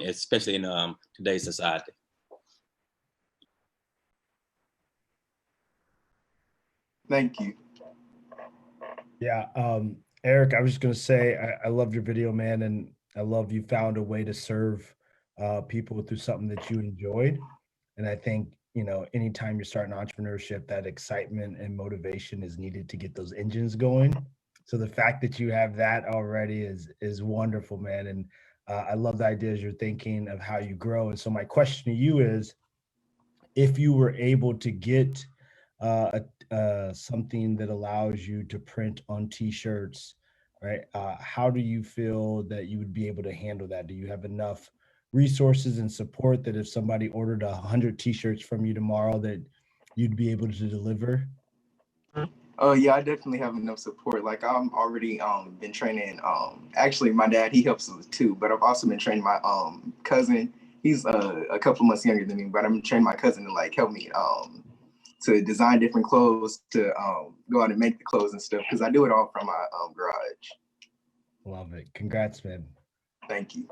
Speaker 7: especially in today's society.
Speaker 12: Thank you.
Speaker 6: Yeah, Eric, I was just gonna say I love your video, man, and I love you found a way to serve people through something that you enjoyed. And I think, anytime you're starting entrepreneurship, that excitement and motivation is needed to get those engines going. So the fact that you have that already is wonderful, man. And I love the ideas you're thinking of how you grow. And so my question to you is, if you were able to get something that allows you to print on t-shirts, right? How do you feel that you would be able to handle that? Do you have enough resources and support that if somebody ordered 100 t-shirts from you tomorrow that you'd be able to deliver?
Speaker 12: Yeah, I definitely have enough support. Like I'm already been training. Actually, my dad, he helps us too, but I've also been training my cousin. He's a couple months younger than me, but I'm training my cousin to like help me to design different clothes, to go out and make the clothes and stuff, because I do it all from my garage.
Speaker 6: Love it. Congrats, man.
Speaker 12: Thank you.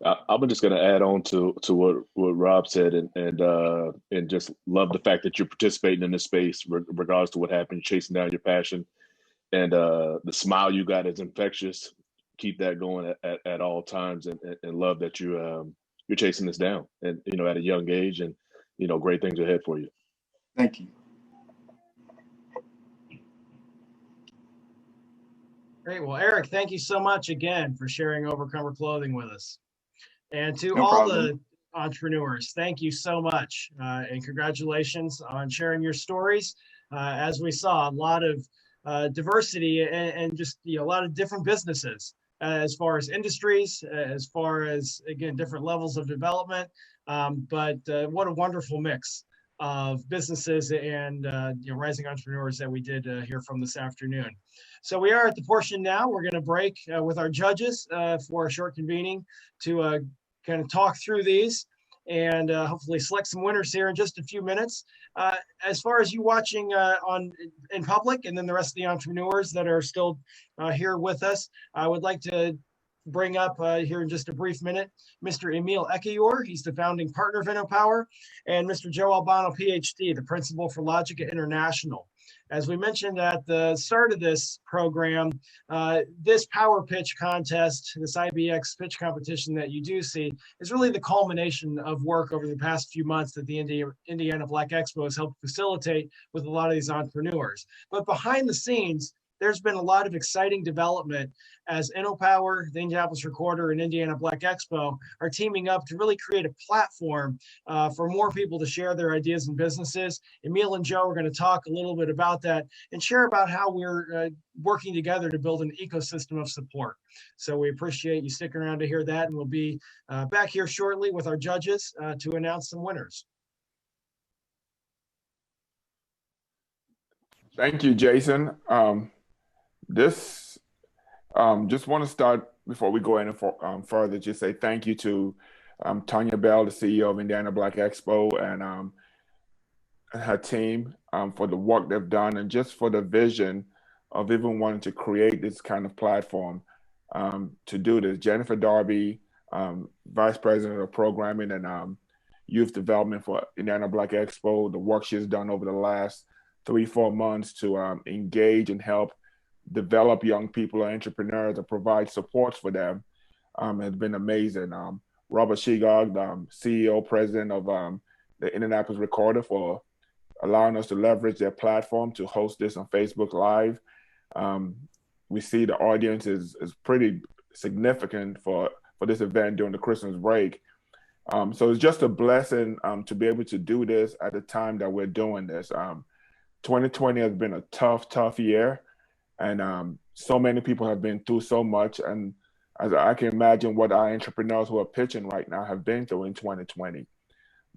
Speaker 4: I'm just going to add on to what Rob said, and just love the fact that you're participating in this space, regardless to what happened, chasing down your passion, and the smile you got is infectious. Keep that going at all times, and love that you're chasing this down, and at a young age, and great things ahead for you.
Speaker 12: Thank you.
Speaker 2: Great. Well, Eric, thank you so much again for sharing Overcomer Clothing with us. And to
Speaker 12: No
Speaker 2: all
Speaker 12: problem.
Speaker 2: the entrepreneurs, thank you so much. And congratulations on sharing your stories. As we saw, a lot of diversity and just a lot of different businesses as far as industries, as far as, again, different levels of development. But what a wonderful mix of businesses and rising entrepreneurs that we did hear from this afternoon. So we are at the portion now. We're going to break with our judges for a short convening to kind of talk through these and hopefully select some winners here in just a few minutes. As far as you watching in public, and then the rest of the entrepreneurs that are still here with us, I would like to bring up here in just a brief minute, Mr. Emil Ekeyor. He's the founding partner of InnoPower, and Mr. Joe Albano, PhD, the principal for Logica International. As we mentioned at the start of this program, this power pitch contest, this IBX pitch competition that you do see, is really the culmination of work over the past few months that the Indiana Black Expo has helped facilitate with a lot of these entrepreneurs. But behind the scenes, there's been a lot of exciting development as InnoPower, the Indianapolis Recorder, and Indiana Black Expo are teaming up to really create a platform for more people to share their ideas and businesses. Emil and Joe are going to talk a little bit about that and share about how we're working together to build an ecosystem of support. So we appreciate you sticking around to hear that, and we'll be back here shortly with our judges to announce some winners.
Speaker 11: Thank you, Jason. Just want to start before we go any further, just say thank you to Tanya Bell, the CEO of Indiana Black Expo, and her team for the work they've done and just for the vision of even wanting to create this kind of platform to do this. Jennifer Darby, Vice President of Programming and Youth Development for Indiana Black Expo, the work she's done over the last 3-4 months to engage and help develop young people and entrepreneurs and provide supports for them has been amazing. Robert Shigog, the CEO, president of the Indianapolis Recorder, for allowing us to leverage their platform to host this on Facebook Live. We see the audience is pretty significant for this event during the Christmas break. So it's just a blessing to be able to do this at the time that we're doing this. 2020 has been a tough year. And so many people have been through so much. And as I can imagine what our entrepreneurs who are pitching right now have been through in 2020.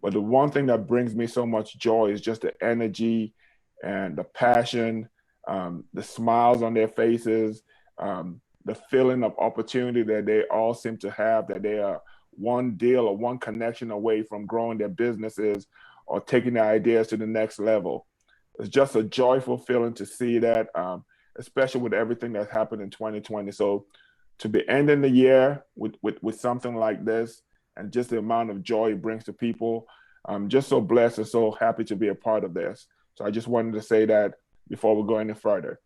Speaker 11: But the one thing that brings me so much joy is just the energy and the passion, the smiles on their faces, the feeling of opportunity that they all seem to have, that they are one deal or one connection away from growing their businesses or taking their ideas to the next level. It's just a joyful feeling to see that. Especially with everything that's happened in 2020. So to be ending the year with something like this and just the amount of joy it brings to people, I'm just so blessed and so happy to be a part of this. So I just wanted to say that before we go any further.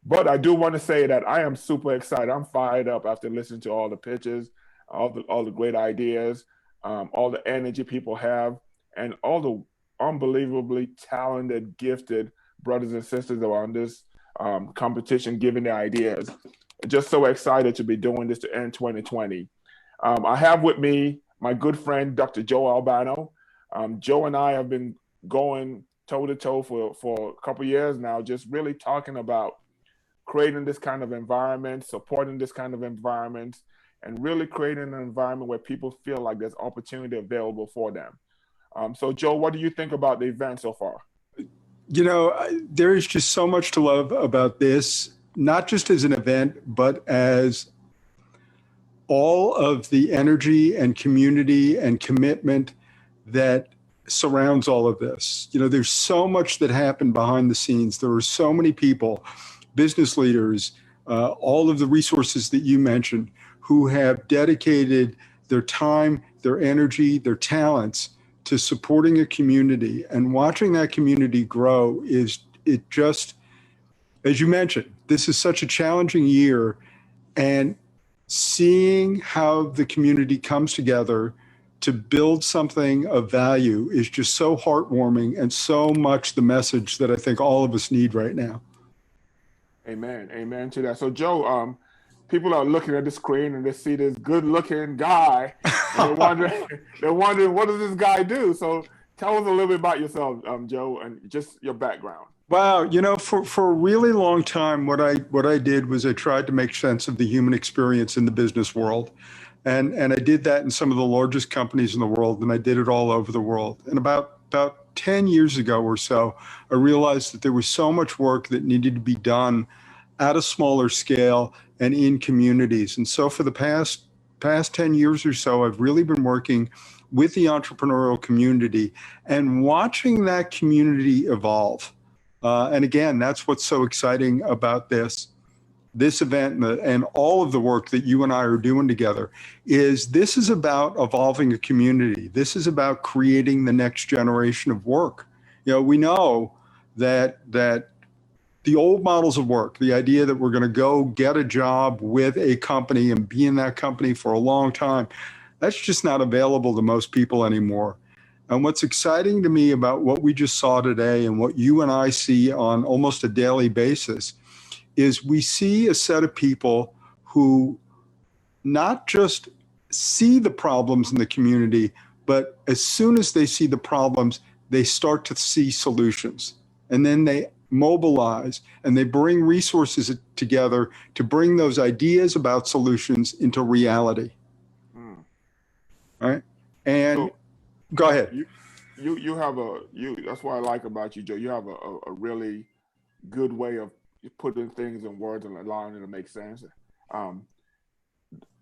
Speaker 11: But I do want to say that I am super excited. I'm fired up after listening to all the pitches, all the great ideas, all the energy people have, and all the unbelievably talented, gifted brothers and sisters that are on this competition, giving their ideas. Just so excited to be doing this to end 2020. I have with me my good friend, Dr. Joe Albano. Joe and I have been going toe-to-toe for a couple of years now, just really talking about creating this kind of environment, supporting this kind of environment, and really creating an environment where people feel like there's opportunity available for them. So Joe, what do you think about the event so far?
Speaker 22: You know, there is just so much to love about this, not just as an event, but as all of the energy and community and commitment that surrounds all of this. You know, there's so much that happened behind the scenes. There are so many people, business leaders, all of the resources that you mentioned, who have dedicated their time, their energy, their talents to supporting a community, and watching that community grow it just, as you mentioned, this is such a challenging year, and seeing how the community comes together to build something of value is just so heartwarming and so much the message that I think all of us need right now.
Speaker 11: Amen. Amen to that. So Joe, people are looking at the screen and they see this good-looking guy, and they're wondering, what does this guy do? So tell us a little bit about yourself, Joe, and just your background.
Speaker 22: Wow, for a really long time, what I did was I tried to make sense of the human experience in the business world. And I did that in some of the largest companies in the world, and I did it all over the world. And about 10 years ago or so, I realized that there was so much work that needed to be done at a smaller scale and in communities. And so for the past 10 years or so, I've really been working with the entrepreneurial community and watching that community evolve. And again, that's what's so exciting about this event and all of the work that you and I are doing together this is about evolving a community. This is about creating the next generation of work. We know that the old models of work, the idea that we're going to go get a job with a company and be in that company for a long time, that's just not available to most people anymore. And what's exciting to me about what we just saw today and what you and I see on almost a daily basis is we see a set of people who not just see the problems in the community, but as soon as they see the problems, they start to see solutions. And then they mobilize and they bring resources together to bring those ideas about solutions into reality. Right? And go ahead.
Speaker 11: You have that's what I like about you, Joe. You have a really good way of putting things in words and allowing it to make sense.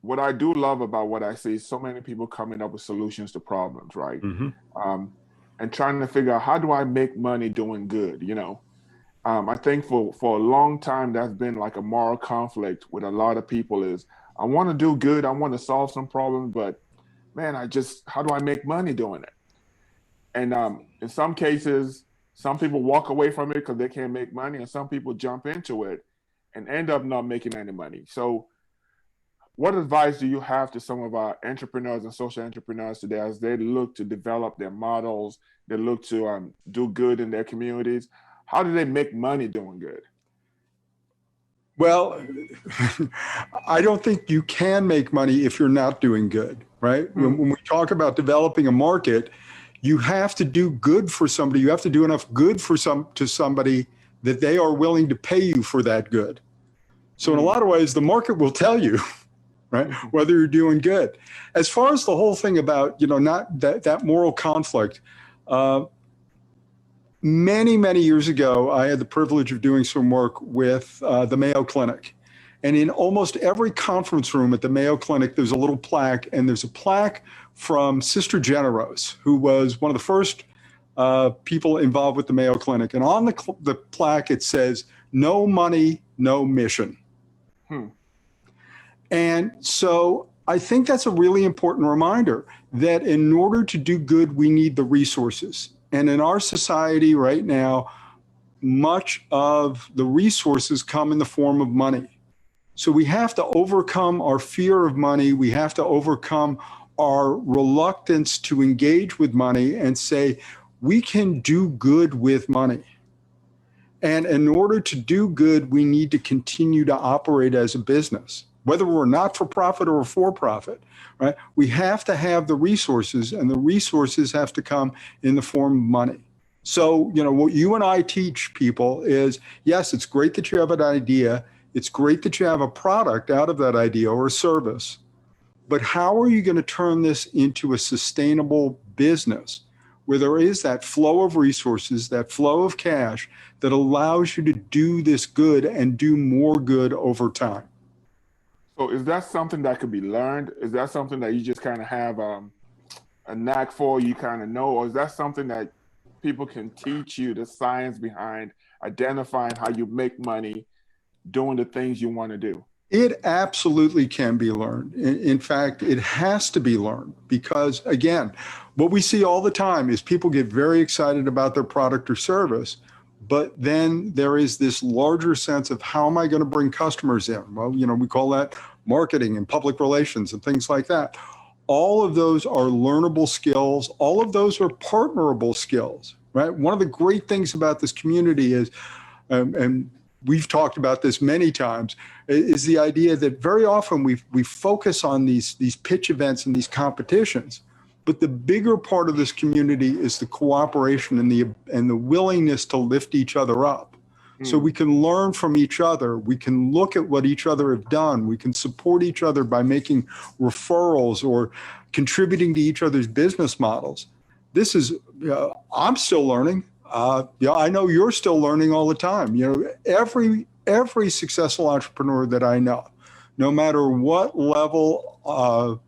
Speaker 11: What I do love about what I see is so many people coming up with solutions to problems, right? Mm-hmm. And trying to figure out, how do I make money doing good? I think for a long time, that's been like a moral conflict with a lot of people is, I want to do good, I want to solve some problems, but man, how do I make money doing it? And in some cases, some people walk away from it because they can't make money, and some people jump into it and end up not making any money. So what advice do you have to some of our entrepreneurs and social entrepreneurs today as they look to develop their models, they look to do good in their communities? How do they make money doing good?
Speaker 22: Well, I don't think you can make money if you're not doing good, right? Mm-hmm. When we talk about developing a market, you have to do good for somebody. You have to do enough good to somebody that they are willing to pay you for that good. So in a lot of ways, the market will tell you, right, whether you're doing good. As far as the whole thing about, not that moral conflict, many years ago, I had the privilege of doing some work with the Mayo Clinic. And in almost every conference room at the Mayo Clinic, there's a little plaque, and there's a plaque from Sister Generose, who was one of the first people involved with the Mayo Clinic. And on the plaque, it says, "No money, no mission." And so I think that's a really important reminder that in order to do good, we need the resources. And in our society right now, much of the resources come in the form of money. So we have to overcome our fear of money. We have to overcome our reluctance to engage with money and say, we can do good with money. And in order to do good, we need to continue to operate as a business, whether we're not-for-profit or for-profit, right? We have to have the resources, and the resources have to come in the form of money. So, what you and I teach people is, yes, it's great that you have an idea. It's great that you have a product out of that idea or a service. But how are you going to turn this into a sustainable business where there is that flow of resources, that flow of cash that allows you to do this good and do more good over time?
Speaker 11: So is that something that could be learned? Is that something that you just kind of have a knack for, you kind of know? Or is that something that people can teach you, the science behind identifying how you make money doing the things you want to do?
Speaker 22: It absolutely can be learned. In fact, it has to be learned because, again, what we see all the time is people get very excited about their product or service, but then there is this larger sense of how am I going to bring customers in? Well, we call that marketing and public relations and things like that. All of those are learnable skills. All of those are partnerable skills, right? One of the great things about this community is, and we've talked about this many times, is the idea that very often we focus on these pitch events and these competitions. But the bigger part of this community is the cooperation and the willingness to lift each other up. So we can learn from each other. We can look at what each other have done. We can support each other by making referrals or contributing to each other's business models. This is, I'm still learning. I know you're still learning all the time. Every successful entrepreneur that I know, no matter what level,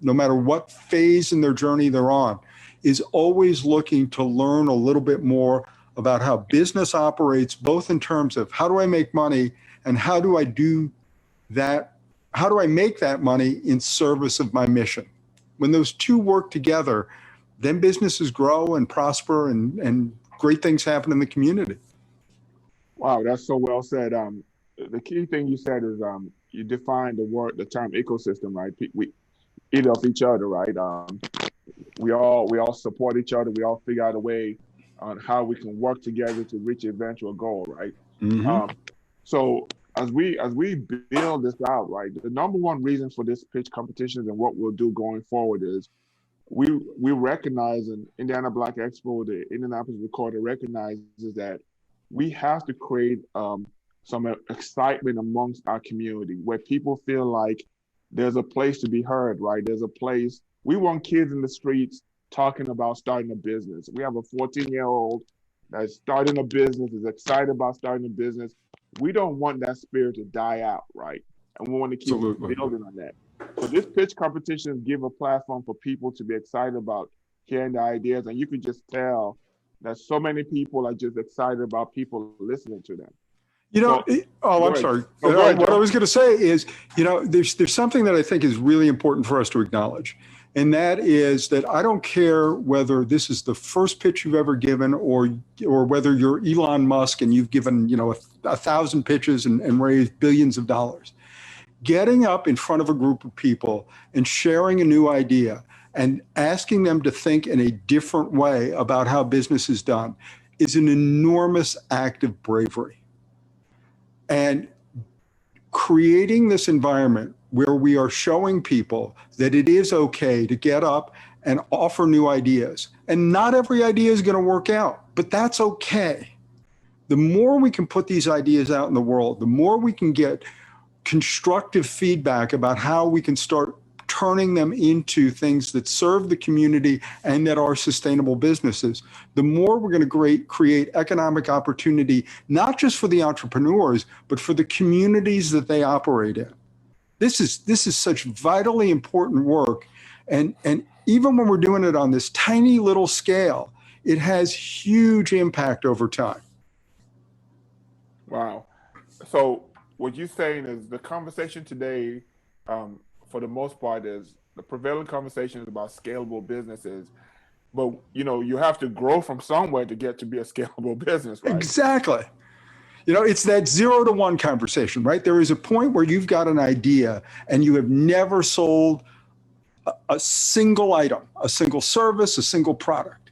Speaker 22: no matter what phase in their journey they're on, is always looking to learn a little bit more about how business operates, both in terms of how do I make money and how do I do that, how do I make that money in service of my mission? When those two work together, then businesses grow and prosper and great things happen in the community.
Speaker 11: Wow, that's so well said. The key thing you said is you defined the term ecosystem, right? We eat off each other, right? We all support each other. We all figure out a way on how we can work together to reach an eventual goal, right?
Speaker 22: Mm-hmm.
Speaker 11: So as we build this out, right, the number one reason for this pitch competitions and what we'll do going forward is we recognize, in Indiana Black Expo, the Indianapolis Recorder recognizes that we have to create some excitement amongst our community where people feel like there's a place to be heard, right? There's a place. We want kids in the streets talking about starting a business. We have a 14-year-old that's starting a business, is excited about starting a business. We don't want that spirit to die out, right? And we want to keep building on that. So this pitch competition give a platform for people to be excited about hearing the ideas, and you can just tell that so many people are just excited about people listening to them.
Speaker 22: I'm sorry. What I was going to say is, there's something that I think is really important for us to acknowledge. And that is that I don't care whether this is the first pitch you've ever given or whether you're Elon Musk and you've given, 1,000 pitches and raised billions of dollars. Getting up in front of a group of people and sharing a new idea and asking them to think in a different way about how business is done is an enormous act of bravery. And creating this environment where we are showing people that it is okay to get up and offer new ideas. And not every idea is going to work out, but that's okay. The more we can put these ideas out in the world, the more we can get constructive feedback about how we can start turning them into things that serve the community and that are sustainable businesses, the more we're going to create economic opportunity, not just for the entrepreneurs, but for the communities that they operate in. This is such vitally important work. And even when we're doing it on this tiny little scale, it has huge impact over time.
Speaker 11: Wow. So what you're saying is the conversation today, for the most part, is the prevailing conversation is about scalable businesses. But, you have to grow from somewhere to get to be a scalable business, right?
Speaker 22: Exactly. It's that 0 to 1 conversation, right? There is a point where you've got an idea and you have never sold a single item, a single service, a single product.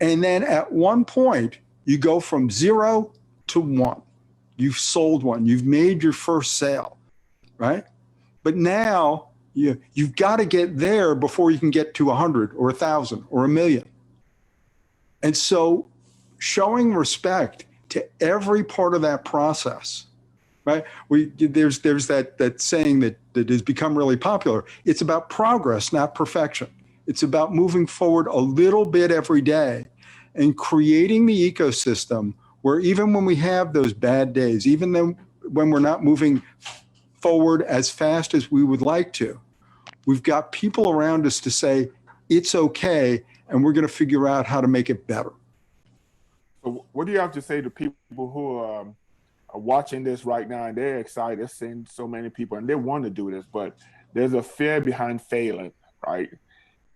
Speaker 22: And then at one point, you go from 0 to 1. You've sold one. You've made your first sale, right? But now you've got to get there before you can get to 100 or 1,000 or 1,000,000. And so showing respect to every part of that process, right? There's that saying that has become really popular. It's about progress, not perfection. It's about moving forward a little bit every day and creating the ecosystem where even when we have those bad days, even then when we're not moving forward as fast as we would like to, we've got people around us to say, it's okay, and we're going to figure out how to make it better.
Speaker 11: So what do you have to say to people who are watching this right now and they're excited, they're seeing so many people and they want to do this, but there's a fear behind failing, right?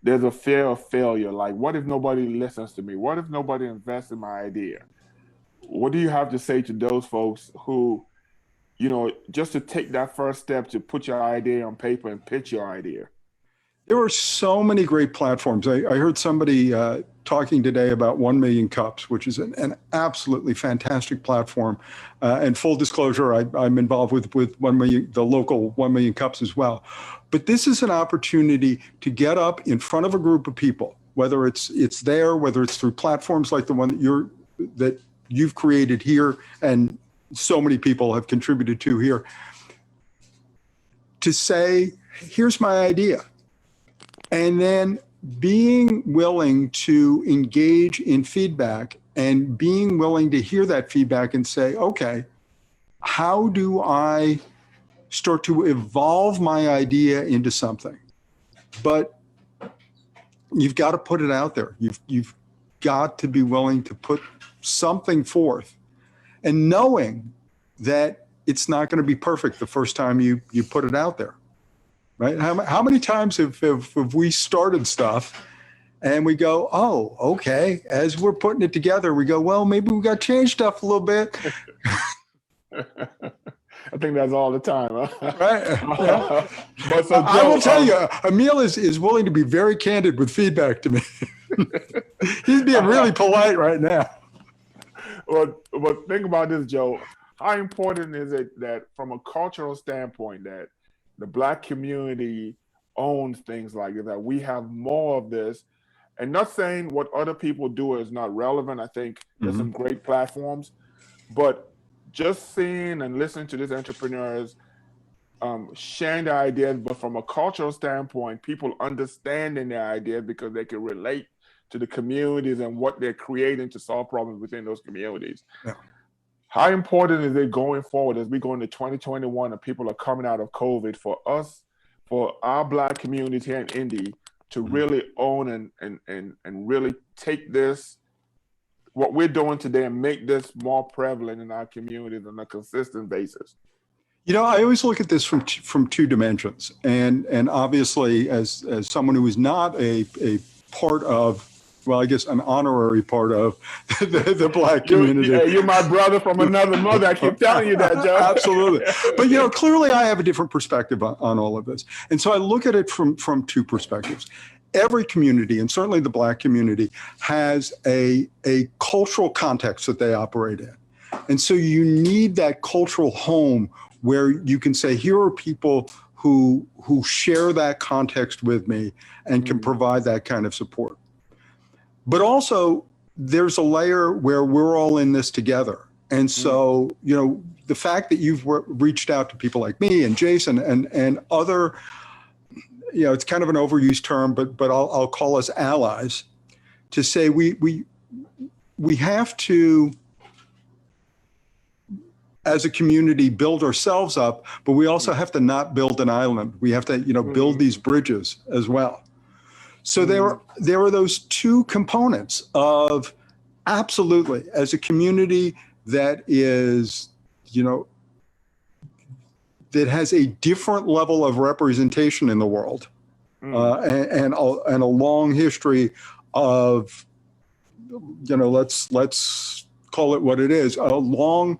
Speaker 11: There's a fear of failure. Like, what if nobody listens to me? What if nobody invests in my idea? What do you have to say to those folks who, just to take that first step to put your idea on paper and pitch your idea?
Speaker 22: There are so many great platforms. I heard somebody talking today about 1 Million Cups, which is an absolutely fantastic platform. And full disclosure, I'm involved with 1 Million, the local 1 Million Cups as well. But this is an opportunity to get up in front of a group of people, whether it's there, whether it's through platforms like the one that you've created here and so many people have contributed to here, to say, here's my idea. And then being willing to engage in feedback and being willing to hear that feedback and say, okay, how do I start to evolve my idea into something? But you've got to put it out there. You've got to be willing to put something forth, and knowing that it's not going to be perfect the first time you put it out there, right? How many times have we started stuff and we go, oh, okay, as we're putting it together, we go, well, maybe we got to change stuff a little bit.
Speaker 11: I think that's all the time, huh?
Speaker 22: Right. Yeah.
Speaker 11: But so, Joe,
Speaker 22: I will tell you, Emil is willing to be very candid with feedback to me. He's being really polite right now.
Speaker 11: Well, think about this, Joe. How important is it that from a cultural standpoint that the Black community owns things like this, that we have more of this? And not saying what other people do is not relevant. I think there's some great platforms, but just seeing and listening to these entrepreneurs sharing their ideas, but from a cultural standpoint, people understanding their ideas because they can relate to the communities and what they're creating to solve problems within those communities.
Speaker 22: Yeah.
Speaker 11: How important is it going forward as we go into 2021 and people are coming out of COVID for us, for our Black community here in Indy to really own and really take this, what we're doing today, and make this more prevalent in our communities on a consistent basis?
Speaker 22: You know, I always look at this from two dimensions, and obviously as someone who is not a part of, well, I guess an honorary part of the Black community.
Speaker 11: You're my brother from another mother. I keep telling you that, Joe.
Speaker 22: Absolutely. But, you know, clearly I have a different perspective on all of this. And so I look at it from two perspectives. Every community, and certainly the Black community, has a cultural context that they operate in. And so you need that cultural home where you can say, here are people who share that context with me and can provide that kind of support. But also, there's a layer where we're all in this together. And so, you know, the fact that you've reached out to people like me and Jason and other, you know, it's kind of an overused term, but I'll call us allies, to say we have to, as a community, build ourselves up, but we also have to not build an island. We have to, you know, build these bridges as well. So there are those two components of, absolutely, as a community that is, you know, that has a different level of representation in the world, and a long history of, you know, let's call it what it is, a long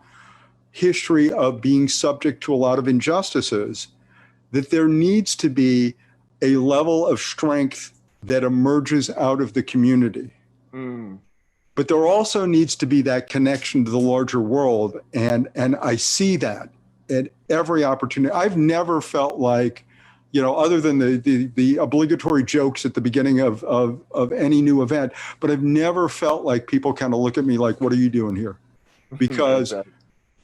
Speaker 22: history of being subject to a lot of injustices, that there needs to be a level of strength that emerges out of the community. But there also needs to be that connection to the larger world. And I see that at every opportunity. I've never felt like, you know, other than the obligatory jokes at the beginning of any new event, but I've never felt like people kind of look at me like, what are you doing here? Because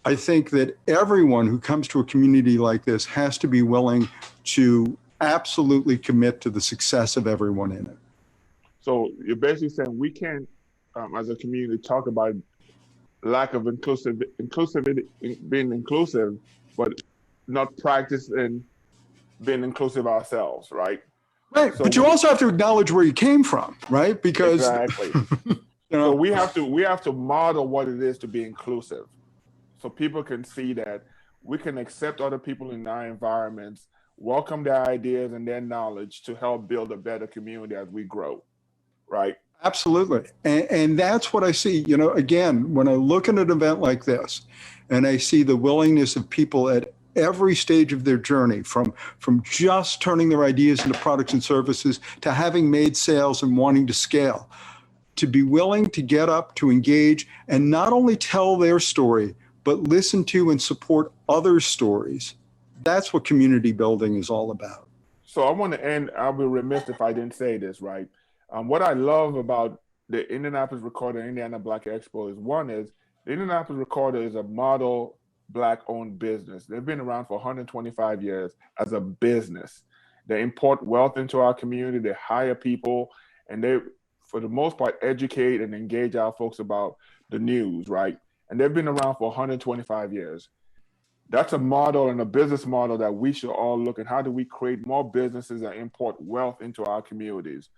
Speaker 22: I think that everyone who comes to a community like this has to be willing to absolutely commit to the success of everyone in it.
Speaker 11: So you're basically saying we can't, as a community, talk about lack of inclusivity, being inclusive, but not practicing being inclusive ourselves, right?
Speaker 22: Right, so, but you also have to acknowledge where you came from, right? Because
Speaker 11: exactly. You know, so we have to model what it is to be inclusive, so people can see that we can accept other people in our environments, welcome their ideas and their knowledge to help build a better community as we grow, right?
Speaker 22: Absolutely. And that's what I see, you know, again, when I look at an event like this and I see the willingness of people at every stage of their journey, from just turning their ideas into products and services to having made sales and wanting to scale, to be willing to get up, to engage, and not only tell their story, but listen to and support other stories. That's what community building is all about.
Speaker 11: So I want to end, I'll be remiss if I didn't say this, right? What I love about the Indianapolis Recorder Indiana Black Expo is the Indianapolis Recorder is a model Black-owned business. They've been around for 125 years as a business. They import wealth into our community, they hire people, and they, for the most part, educate and engage our folks about the news, right? And they've been around for 125 years. That's a model and a business model that we should all look at. How do we create more businesses that import wealth into our communities?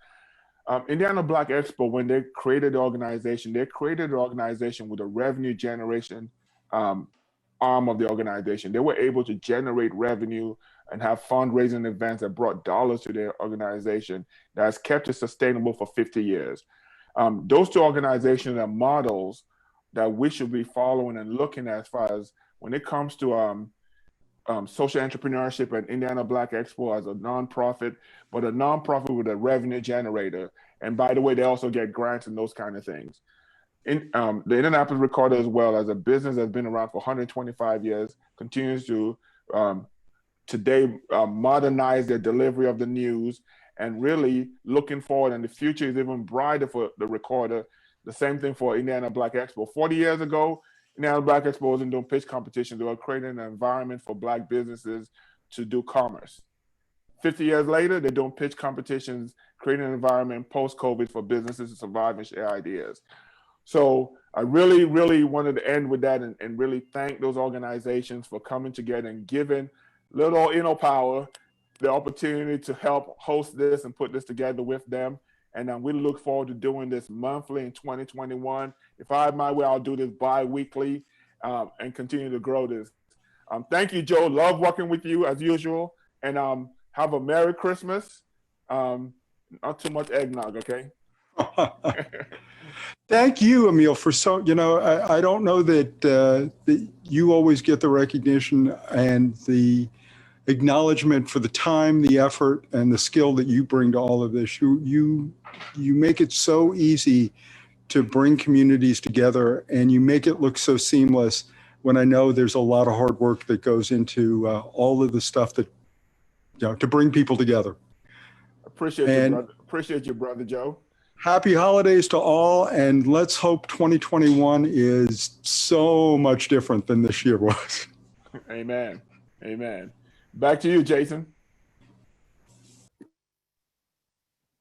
Speaker 11: Indiana Black Expo, when they created the organization with a revenue generation arm of the organization. They were able to generate revenue and have fundraising events that brought dollars to their organization that has kept it sustainable for 50 years. Those two organizations are models that we should be following and looking at as far as when it comes to social entrepreneurship and Indiana Black Expo as a nonprofit, but a nonprofit with a revenue generator. And by the way, they also get grants and those kind of things. The Indianapolis Recorder as well, as a business that's been around for 125 years, continues to today modernize their delivery of the news, and really looking forward, and the future is even brighter for the Recorder. The same thing for Indiana Black Expo. 40 years ago, Indiana Black Expo wasn't doing pitch competitions. They were creating an environment for Black businesses to do commerce. 50 years later, they're doing pitch competitions, creating an environment post-COVID for businesses to survive and share ideas. So I really, really wanted to end with that and really thank those organizations for coming together and giving little InnoPower the opportunity to help host this and put this together with them. And we look forward to doing this monthly in 2021. If I had my way, I'll do this bi-weekly and continue to grow this. Thank you, Joe. Love working with you as usual. And have a Merry Christmas. Not too much eggnog, okay?
Speaker 22: Thank you, Emil, for I don't know that you always get the recognition and the acknowledgement for the time, the effort, and the skill that you bring to all of this. You make it so easy to bring communities together, and you make it look so seamless when I know there's a lot of hard work that goes into all of the stuff that, to bring people together.
Speaker 11: Appreciate you, brother Joe.
Speaker 22: Happy holidays to all, and let's hope 2021 is so much different than this year was.
Speaker 11: Amen. Amen. Back to you, Jason.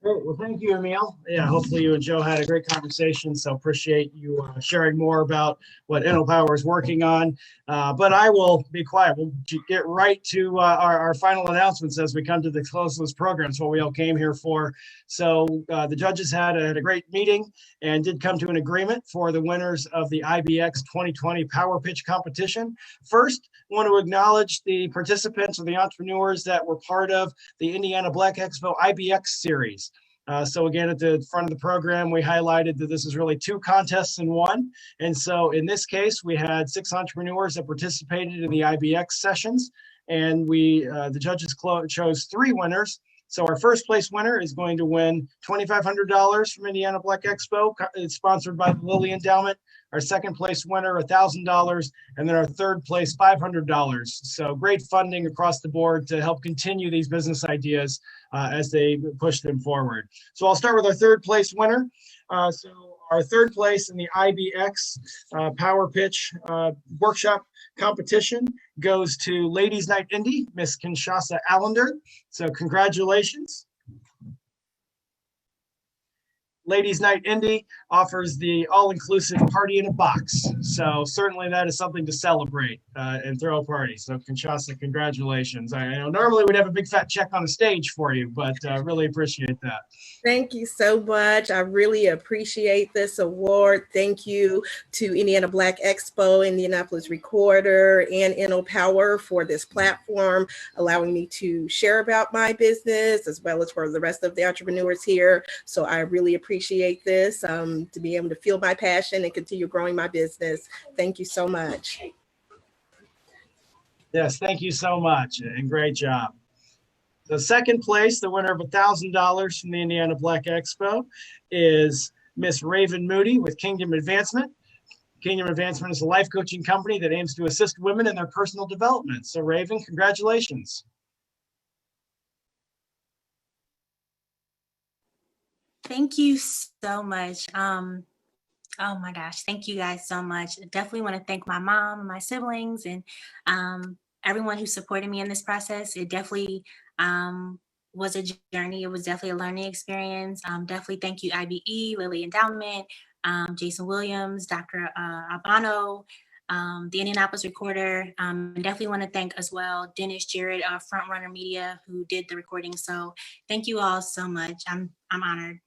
Speaker 2: Great. Well, thank you, Emil. Yeah, hopefully you and Joe had a great conversation. So appreciate you sharing more about what InnoPower is working on. But I will be quiet. We'll get right to our final announcements as we come to the close of this program. It's what we all came here for. So the judges had a great meeting and did come to an agreement for the winners of the IBX 2020 Power Pitch competition. First, I want to acknowledge the participants or the entrepreneurs that were part of the Indiana Black Expo IBX series. So again, at the front of the program, we highlighted that this is really two contests in one. And so in this case, we had 6 entrepreneurs that participated in the IBX sessions, and the judges chose 3 winners. So our first place winner is going to win $2,500 from Indiana Black Expo. It's sponsored by the Lilly Endowment. Our second place winner, $1,000, and then our third place, $500. So great funding across the board to help continue these business ideas as they push them forward. So I'll start with our third place winner. So our third place in the IBX Power Pitch workshop competition goes to Ladies Night Indy, Miss Kinshasa Allender. So congratulations. Ladies Night Indy offers the all-inclusive party in a box. So certainly that is something to celebrate and throw a party. So Kinshasa, congratulations. I know normally we'd have a big fat check on the stage for you, but really appreciate that.
Speaker 13: Thank you so much. I really appreciate this award. Thank you to Indiana Black Expo, Indianapolis Recorder, and InnoPower for this platform, allowing me to share about my business as well as for the rest of the entrepreneurs here. So I really appreciate this, to be able to feel my passion and continue growing my business. Thank you so much.
Speaker 2: Yes, thank you so much, and great job. The second place, the winner of $1,000 from the Indiana Black Expo, is Miss Raven Moody with Kingdom Advancement. Kingdom Advancement is a life coaching company that aims to assist women in their personal development. So Raven, congratulations.
Speaker 20: Thank you so much. Oh my gosh, thank you guys so much. I definitely want to thank my mom and my siblings and everyone who supported me in this process. It definitely was a journey. It was definitely a learning experience. Definitely thank you, IBE, Lilly Endowment, Jason Williams, Dr. Albano, the Indianapolis Recorder. And definitely want to thank as well Dennis Jarrett, Frontrunner Media, who did the recording. So thank you all so much. I'm honored.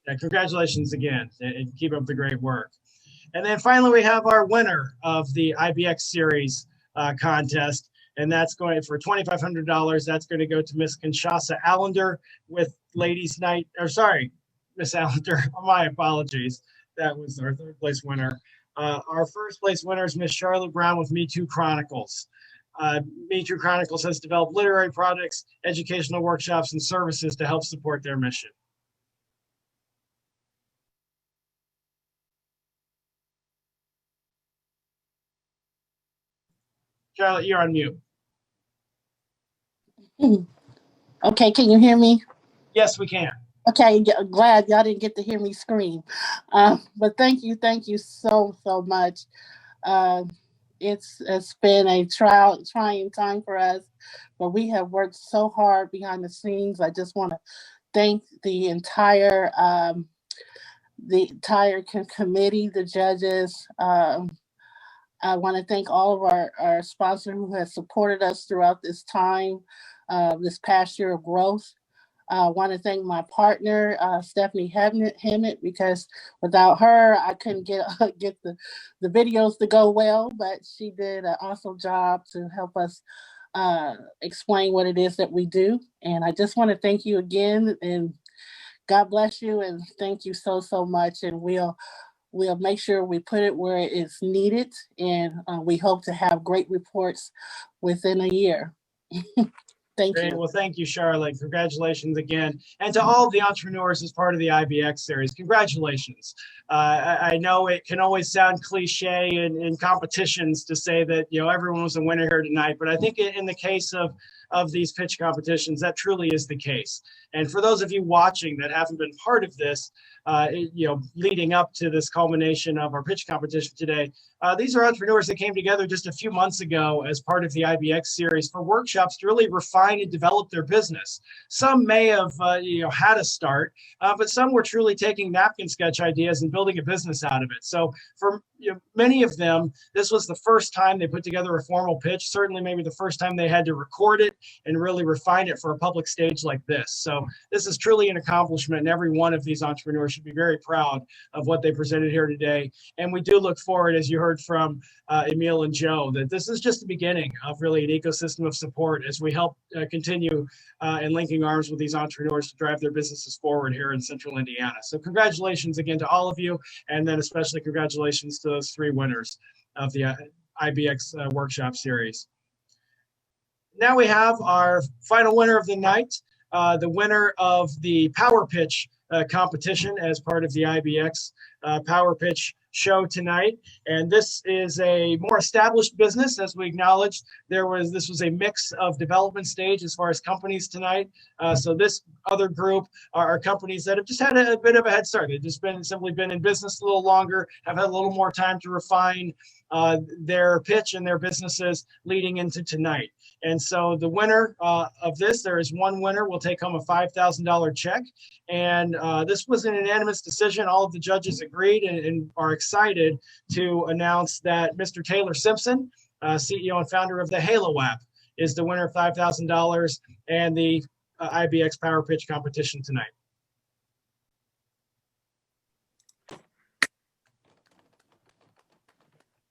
Speaker 2: Yeah, congratulations again, and keep up the great work. And then finally, we have our winner of the IBX series contest, and that's going for $2,500. That's going to go to Miss Kinshasa Allender with Ladies Night. Or sorry, Miss Allender. My apologies. That was our third place winner. Our first place winner is Miss Charlotte Brown with Me Too Chronicles. Me Too Chronicles has developed literary products, educational workshops, and services to help support their mission. Charlotte, you're on mute.
Speaker 3: Okay, can you hear me?
Speaker 2: Yes, we can.
Speaker 3: Okay, glad y'all didn't get to hear me scream. But thank you so much. It's been a trying time for us, but we have worked so hard behind the scenes. I just want to thank the entire committee, the judges. I want to thank all of our sponsors who have supported us throughout this time, this past year of growth. I want to thank my partner, Stephanie Hemmett, because without her, I couldn't get the videos to go well, but she did an awesome job to help us explain what it is that we do. And I just want to thank you again, and God bless you, and thank you so much. And we'll make sure we put it where it is needed, and we hope to have great reports within a year. Thank you.
Speaker 2: Well, thank you, Charlotte. Congratulations again. And to all of the entrepreneurs as part of the IBX series, congratulations. I know it can always sound cliche in competitions to say that, everyone was a winner here tonight, but I think in the case of these pitch competitions, that truly is the case. And for those of you watching that haven't been part of this, leading up to this culmination of our pitch competition today, these are entrepreneurs that came together just a few months ago as part of the IBX series for workshops to really refine and develop their business. Some may have, had a start, but some were truly taking napkin sketch ideas and building a business out of it. So for many of them, this was the first time they put together a formal pitch, certainly maybe the first time they had to record it and really refine it for a public stage like this. So this is truly an accomplishment, and every one of these entrepreneurs should be very proud of what they presented here today. And we do look forward, as you heard from Emil and Joe, that this is just the beginning of really an ecosystem of support as we help continue and linking arms with these entrepreneurs to drive their businesses forward here in Central Indiana. So congratulations again to all of you, and then especially congratulations to those three winners of the IBX workshop series. Now we have our final winner of the night, the winner of the Power Pitch competition as part of the IBX Power Pitch show tonight. And this is a more established business, as we acknowledged. This was a mix of development stage as far as companies tonight. So this other group are companies that have just had a bit of a head start. They've just simply been in business a little longer, have had a little more time to refine their pitch and their businesses leading into tonight. And so the winner of this, there is one winner, will take home a $5,000 check. And this was an unanimous decision. All of the judges agreed and are excited to announce that Mr. Taylor Simpson, CEO and founder of the Halo app, is the winner of $5,000 and the IBX Power Pitch competition tonight.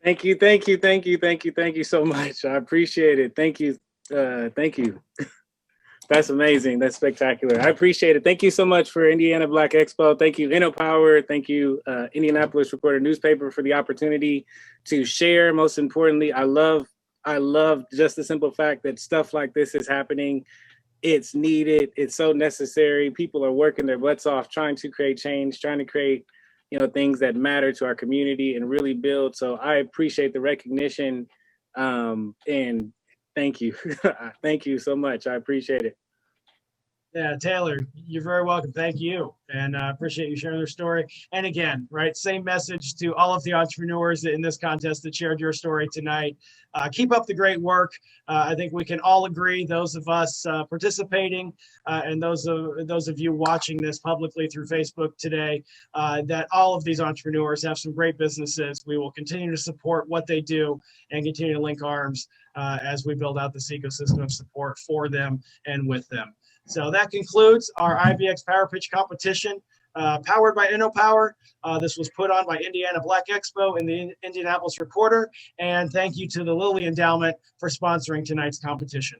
Speaker 8: Thank you so much. I appreciate it. Thank you. That's amazing. That's spectacular. I appreciate it. Thank you so much for Indiana Black Expo. Thank you, InnoPower. Thank you, Indianapolis Recorder newspaper, for the opportunity to share. Most importantly, I love just the simple fact that stuff like this is happening. It's needed. It's so necessary. People are working their butts off trying to create change, trying to create things that matter to our community and really build. So I appreciate the recognition, and thank you. Thank you so much. I appreciate it.
Speaker 2: Yeah, Taylor, you're very welcome. Thank you. And appreciate you sharing their story. And again, right, same message to all of the entrepreneurs in this contest that shared your story tonight. Keep up the great work. I think we can all agree, those of us participating and those of you watching this publicly through Facebook today, that all of these entrepreneurs have some great businesses. We will continue to support what they do and continue to link arms as we build out this ecosystem of support for them and with them. So that concludes our IBX Power Pitch competition, powered by InnoPower. This was put on by Indiana Black Expo and the Indianapolis Recorder. And thank you to the Lilly Endowment for sponsoring tonight's competition.